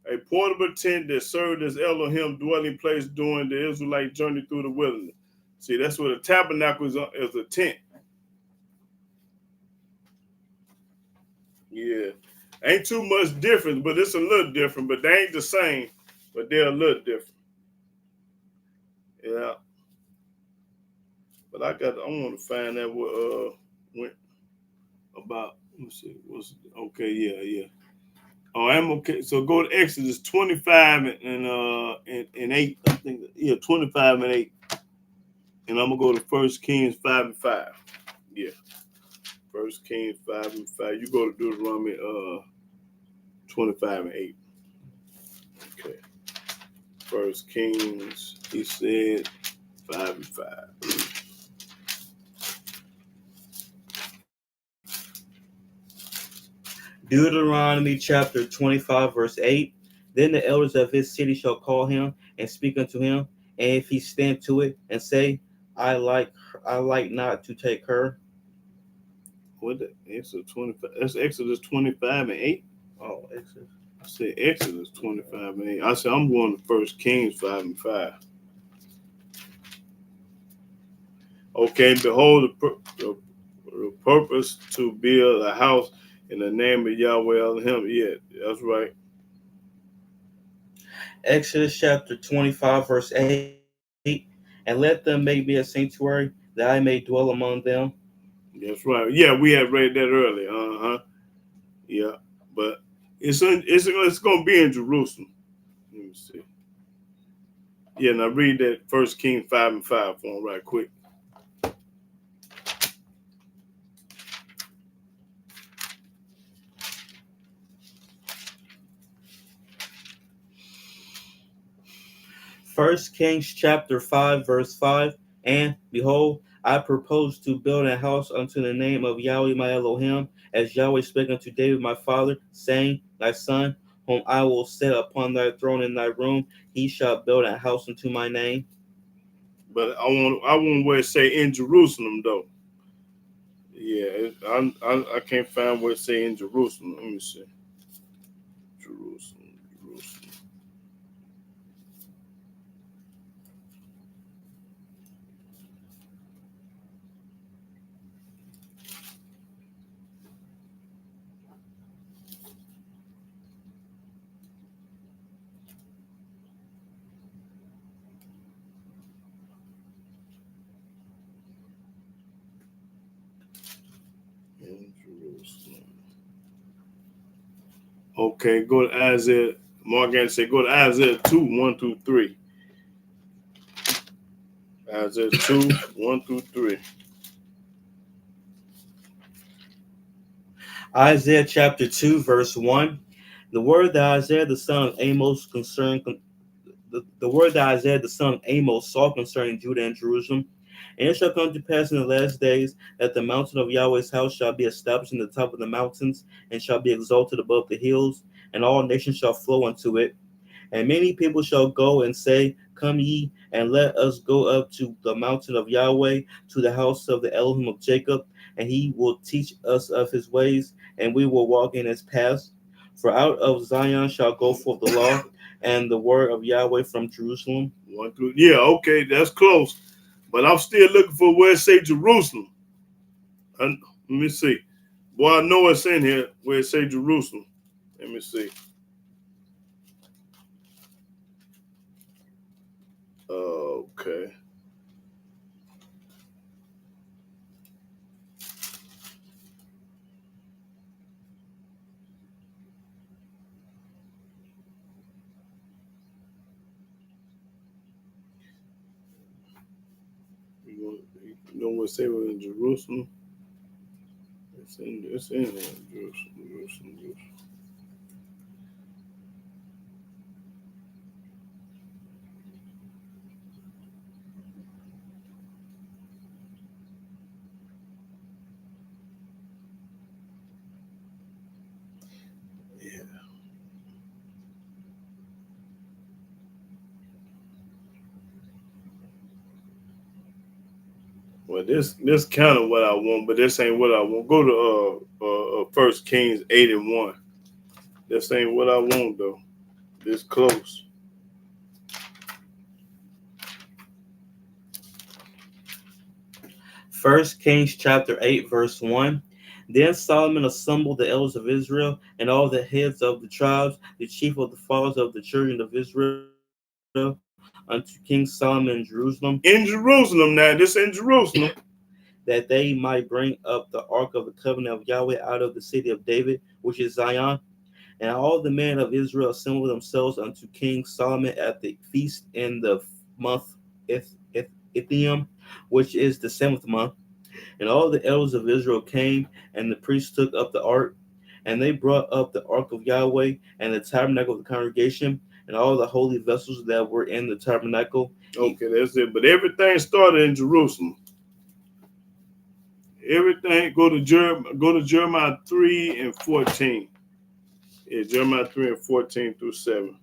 a portable tent that served as Elohim dwelling place during the Israelite journey through the wilderness. See, that's what a tabernacle is a tent. Yeah. Ain't too much difference, but it's a little different, but they ain't the same, but they're a little different. Yeah. But I want to find out what went about. Let me see. Okay, yeah. Oh, I'm okay. So go to Exodus 25 and 8. I think 25 and 8. And I'm gonna go to 1 Kings 5 and 5. Yeah. 1 Kings 5 and 5. You go to Deuteronomy 25 and 8. Okay. 1 Kings, he said 5 and 5. Deuteronomy chapter 25, verse 8. Then the elders of his city shall call him and speak unto him, and if he stand to it and say, I like not to take her. What the Exodus 25? That's Exodus 25 and 8. Oh, Exodus. I said Exodus 25 and 8. I said I'm going to 1 Kings 5 and 5. Okay, behold the purpose to build a house in the name of Yahweh Elohim. Yeah, that's right. Exodus chapter 25, verse 8. And let them make me a sanctuary, that I may dwell among them. That's right. Yeah, we had read that earlier. Yeah, but it's going to be in Jerusalem. Let me see. Yeah, now read that 1 Kings 5 and 5 for him right quick. First Kings chapter 5, verse 5. And behold, I propose to build a house unto the name of Yahweh my Elohim, as Yahweh spake unto David my father, saying, Thy son, whom I will set upon thy throne in thy room, he shall build a house unto my name. But I want where it say in Jerusalem though. Yeah, I can't find where it say in Jerusalem. Let me see. Jerusalem. In Jerusalem. Okay, go to Isaiah. Morgan said, go to Isaiah 2, 1 through 3. Isaiah 2, 1 through 3. Isaiah chapter 2, verse 1. The word that Isaiah the son of Amos the word that Isaiah the son of Amos saw concerning Judah and Jerusalem. And it shall come to pass in the last days that the mountain of Yahweh's house shall be established in the top of the mountains, and shall be exalted above the hills, and all nations shall flow unto it. And many people shall go and say, Come ye, and let us go up to the mountain of Yahweh, to the house of the Elohim of Jacob, and he will teach us of his ways, and we will walk in his paths. For out of Zion shall go forth the law, and the word of Yahweh from Jerusalem. 1 through, yeah, okay, that's close. But I'm still looking for where it say Jerusalem. Let me see. Boy, I know it's in here where it say Jerusalem. Let me see. Okay. You know what say we're in Jerusalem? It's in Jerusalem. Yeah. Well, this kind of what I want, but this ain't what I want. Go to 1 Kings 8 and 1. This ain't what I want though. This close. First Kings chapter 8, verse 1. Then Solomon assembled the elders of Israel and all the heads of the tribes, the chief of the fathers of the children of Israel, unto King Solomon in Jerusalem. In Jerusalem now. This in Jerusalem. That they might bring up the ark of the covenant of Yahweh out of the city of David, which is Zion. And all the men of Israel assembled themselves unto King Solomon at the feast in the month Ithiam, which is the 7th month. And all the elders of Israel came, and the priests took up the ark, and they brought up the ark of Yahweh, and the tabernacle of the congregation, and all the holy vessels that were in the tabernacle. Okay, that's it. But everything started in Jerusalem. Everything go to Jeremiah 3 and 14. Yeah, Jeremiah 3 and 14 through 7.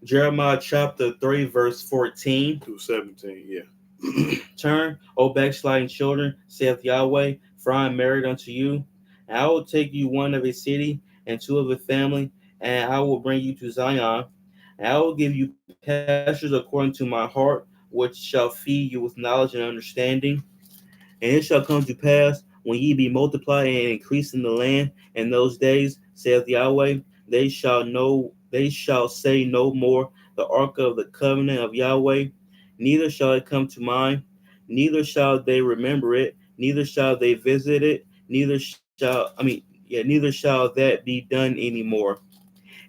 Jeremiah chapter 3, verse 14 through 17, yeah. Turn, O backsliding children, saith Yahweh, for I am married unto you. And I will take you one of a city and two of a family, and I will bring you to Zion. And I will give you pastures according to my heart, which shall feed you with knowledge and understanding. And it shall come to pass, when ye be multiplied and increased in the land, in those days, saith Yahweh, they shall say no more, the ark of the covenant of Yahweh, neither shall it come to mind, neither shall they remember it, neither shall they visit it, neither shall that be done anymore.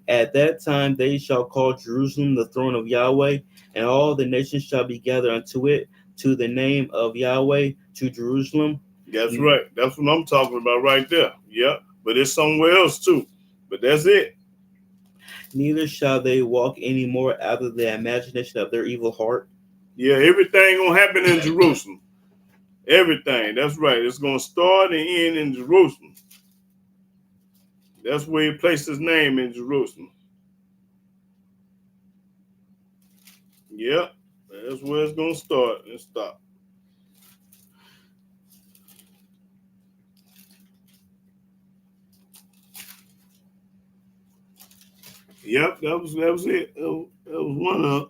At that time they shall call Jerusalem the throne of Yahweh, and all the nations shall be gathered unto it, to the name of Yahweh, to Jerusalem. That's right. That's what I'm talking about right there. Yeah. But it's somewhere else too. But that's it. Neither shall they walk any more after the imagination of their evil heart. Yeah, everything gonna happen in Jerusalem. Everything. That's right. It's gonna start and end in Jerusalem. That's where he placed his name, in Jerusalem. Yep. That's where it's gonna start and stop. Yep, that was it. That was one of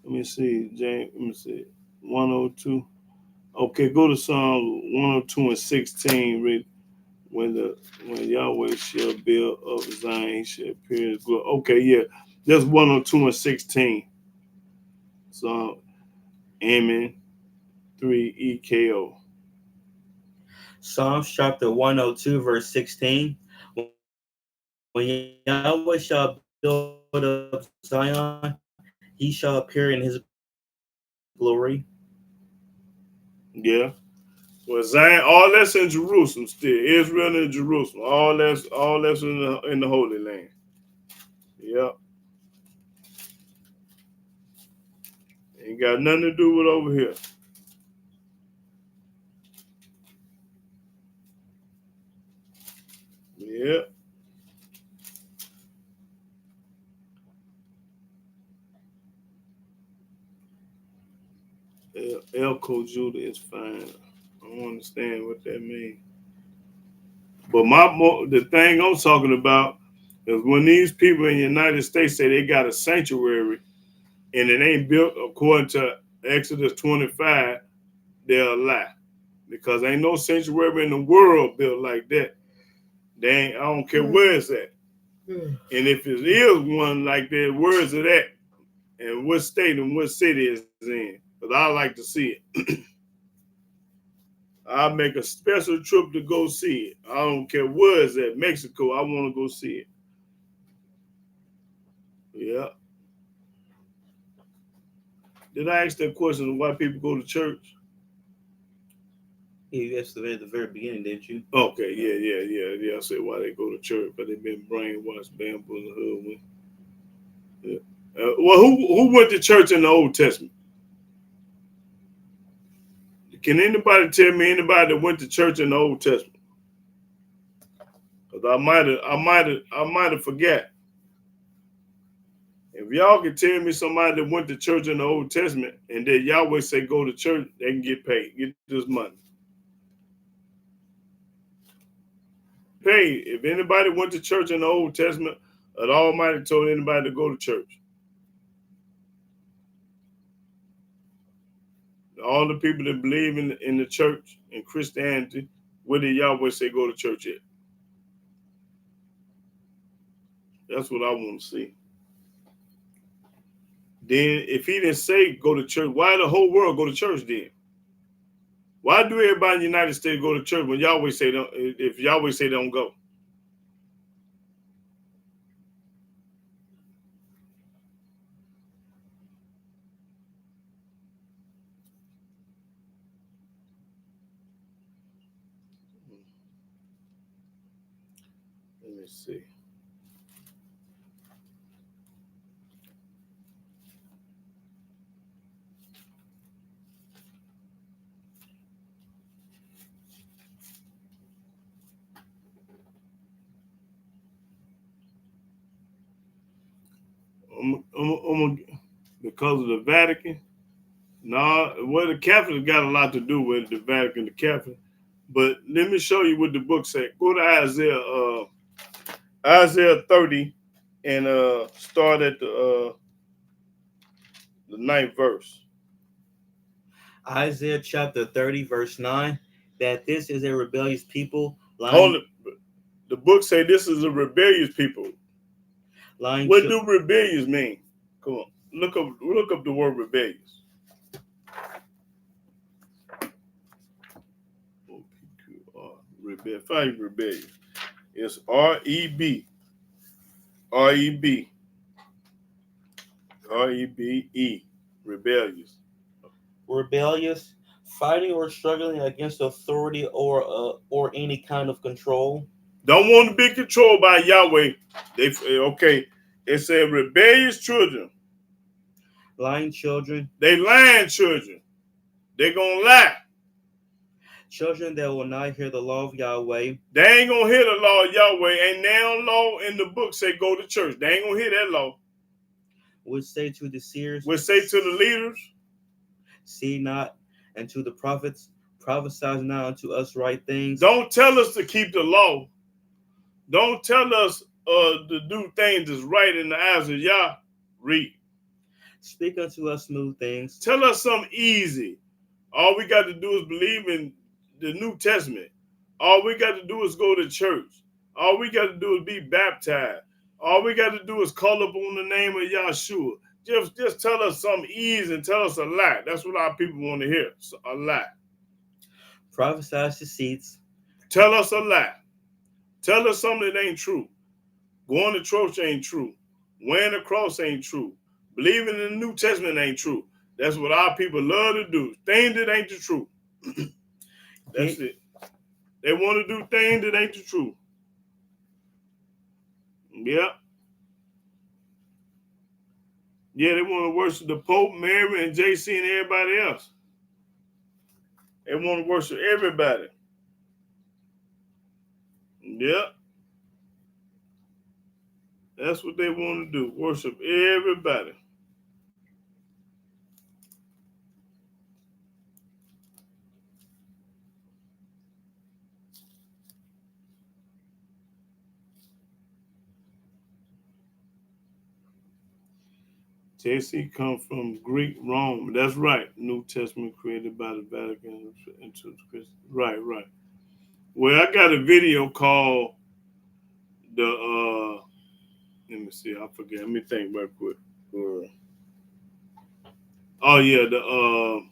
let me see, James. Let me see. 102. Okay, go to Psalm 102 and 16. Read when Yahweh shall build up Zion, he shall appear his glory. Okay, yeah. That's 102 and 16. So Amen 3 EKO. Psalms chapter 102, verse 16. When Yahweh shall build up Zion, he shall appear in his glory. Yeah. Well, Zion, all that's in Jerusalem still. Israel and Jerusalem. All that's in the Holy Land. Yep. Ain't got nothing to do with over here. Yep. Elko Judah is fine. I don't understand what that means. But the thing I'm talking about is when these people in the United States say they got a sanctuary and it ain't built according to Exodus 25, they'll lie. Because ain't no sanctuary in the world built like that. I don't care where it's at. And if it is one like that, where is it at? And what state and what city is it in? Because I like to see it. I'll make a special trip to go see it. I don't care where it's at. Mexico, I want to go see it. Yeah. Did I ask that question of why people go to church? You asked at the very beginning, didn't you? Okay, yeah. I said why they go to church, but they've been brainwashed, bamboozled, hood. Yeah. Well, who went to church in the Old Testament? Can anybody tell me anybody that went to church in the Old Testament? Because I might have forgot. If y'all can tell me somebody that went to church in the Old Testament and that Yahweh say go to church, they can get paid, get this money. Paid. If anybody went to church in the Old Testament, the Almighty told anybody to go to church. All the people that believe in the church and Christianity, where did Yahweh say go to church at? That's what I want to see. Then if he didn't say go to church, why the whole world go to church then? Why do everybody in the United States go to church when Yahweh say don't? If Yahweh say don't go? Let me see. Because of the Vatican. No, well, the Catholics got a lot to do with the Vatican, the Catholic. But let me show you what the book said. Go to Isaiah 30, and start at the 9th verse. Isaiah chapter 30, verse 9, that this is a rebellious people Hold it. The book say this is a rebellious people. What do rebellious mean? Come on, look up the word rebellious. Find rebellious. It's R-E-B. R-E-B. R-E-B-E. Rebellious. Rebellious, fighting or struggling against authority or any kind of control. Don't want to be controlled by Yahweh. It said rebellious children. Lying children. They lying children. They gonna lie. Children that will not hear the law of Yahweh. They ain't gonna hear the law of Yahweh. Ain't now law in the book say go to church. They ain't gonna hear that law. Would say to the seers. Would say to the leaders. See not, and to the prophets, prophesy not unto us right things. Don't tell us to keep the law. Don't tell us to do things that's right in the eyes of Yah. Read. Speak unto us smooth things. Tell us something easy. All we got to do is believe in the New Testament. All we got to do is go to church. All we got to do is be baptized. All we got to do is call upon the name of Yahshua. Just tell us something easy and tell us a lie. That's what our people want to hear. A lie. Prophesy deceits. Tell us a lie. Tell us something that ain't true. Going to church ain't true. Wearing the cross ain't true. Believing in the New Testament ain't true. That's what our people love to do. Things that ain't the truth. That's it. They want to do things that ain't the truth. Yeah. Yeah, they want to worship the Pope, Mary, and JC and everybody else. They want to worship everybody. Yeah. That's what they want to do. Worship everybody. JC come from Greek Rome. That's right. New Testament created by the Vatican into Christ. Right. Well, I got a video called the let me see, I forget. Let me think real quick. Oh yeah, the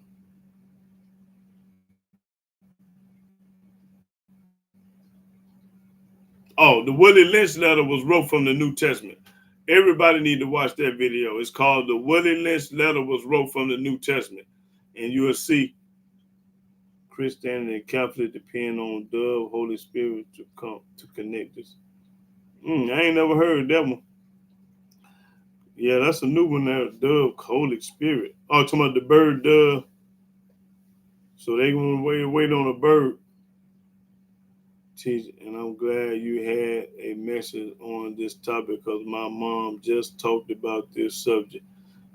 Willie Lynch letter was wrote from the New Testament. Everybody need to watch that video. It's called The Willie Lynch Letter Was Wrote from the New Testament. And you will see Christianity and Catholic depend on the Holy Spirit to come to connect this. I ain't never heard that one. Yeah, that's a new one there. Dove, Holy Spirit. Oh, talking about the bird dove. So they gonna wait on a bird. And I'm glad you had a message on this topic because my mom just talked about this subject.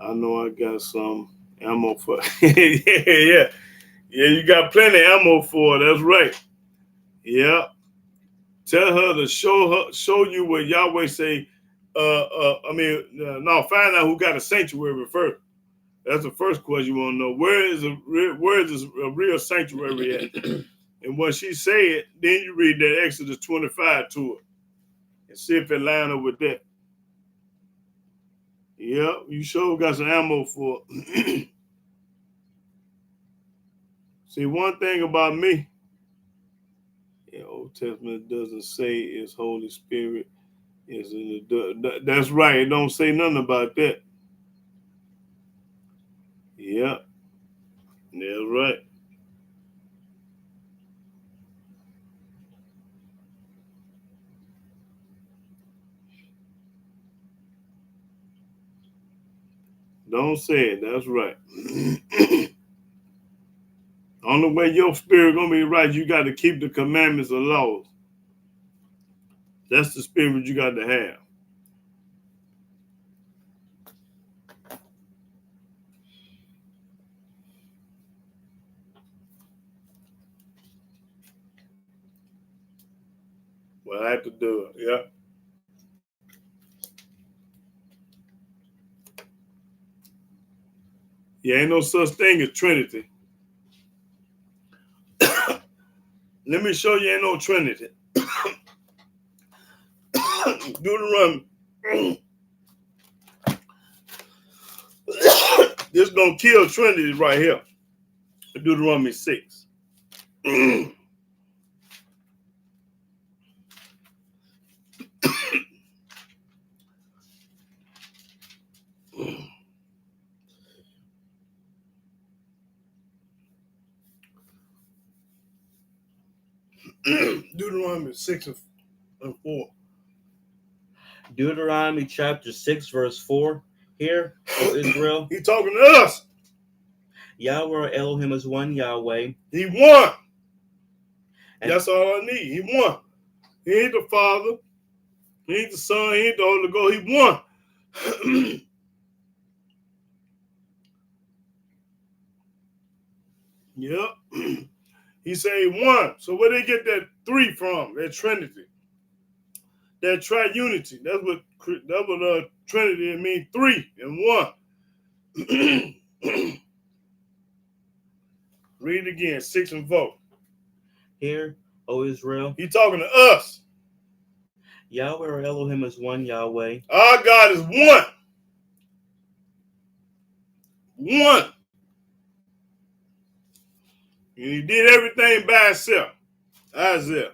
I know I got some ammo for yeah, you got plenty of ammo for it. That's right. Yeah. Tell her to show you what Yahweh say. Find out who got a sanctuary first. That's the first question you want to know. Where is a real sanctuary at? And when she say it, then you read that Exodus 25 to it and see if it line up with that. Yeah, you sure got some ammo for it. See, one thing about me, in Old Testament doesn't say is Holy Spirit is in the. That's right. It don't say nothing about that. Yeah, that's right. Don't say it. That's right. Only way your spirit gonna be right, you got to keep the commandments and laws. That's the spirit you got to have. Well, I have to do it. Yeah. Yeah, ain't no such thing as Trinity. Let me show you ain't no Trinity. Deuteronomy. This gonna kill Trinity right here. Deuteronomy 6. Deuteronomy 6 and 4. Deuteronomy chapter 6, verse 4. Hear, O Israel, He talking to us. Yahweh Elohim is one Yahweh. He won. And that's all I need. He won. He ain't the Father. He ain't the Son. He ain't the Holy Ghost. He won. Yep. He said he won. So where they get that 3 from? That Trinity. That triunity. That's what Trinity means, 3 and 1. Read it again, 6 and 4. hear, O Israel, He talking to us. Yahweh Elohim is one Yahweh. Our God is one. One. And he did everything by himself. Isaiah.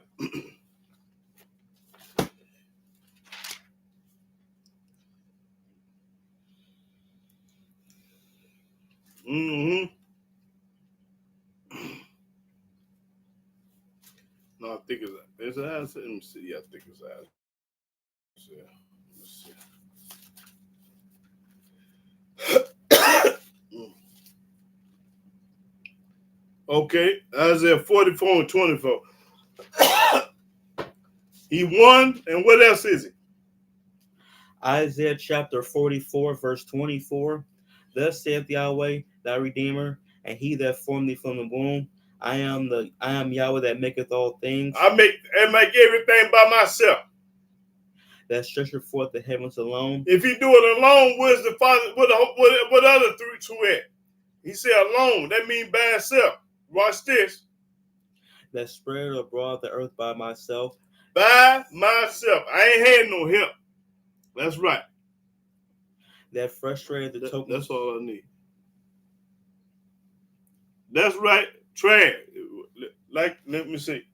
Mm-hmm. No, I think it's Isaiah. Let me see. Yeah, I think it's Isaiah. Let's see. Okay, Isaiah 44 and 24. He won, and what else is it? Isaiah chapter 44, verse 24. Thus saith Yahweh, thy Redeemer, and he that formed thee from the womb. I am Yahweh that maketh all things. I make everything by myself. That stretcheth forth the heavens alone. If he do it alone, where's the Father? What other 2 at? He said alone. That means by himself. Watch this. That spread abroad the earth by myself. By myself. I ain't had no help. That's right. That frustrated the tokens. That's all I need. That's right. Trash. Like, let me see.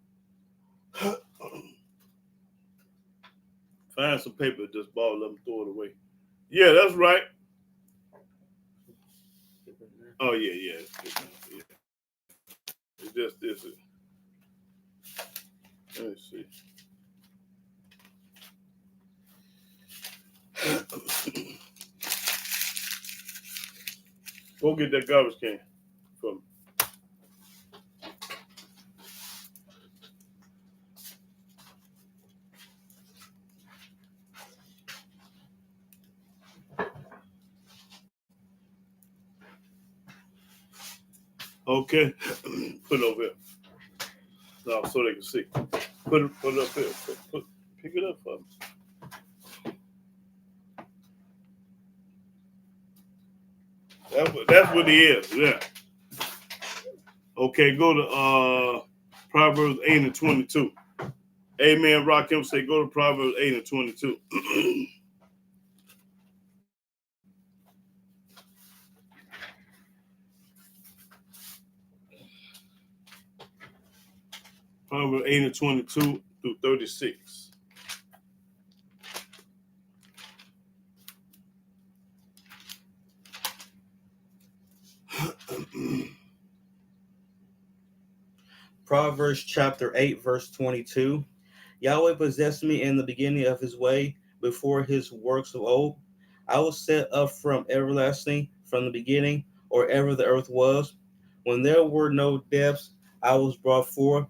Find some paper, just ball them, throw it away. Yeah, that's right. Oh, yeah. It's just this. Let me see. Go get that garbage can for me. Okay, put it over here. No, so they can see. Put it up here. Pick it up for me. That's what he is. Yeah. Okay, go to Proverbs 8 and 22. Amen. Rakim say go to Proverbs 8 and 22. Proverbs 8 and 22 through 36. Proverbs chapter 8, verse 22. Yahweh possessed me in the beginning of his way, before his works of old. I was set up from everlasting, from the beginning, or ever the earth was. When there were no depths, I was brought forth.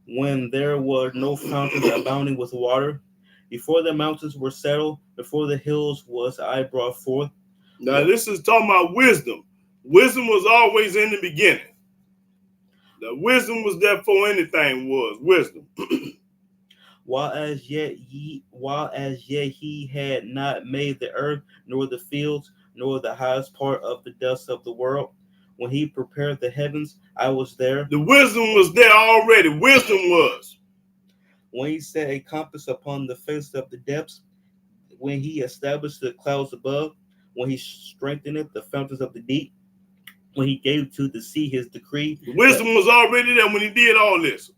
When there were no fountains abounding with water. Before the mountains were settled, before the hills was I brought forth. Now, this is talking about wisdom. Wisdom was always in the beginning. The wisdom was there before anything was wisdom. While as yet he had not made the earth, nor the fields, nor the highest part of the dust of the world. When he prepared the heavens, I was there. The wisdom was there already. Wisdom was. When he set a compass upon the face of the depths, when he established the clouds above, when he strengthened the fountains of the deep, when he gave to the sea his decree. The wisdom was already there when he did all this.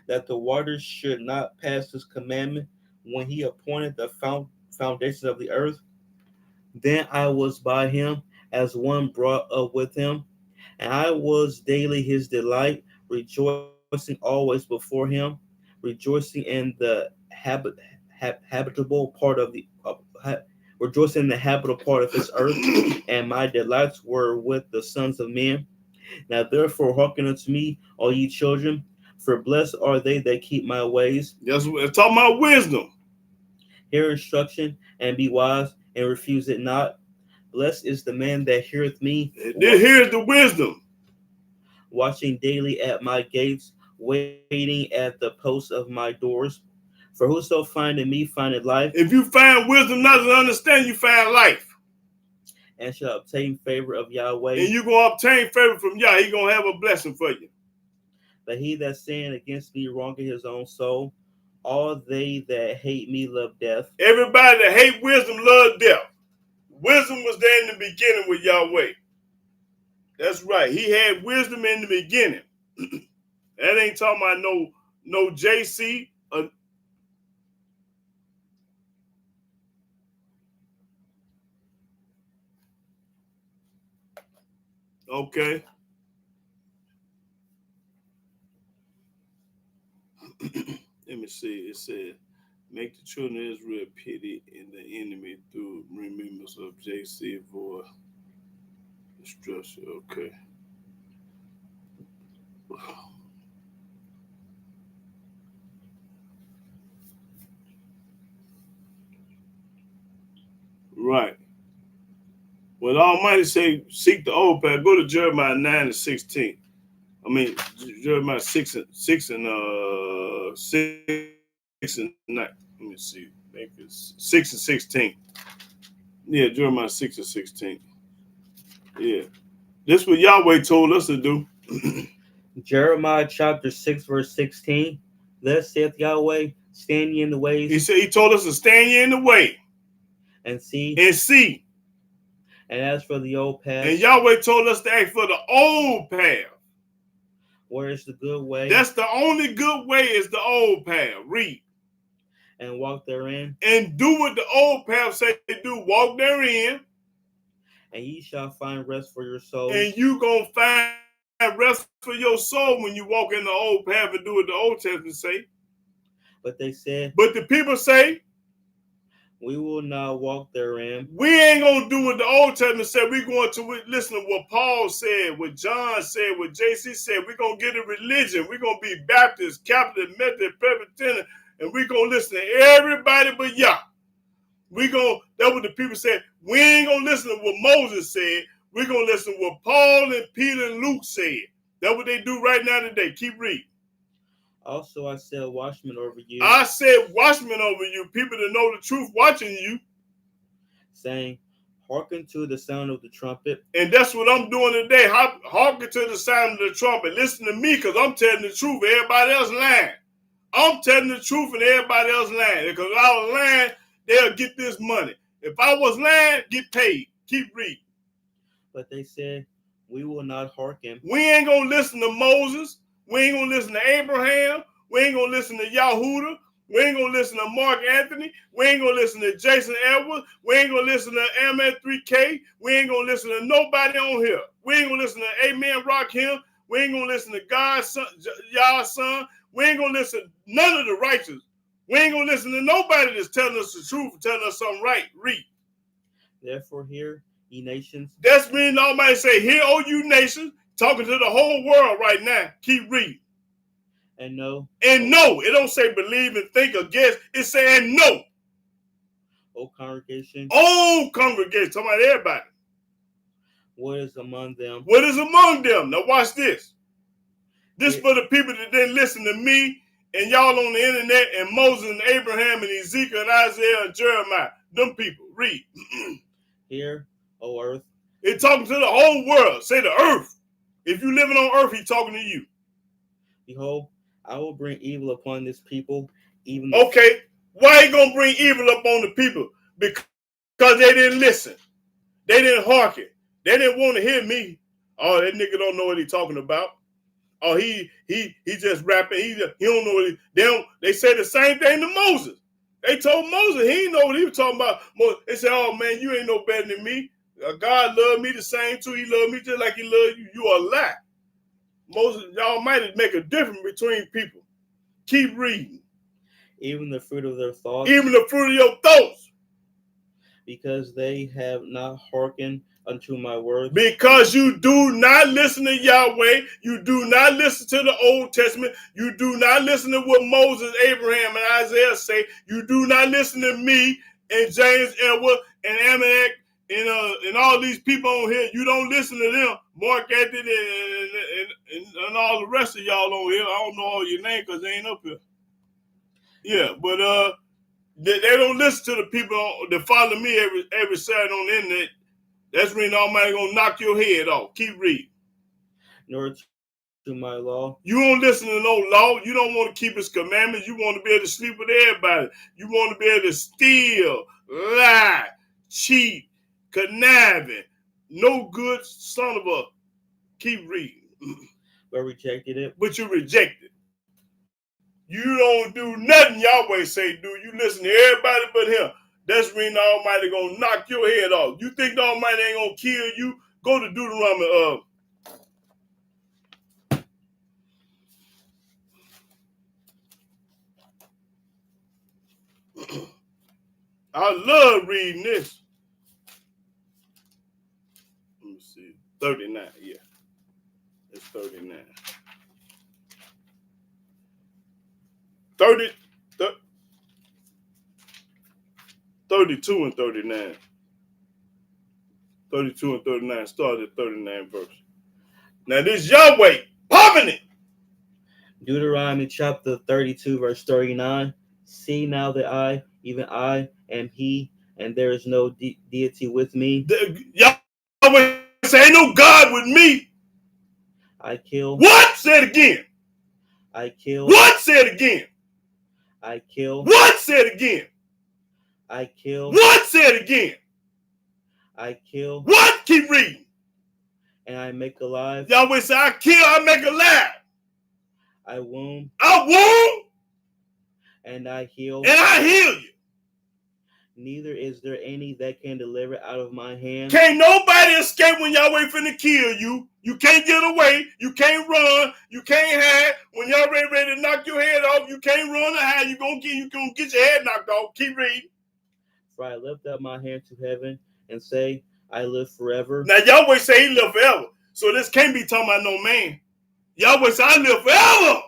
That the waters should not pass his commandment, when he appointed the foundations of the earth. Then I was by him as one brought up with him, and I was daily his delight, rejoicing always before him, rejoicing in the habitable part of the rejoicing in the habitable part of his earth, and my delights were with the sons of men. Now therefore hearken unto me, all ye children, for blessed are they that keep my ways. That's what it's talking about, wisdom. Hear instruction and be wise, and refuse it not. Blessed is the man that heareth me. Here's the wisdom. Watching daily at my gates, waiting at the posts of my doors. For whoso findeth me findeth life. If you find wisdom not to understand, you find life. And shall obtain favor of Yahweh. And you're going to obtain favor from Yah. He's going to have a blessing for you. But he that sinned against me wrongeth his own soul. All they that hate me love death. Everybody that hate wisdom love death. Wisdom was there in the beginning with Yahweh. That's right. He had wisdom in the beginning. That ain't talking about no JC. Okay. Let me see. It said, make the children of Israel pity in the enemy through remembrance of JC for destruction. Okay. Right. Well, Almighty say, seek the old path. Go to Jeremiah 9 and 16. I mean, Jeremiah 6 and 6 and 9. Let me see. Make it 6 and 16. Yeah, Jeremiah 6 and 16. Yeah. This is what Yahweh told us to do. Jeremiah chapter 6, verse 16. Thus saith Yahweh, stand ye in the ways. He said he told us to stand ye in the way. And see. And see. And as for the old path. And Yahweh told us to act for the old path. Where is the good way? That's the only good way is the old path. Read. And walk therein. And do what the old path say to do. Walk therein. And ye shall find rest for your soul. And you going to find rest for your soul when you walk in the old path and do what the Old Testament say. But they said. But the people say. We will not walk therein. We ain't going to do what the Old Testament said. We're going to listen to what Paul said, what John said, what JC said. We're going to get a religion. We're going to be Baptist, Catholic, Methodist, Presbyterian, and we're going to listen to everybody but Yah. That's what the people said. We ain't going to listen to what Moses said. We're going to listen to what Paul and Peter and Luke said. That's what they do right now today. Keep reading. Also, I said watchmen over you. I said watchmen over you, people that know the truth watching you. Saying, hearken to the sound of the trumpet. And that's what I'm doing today. Hearken to the sound of the trumpet. Listen to me because I'm telling the truth. Everybody else lying. I'm telling the truth and everybody else lying. Because if I was lying, they'll get this money. If I was lying, get paid. Keep reading. But they said, we will not hearken. We ain't going to listen to Moses. We ain't gonna listen to Abraham. We ain't gonna listen to Yahuda. We ain't gonna listen to Mark Anthony. We ain't gonna listen to Jason Edwards. We ain't gonna listen to MS3K. We ain't gonna listen to nobody on here. We ain't gonna listen to Amen Rakim. We ain't gonna listen to God's son, Yah's son. We ain't gonna listen to none of the righteous. We ain't gonna listen to nobody that's telling us the truth, telling us something right. Read. Therefore, hear, ye nations, That's mean Almighty say, "Hear, O you nations," talking to the whole world right now. Keep reading. and know, And no, it don't say believe and think or guess. It's saying no. O congregation, Oh, congregation, talking about everybody. what is among them? What is among them? Now watch this. This Yeah. for the people that didn't listen to me and y'all on the internet and Moses and Abraham and Ezekiel and Isaiah and Jeremiah. Them people. Read. Hear, O earth, It's talking to the whole world. Say the earth. If you living on earth, he's talking to you. behold, I will bring evil upon this people, even Okay, why he gonna bring evil upon the people? Because they didn't listen. They didn't hearken. They didn't want to hear me. Oh, that nigga don't know what he talking about. Oh, he just rapping. He don't know what they say the same thing to Moses. They told Moses he didn't know what he was talking about. They said, "Oh man, you ain't no better than me. God loved me the same too. He loved me just like he loved you. You are a lie." Moses, y'all might make a difference between people. Keep reading. even the fruit of their thoughts, Even the fruit of your thoughts. because they have not hearkened unto my words. Because you do not listen to Yahweh, you do not listen to the Old Testament, you do not listen to what Moses, Abraham, and Isaiah say, you do not listen to me and James Edward and Amalek and all these people on here. You don't listen to them, Mark Anthony and all the rest of y'all on here. I don't know all your names because they ain't up here. Yeah, but they don't listen to the people that follow me every Saturday on the internet. That's when Almighty gonna knock your head off. Keep reading. Nor to my law, You don't listen to no law. You don't want to keep his commandments. You want to be able to sleep with everybody. You want to be able to steal, lie, cheat, conniving. No good son of a. Keep reading. but rejected it, But you reject it. You don't do nothing Yahweh say do. You listen to everybody but him. That's when the Almighty gonna knock your head off. You think the Almighty ain't gonna kill you? Go to Deuteronomy. I love reading this. Let me see. 39, yeah. It's 39. 32 and 39. 32 and 39. Start at 39 verse. Now this Yahweh popping it. Deuteronomy chapter 32, verse 39. See now that I, even I, am he, and there is no deity with me. Yahweh say, ain't no God with me. I kill. What? Say it again. I kill. What? Say it again. I kill. What? Say it again. I kill. What? Say it again. I kill. What? Keep reading. And I make alive. Yahweh say, I kill, I make alive. I wound. I wound. And I heal. And I heal you. Neither is there any that can deliver out of my hand. Can't nobody escape when Yahweh finna kill you. You can't get away. You can't run. You can't hide. When y'all ready to knock your head off, you can't run or hide. You gonna get your head knocked off. Keep reading. For I lift up my hand to heaven and say, I live forever. Now Yahweh say he live forever. So this can't be talking about no man. Yahweh say I live forever.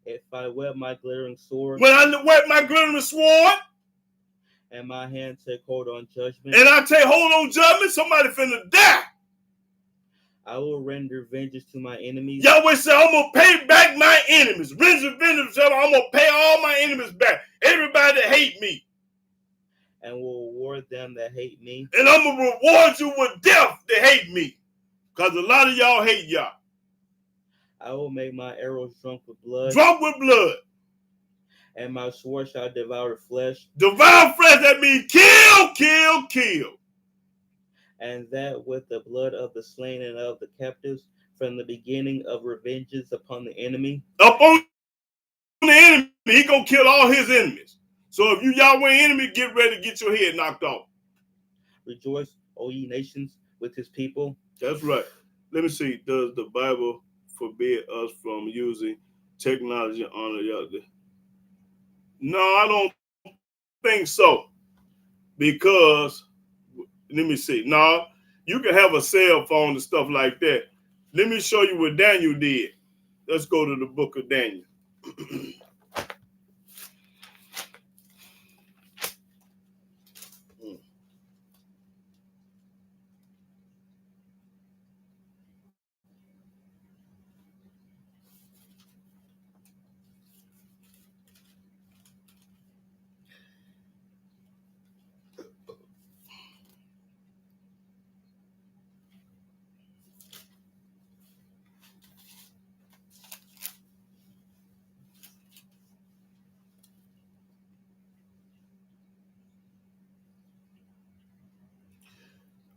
If I whet my glittering sword, When I wet my glittering sword, and my hand take hold on judgment, and I take hold on judgment, somebody finna die. I will render vengeance to my enemies. Yahweh said, I'm going to pay back my enemies. Render vengeance, I'm going to pay all my enemies back. Everybody that hate me. And will reward them that hate me. And I'm going to reward you with death that hate me. Because a lot of y'all hate y'all. I will make my arrows drunk with blood. Drunk with blood. And my sword shall devour flesh. Devour flesh, that means kill, kill, kill. And that with the blood of the slain and of the captives from the beginning of revenges upon the enemy. Up on the enemy, he gonna kill all his enemies. So if you Yahweh enemy, get ready to get your head knocked off. Rejoice, O ye nations, with his people. That's right. Let me see. Does the Bible forbid us from using technology on the other? No, I don't think so. Because let me see. No, you can have a cell phone and stuff like that. Let me show you what Daniel did. Let's go to the book of Daniel.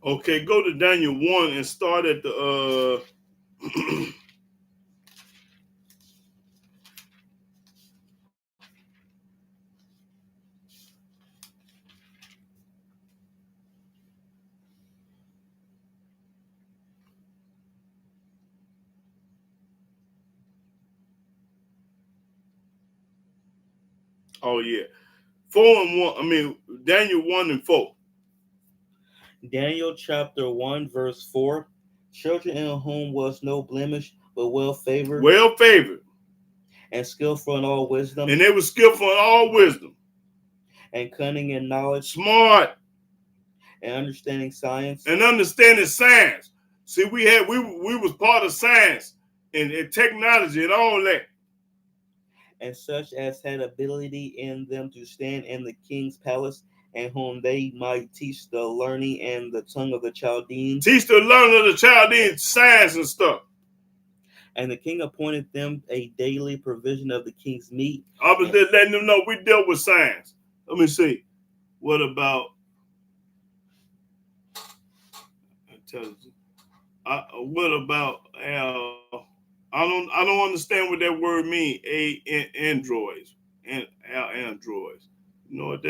Okay, go to Daniel 1 and start at the oh yeah. 4 and 1. I mean Daniel 1 and 4. Daniel chapter 1, verse 4. Children in whom was no blemish, but well favored. Well favored. And skillful in all wisdom. And they were skillful in all wisdom. And cunning in knowledge. Smart. And understanding science. And understanding science. See, we was part of science and technology and all that. And such as had ability in them to stand in the king's palace, and whom they might teach the learning and the tongue of the Chaldeans. Teach the learning of the Chaldeans science and stuff. And the king appointed them a daily provision of the king's meat. I was just letting them know we dealt with science. Let me see. What about intelligence? What about I don't understand what that word means. Androids and androids. You know what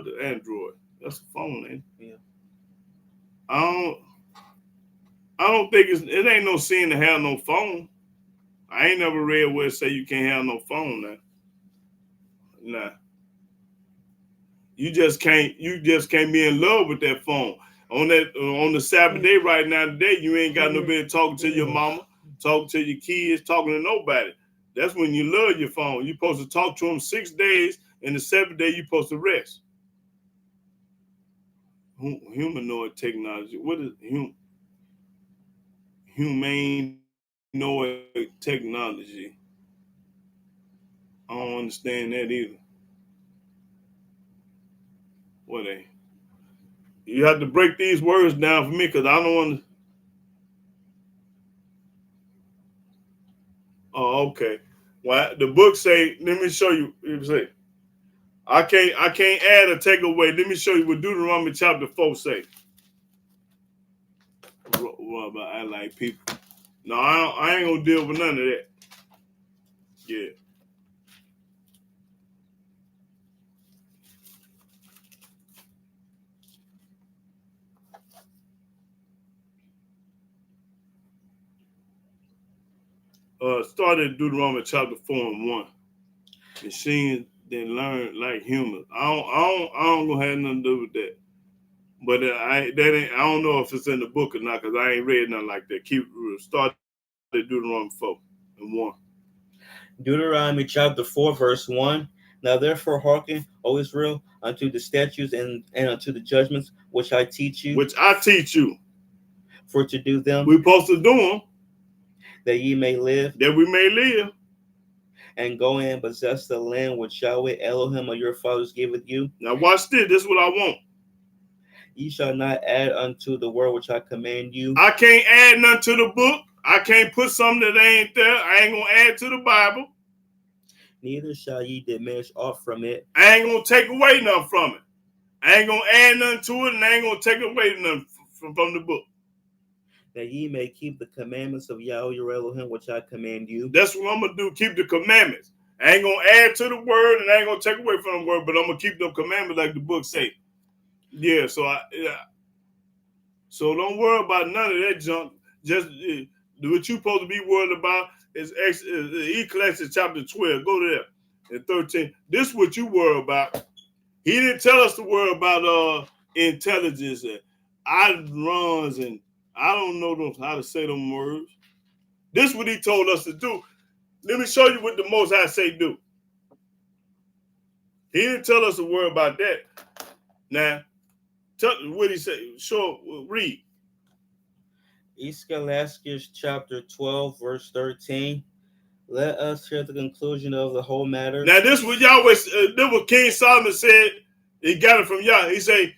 the android? That's a phone, ain't it? Yeah. I don't think it ain't no sin to have no phone. I ain't never read where it say you can't have no phone now. Nah. You just can't be in love with that phone. On the Sabbath day right now today, you ain't got nobody talking to your mama, talking to your kids, talking to nobody. That's when you love your phone. You're supposed to talk to them 6 days, and the 7th day you're supposed to rest. Humanoid technology. What is humanoid technology? I don't understand that either. What they? You have to break these words down for me because I don't want to. Oh, okay. Well, the book say, let me show you. It say, I can't add or take away. Let me show you what Deuteronomy chapter 4 say. What about I like people? No, I ain't gonna deal with none of that. Yeah. Started Deuteronomy chapter 4 and 1. Machines then learn like humans. I don't gonna have nothing to do with that. But I don't know if it's in the book or not because I ain't read nothing like that. Started Deuteronomy 4 and 1. Deuteronomy chapter 4, verse 1. Now therefore hearken, O Israel, unto the statutes and unto the judgments which I teach you. Which I teach you. For to do them. We're supposed to do them. That ye may live. That we may live. And go in and possess the land which Yahweh Elohim of your fathers giveth you. Now watch this. This is what I want. Ye shall not add unto the word which I command you. I can't add nothing to the book. I can't put something that ain't there. I ain't gonna add to the Bible. Neither shall ye diminish aught from it. I ain't gonna take away nothing from it. I ain't gonna add nothing to it, and I ain't gonna take away nothing from the book. that ye may keep the commandments of Yahweh your Elohim, which I command you. That's what I'm gonna do. Keep the commandments. I ain't gonna add to the word, and I ain't gonna take away from the word, but I'm gonna keep the commandments like the book say. Yeah. So don't worry about none of that junk. Just what you supposed to be worried about is Ecclesiastes chapter 12. Go to there. And 13. This is what you worry about. He didn't tell us to worry about intelligence and runs and I don't know how to say them words. This is what he told us to do. Let me show you what the Most High say do. He didn't tell us to worry about that. Now, tell what he say. Read. Ecclesiastes chapter 12, verse 13. Let us hear the conclusion of the whole matter. Now, this was Yahweh. This what King Solomon said. He got it from Yahweh. He say,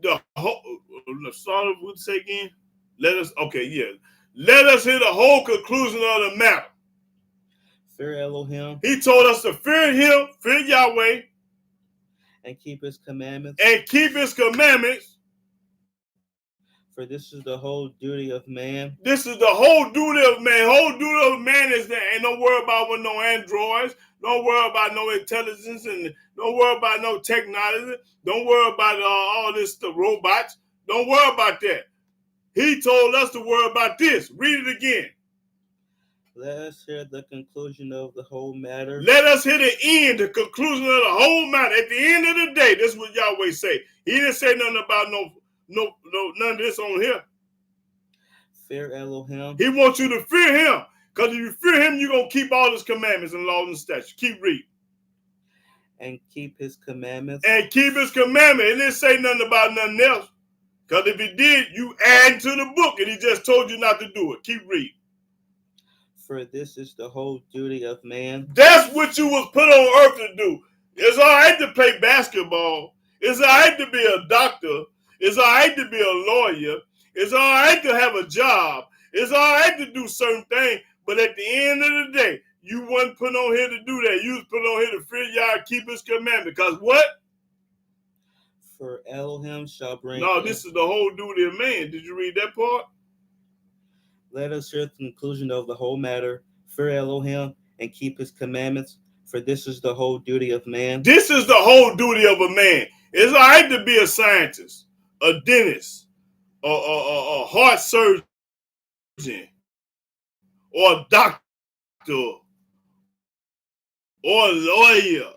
the whole, Solomon would say again, let us hear the whole conclusion of the matter. Fear Elohim. He told us to fear him, fear Yahweh, and keep his commandments. For this is the whole duty of man. This is the whole duty of man. Whole duty of man is that. And don't worry about with no androids. Don't worry about no intelligence. And don't worry about no technology. Don't worry about all this, the robots. Don't worry about that. He told us to worry about this. Read it again. Let us hear the conclusion of the whole matter. Let us hear the end, the conclusion of the whole matter. At the end of the day, this is what Yahweh say. He didn't say nothing about none of this on here. Fear Elohim. He wants you to fear him. Because if you fear him, you're going to keep all his commandments and laws and statutes. Keep reading. And keep his commandments. And keep his commandments. It didn't say nothing about nothing else. Because if he did, you add to the book and he just told you not to do it. Keep reading. For this is the whole duty of man. That's what you was put on earth to do. It's all right to play basketball. It's all right to be a doctor. It's all right to be a lawyer. It's all right to have a job. It's all right to do certain things. But at the end of the day, you wasn't put on here to do that. You was put on here to fear Yah and keep his commandment. Because what? For Elohim shall bring... No, this is the whole duty of man. Did you read that part? Let us hear the conclusion of the whole matter. Fear Elohim and keep his commandments. For this is the whole duty of man. This is the whole duty of a man. It's all right to be a scientist, a dentist, a heart surgeon, or a doctor, or a lawyer.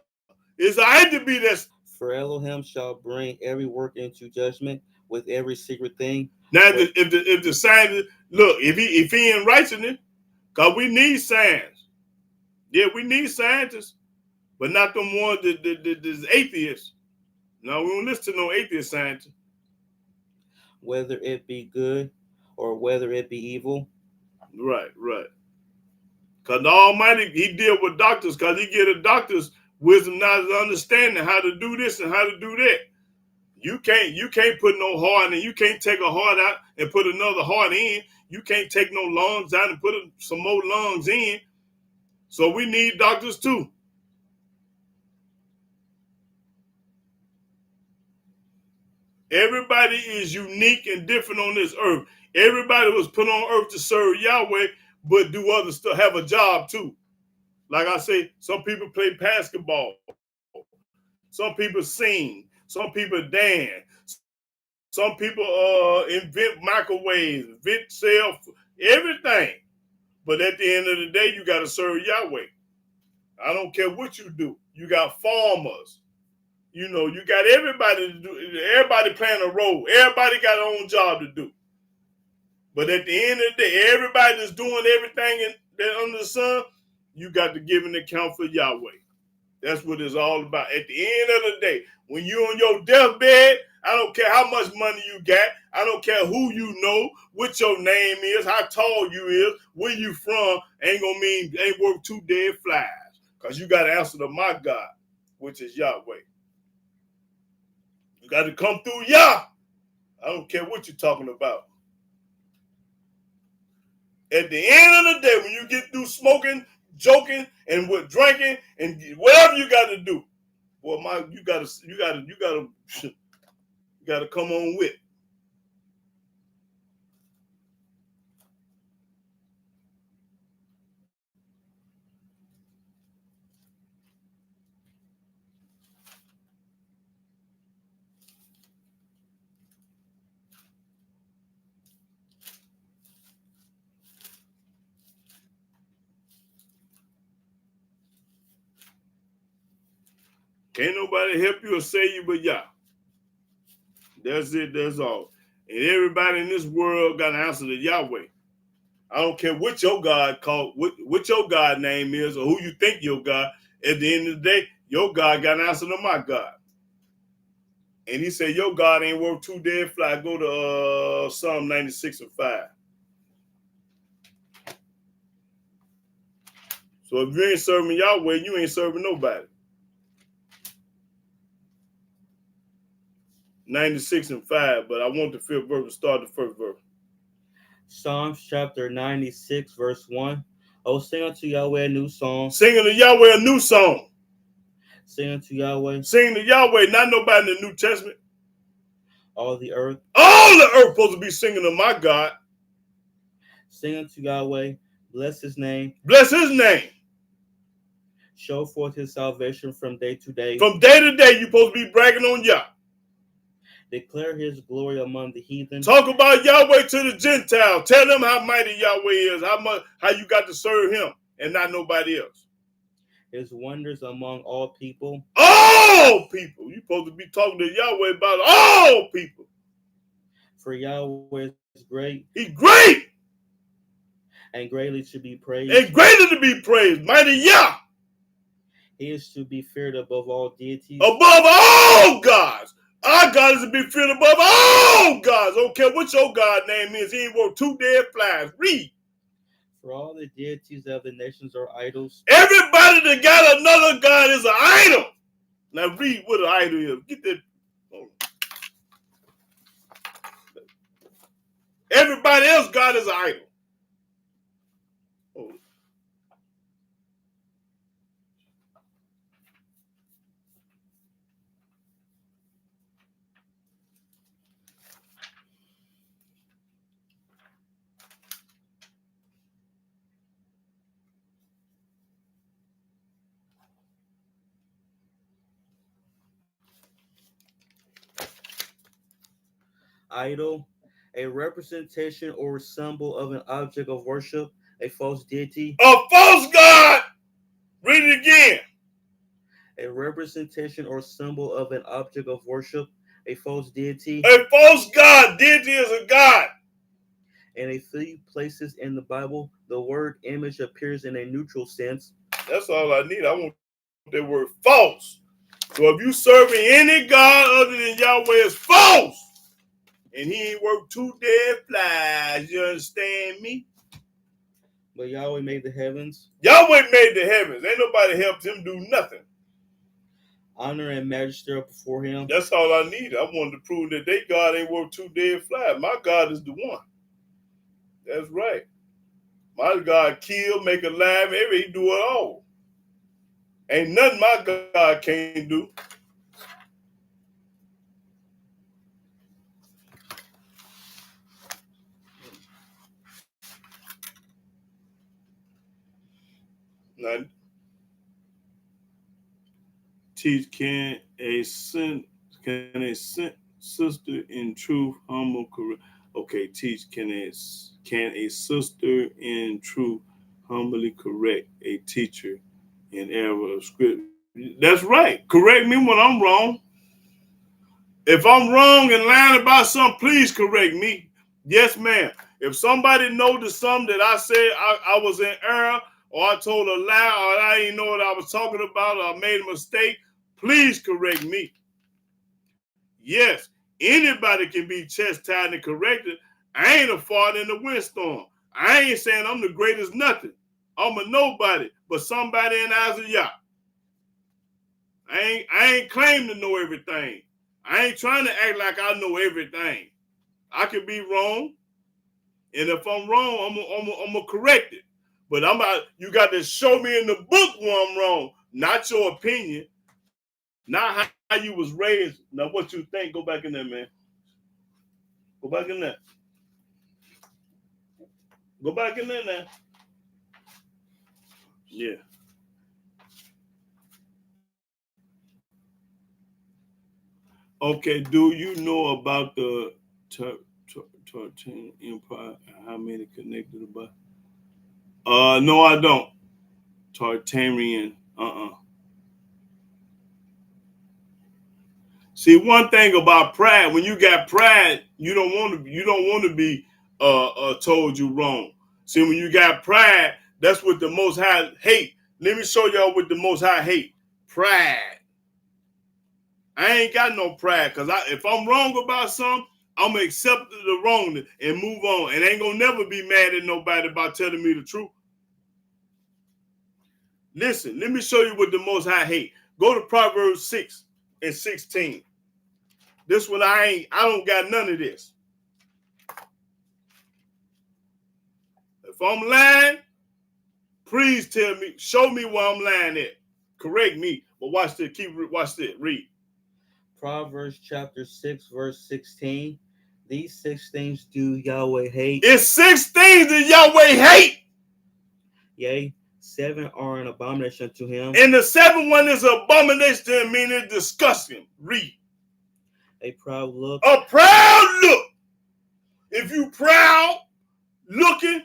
It's all right to be that. For Elohim shall bring every work into judgment with every secret thing. Now, if the scientist, look, if he ain't writing it, because we need science. Yeah, we need scientists, but not them ones that atheists. No, we don't listen to no atheist scientists. Whether it be good or whether it be evil. Right. Because the Almighty, he deal with doctors because he give the doctors wisdom, knowledge, understanding how to do this and how to do that. You can't put no heart in. You can't take a heart out and put another heart in. You can't take no lungs out and put some more lungs in. So we need doctors too. Everybody is unique and different on this earth. Everybody was put on earth to serve Yahweh, but do other stuff, have a job too. Like I say, some people play basketball. Some people sing. Some people dance. Some people invent microwaves, invent everything. But at the end of the day, you got to serve Yahweh. I don't care what you do. You got farmers. You know, you got everybody to do. Everybody playing a role. Everybody got their own job to do. But at the end of the day, everybody that's doing everything under the sun, you got to give an account for Yahweh. That's what it's all about. At the end of the day, when you're on your deathbed, I don't care how much money you got. I don't care who you know, what your name is, how tall you is, where you from. Ain't worth two dead flies. Because you got to answer to my God, which is Yahweh. You got to come through Yah. I don't care what you're talking about. At the end of the day, when you get through smoking, joking, and with drinking, and whatever you got to do, boy, you gotta come on with. Can't nobody help you or save you but Yah. That's it. That's all. And everybody in this world got to answer to Yahweh. I don't care what your God called, what your God name is, or who you think your God. At the end of the day, your God got an answer to my God. And he said, your God ain't worth two dead fly. Go to Psalm 96:5. So if you ain't serving Yahweh, you ain't serving nobody. 96:5, but I want the fifth verse to start the first verse. Psalms chapter 96, verse 1. Oh, sing unto Yahweh a new song. Sing unto Yahweh a new song. Sing unto Yahweh. Sing to Yahweh, not nobody in the New Testament. All the earth. All the earth supposed to be singing to my God. Sing unto Yahweh. Bless his name. Bless his name. Show forth his salvation from day to day. From day to day, you're supposed to be bragging on Yah. Declare his glory among the heathen. Talk about Yahweh to the Gentiles. Tell them how mighty Yahweh is, how you got to serve him and not nobody else. His wonders among all people. All people. You're supposed to be talking to Yahweh about all people. For Yahweh is great. He's great. And greatly to be praised. And greater to be praised. Mighty Yah. He is to be feared above all deities. Above all gods. Our God is to be feared above all gods. Don't care what your God name is. He ain't worth two dead flies. Read. For all the deities of the nations are idols. Everybody that got another God is an idol. Now read what an idol is. Get that. Everybody else God is an idol. Oh. Idol, a representation or symbol of an object of worship, a false deity. A false God. Read it again. A representation or symbol of an object of worship, a false deity. A false God. Deity is a God. In a few places in the Bible, the word image appears in a neutral sense. That's all I need. I want that word false. So if you serving any God other than Yahweh, is false. And he ain't worth two dead flies. You understand me? But Yahweh made the heavens. Yahweh made the heavens. Ain't nobody helped him do nothing. Honor and majesty are before him. That's all I need. I wanted to prove that they God ain't worth two dead flies. My God is the one. That's right. My God kill, make alive, he do it all. Ain't nothing my God can't do. Now, teach can a sister in truth humble correct. Okay, teach can a sister in truth humbly correct a teacher in error of scripture. That's right. Correct me when I'm wrong. If I'm wrong and lying about something, please correct me. Yes, ma'am. If somebody noticed something that I said I was in error, or I told a lie, or I didn't know what I was talking about, or I made a mistake, please correct me. Yes, anybody can be chastised and corrected. I ain't a fart in the windstorm. I ain't saying I'm the greatest nothing. I'm a nobody, but somebody in the eyes of Yah. I ain't claim to know everything. I ain't trying to act like I know everything. I could be wrong, and if I'm wrong, I'm gonna correct it. But you got to show me in the book where I'm wrong, not your opinion, not how you was raised. Now what you think, go back in there, man. Go back in there. Go back in there now. Yeah. Okay, do you know about the Tartarian Empire and how many connected about? No, I don't. Tartarian, See, one thing about pride, when you got pride, you don't want to be told you wrong. See, when you got pride, that's what the Most High hate. Let me show y'all what the Most High hate. Pride. I ain't got no pride, because if I'm wrong about something, I'm going to accept the wrong and move on. And ain't going to never be mad at nobody about telling me the truth. Listen, let me show you what the Most High hate. Go to Proverbs 6 and 16. This one I don't got none of this. If I'm lying, please tell me, show me where I'm lying at. Correct me. But watch this. Watch this. Read. Proverbs chapter 6, verse 16. These 6 things do Yahweh hate. It's 6 things that Yahweh hate. Yea, 7 are an abomination to him. And the 7th one is an abomination to him, meaning disgusting. Read. A proud look. A proud look. If you proud looking,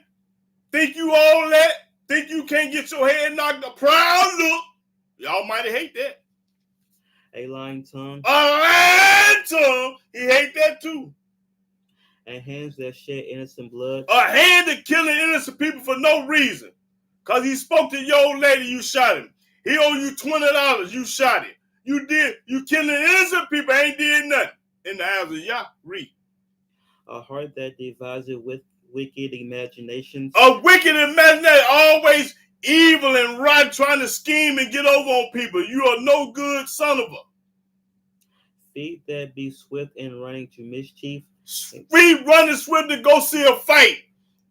think you all that, think you can't get your head knocked, a proud look, y'all might hate that. A lying tongue. A lying tongue, he hate that too. And hands that shed innocent blood. A hand that killing innocent people for no reason. Because he spoke to your old lady, you shot him. He owe you $20, you shot him. You killing innocent people, ain't did nothing. In the eyes of Yah, read. A heart that devises with wicked imaginations. A wicked imagination, always evil and right, trying to scheme and get over on people. You are no good son of a. Feet that be swift in running to mischief. We running swift to go see a fight.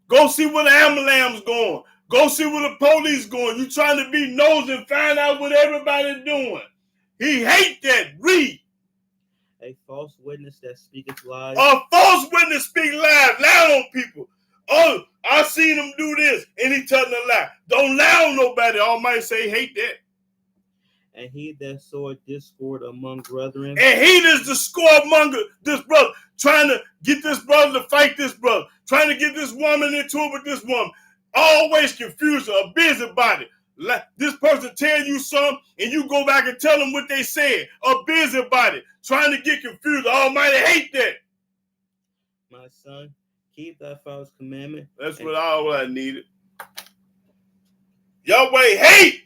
Go see where the ambulance going. Go see where the police going. You trying to be nosy and find out what everybody's doing. He hate that. Read. A false witness that speaketh lies. A false witness speak lies. Lie on people. Oh, I seen him do this, and he telling a lie. Don't lie on nobody. Almighty say hate that. And he that soweth discord among brethren. And he is the scoremonger, this brother, trying to get this brother to fight this brother, trying to get this woman into it with this woman. Always confused, a busybody. This person tell you something, and you go back and tell them what they said. A busybody, trying to get confused. Almighty hate that. My son, keep thy father's commandment. That's what all I needed. Yahweh hate.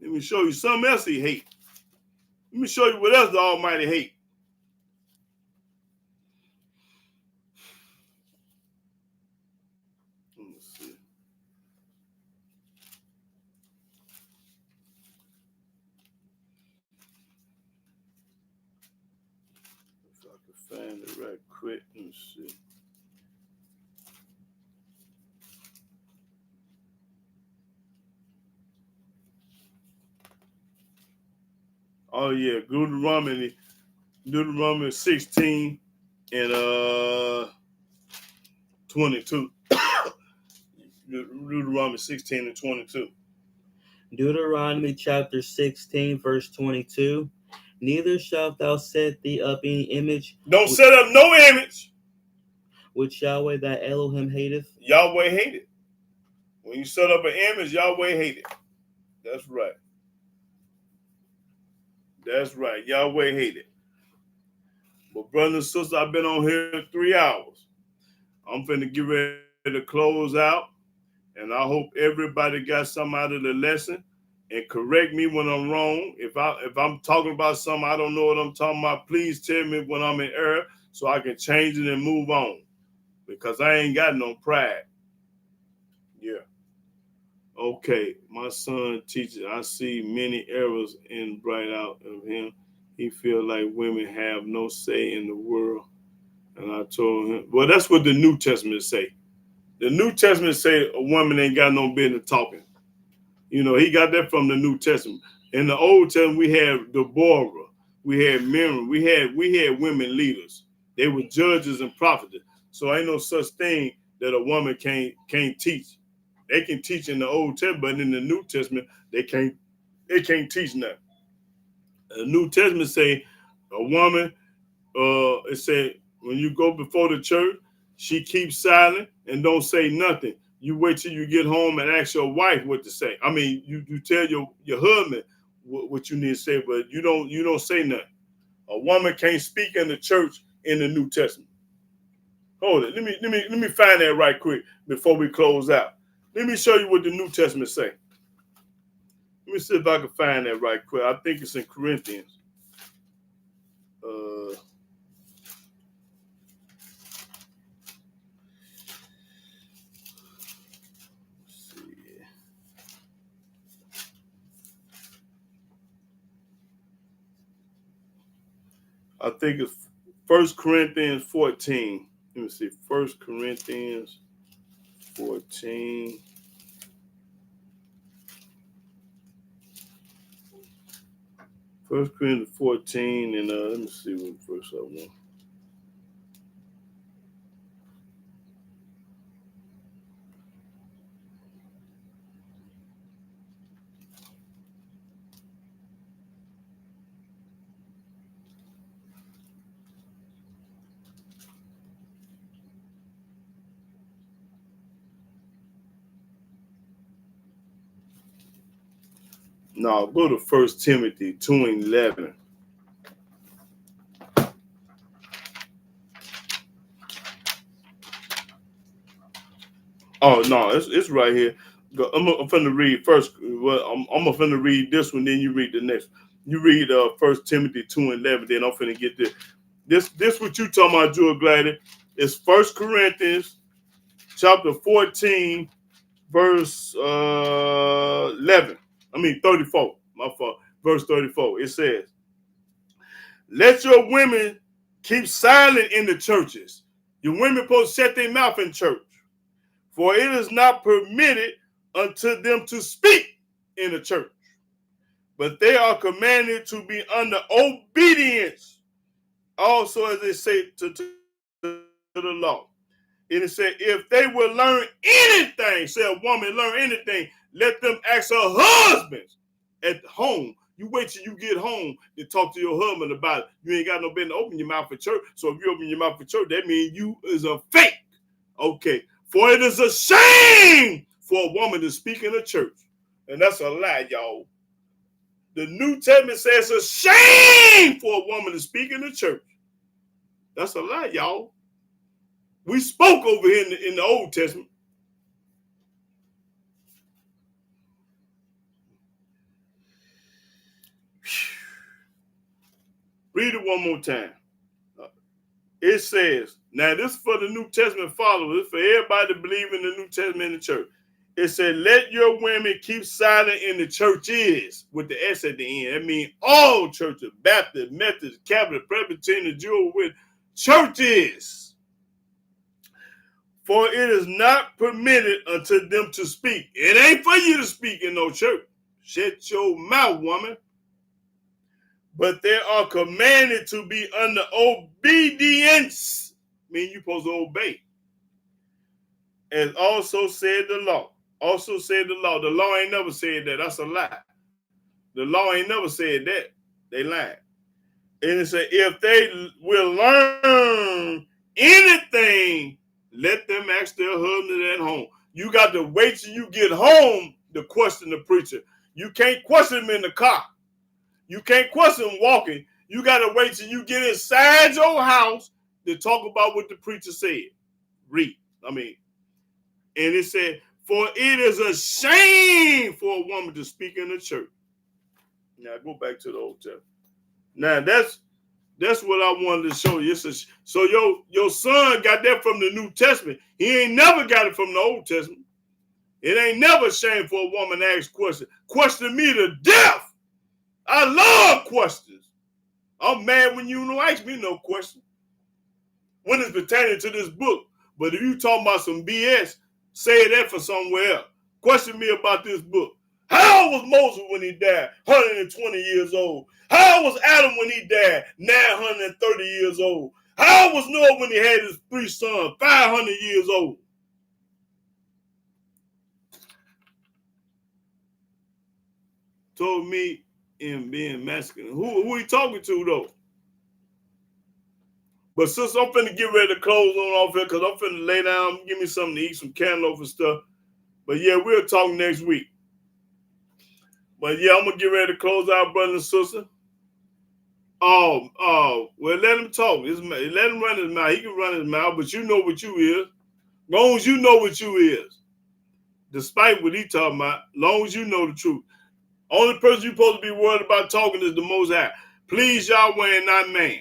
Let me show you something else he hate. Let me show you what else the Almighty hate. Let me see. If I can find it right quick, let me see. Oh yeah, Deuteronomy 16 and 22. Deuteronomy 16 and 22. Deuteronomy chapter 16, verse 22. Neither shalt thou set thee up any image. Don't set up no image. Which Yahweh thy Elohim hateth. Yahweh hate it. When you set up an image, Yahweh hate it. That's right. That's right. Yahweh hate it. But brothers and sisters, I've been on here 3 hours. I'm finna get ready to close out. And I hope everybody got something out of the lesson. And correct me when I'm wrong. If I'm talking about something I don't know what I'm talking about, please tell me when I'm in error so I can change it and move on. Because I ain't got no pride. Yeah. Okay, my son teaches. I see many errors in bright out of him. He feel like women have no say in the world. And I told him, well, that's what the New Testament say. The New Testament say a woman ain't got no business talking. You know, he got that from the New Testament. In the Old Testament, we had Deborah, we had Miriam, we had women leaders. They were judges and prophets. So ain't no such thing that a woman can't teach. They can teach in the Old Testament, but in the New Testament, they can't teach nothing. The New Testament say a woman, it said when you go before the church, she keeps silent and don't say nothing. You wait till you get home and ask your wife what to say. I mean, you tell your husband what you need to say, but you don't say nothing. A woman can't speak in the church in the New Testament. Hold it. Let me find that right quick before we close out. Let me show you what the New Testament say. Let me see if I can find that right quick. I think it's in Corinthians. I think it's 1 Corinthians 14. Let me see. 1 Corinthians 14. First Corinthians 14, and let me see what verse I want. No, go to 1 Timothy 2:11. Oh no, it's right here. I'm finna read first. Well, I'm finna read this one, then you read the next. You read 1 Timothy 2:11, then I'm finna get this. This what you talking about, Jewel Gladys. It's 1 Corinthians chapter 14, verse 11. 34. My fault. Verse 34. It says, "Let your women keep silent in the churches." Your women supposed to shut their mouth in church. "For it is not permitted unto them to speak in the church, but they are commanded to be under obedience, also as they say to the law." And it said, "If they will learn anything," say a woman learn anything, "let them ask her husbands at home." You wait till you get home to talk to your husband about it. You ain't got no business to open your mouth for church. So if you open your mouth for church, that means you is a fake. Okay. "For it is a shame for a woman to speak in a church." And that's a lie, y'all. The New Testament says it's a shame for a woman to speak in the church. That's a lie, y'all. We spoke over here in the Old Testament. Read it one more time. It says, now this is for the New Testament followers, it's for everybody to believe in the New Testament in the church. It said, "Let your women keep silent in the churches," with the S at the end. That means all churches, Baptist, Methodist, Catholic, Presbyterian, Jehovah's Witness, churches. "For it is not permitted unto them to speak." It ain't for you to speak in no church. Shut your mouth, woman. "But they are commanded to be under obedience." Mean you supposed to obey. "As also said the law." Also said the law. The law ain't never said that. That's a lie. The law ain't never said that. They lied. And it said, "If they will learn anything, let them ask their husband at home." You got to wait till you get home to question the preacher. You can't question him in the car. You can't question him walking. You got to wait till you get inside your house to talk about what the preacher said. Read. And it said, "For it is a shame for a woman to speak in the church." Now go back to the Old Testament. Now that's what I wanted to show you. So your son got that from the New Testament. He ain't never got it from the Old Testament. It ain't never a shame for a woman to ask questions. Question me to death. I love questions. I'm mad when you don't ask me no question when it's pertaining to this book. But if you talking about some BS, say that for somewhere else. Question me about this book. How was Moses when he died? 120 years old. How was Adam when he died? 930 years old. How was Noah when he had his 3 sons? 500 years old. Told me in being masculine. Who he talking to though? But sister, I'm finna get ready to close on off here because I'm finna lay down, give me something to eat, some cantaloupe and stuff. But yeah, we'll talk next week. But yeah, I'm gonna get ready to close out, brother and sister. Well, let him talk. Let him run his mouth. He can run his mouth, but you know what you is. Long as you know what you is, despite what he talking about, long as you know the truth. Only person you supposed to be worried about talking is the Most High. Please Yahweh and not man.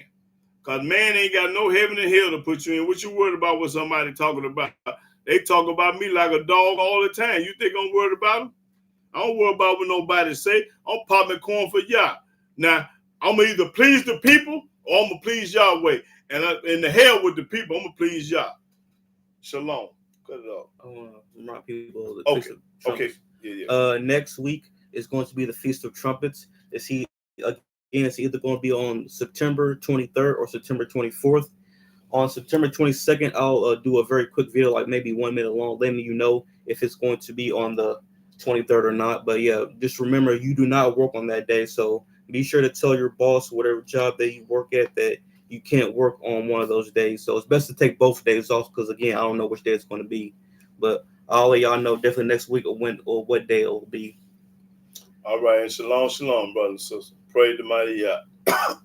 Because man ain't got no heaven and hell to put you in. What you worried about what somebody talking about? They talk about me like a dog all the time. You think I'm worried about them? I don't worry about what nobody say. I'm popping corn for Yah. Now, I'm going to either please the people or I'm going to please Yahweh. And in the hell with the people, I'm going to please Yah. Shalom. Cut it off. I want to remind people of the Okay. Feast of Trumpets. Yeah. Next week is going to be the Feast of Trumpets. It's either going to be on September 23rd or September 24th. On September 22nd, I'll do a very quick video, like maybe 1 minute long, letting you know if it's going to be on the 23rd or not. But yeah, just remember, you do not work on that day. So be sure to tell your boss, whatever job that you work at, that you can't work on one of those days. So it's best to take both days off because, again, I don't know which day it's going to be. But I'll let y'all know definitely next week or when or what day it will be. All right. And shalom, brother and sister. Praise the mighty Yah.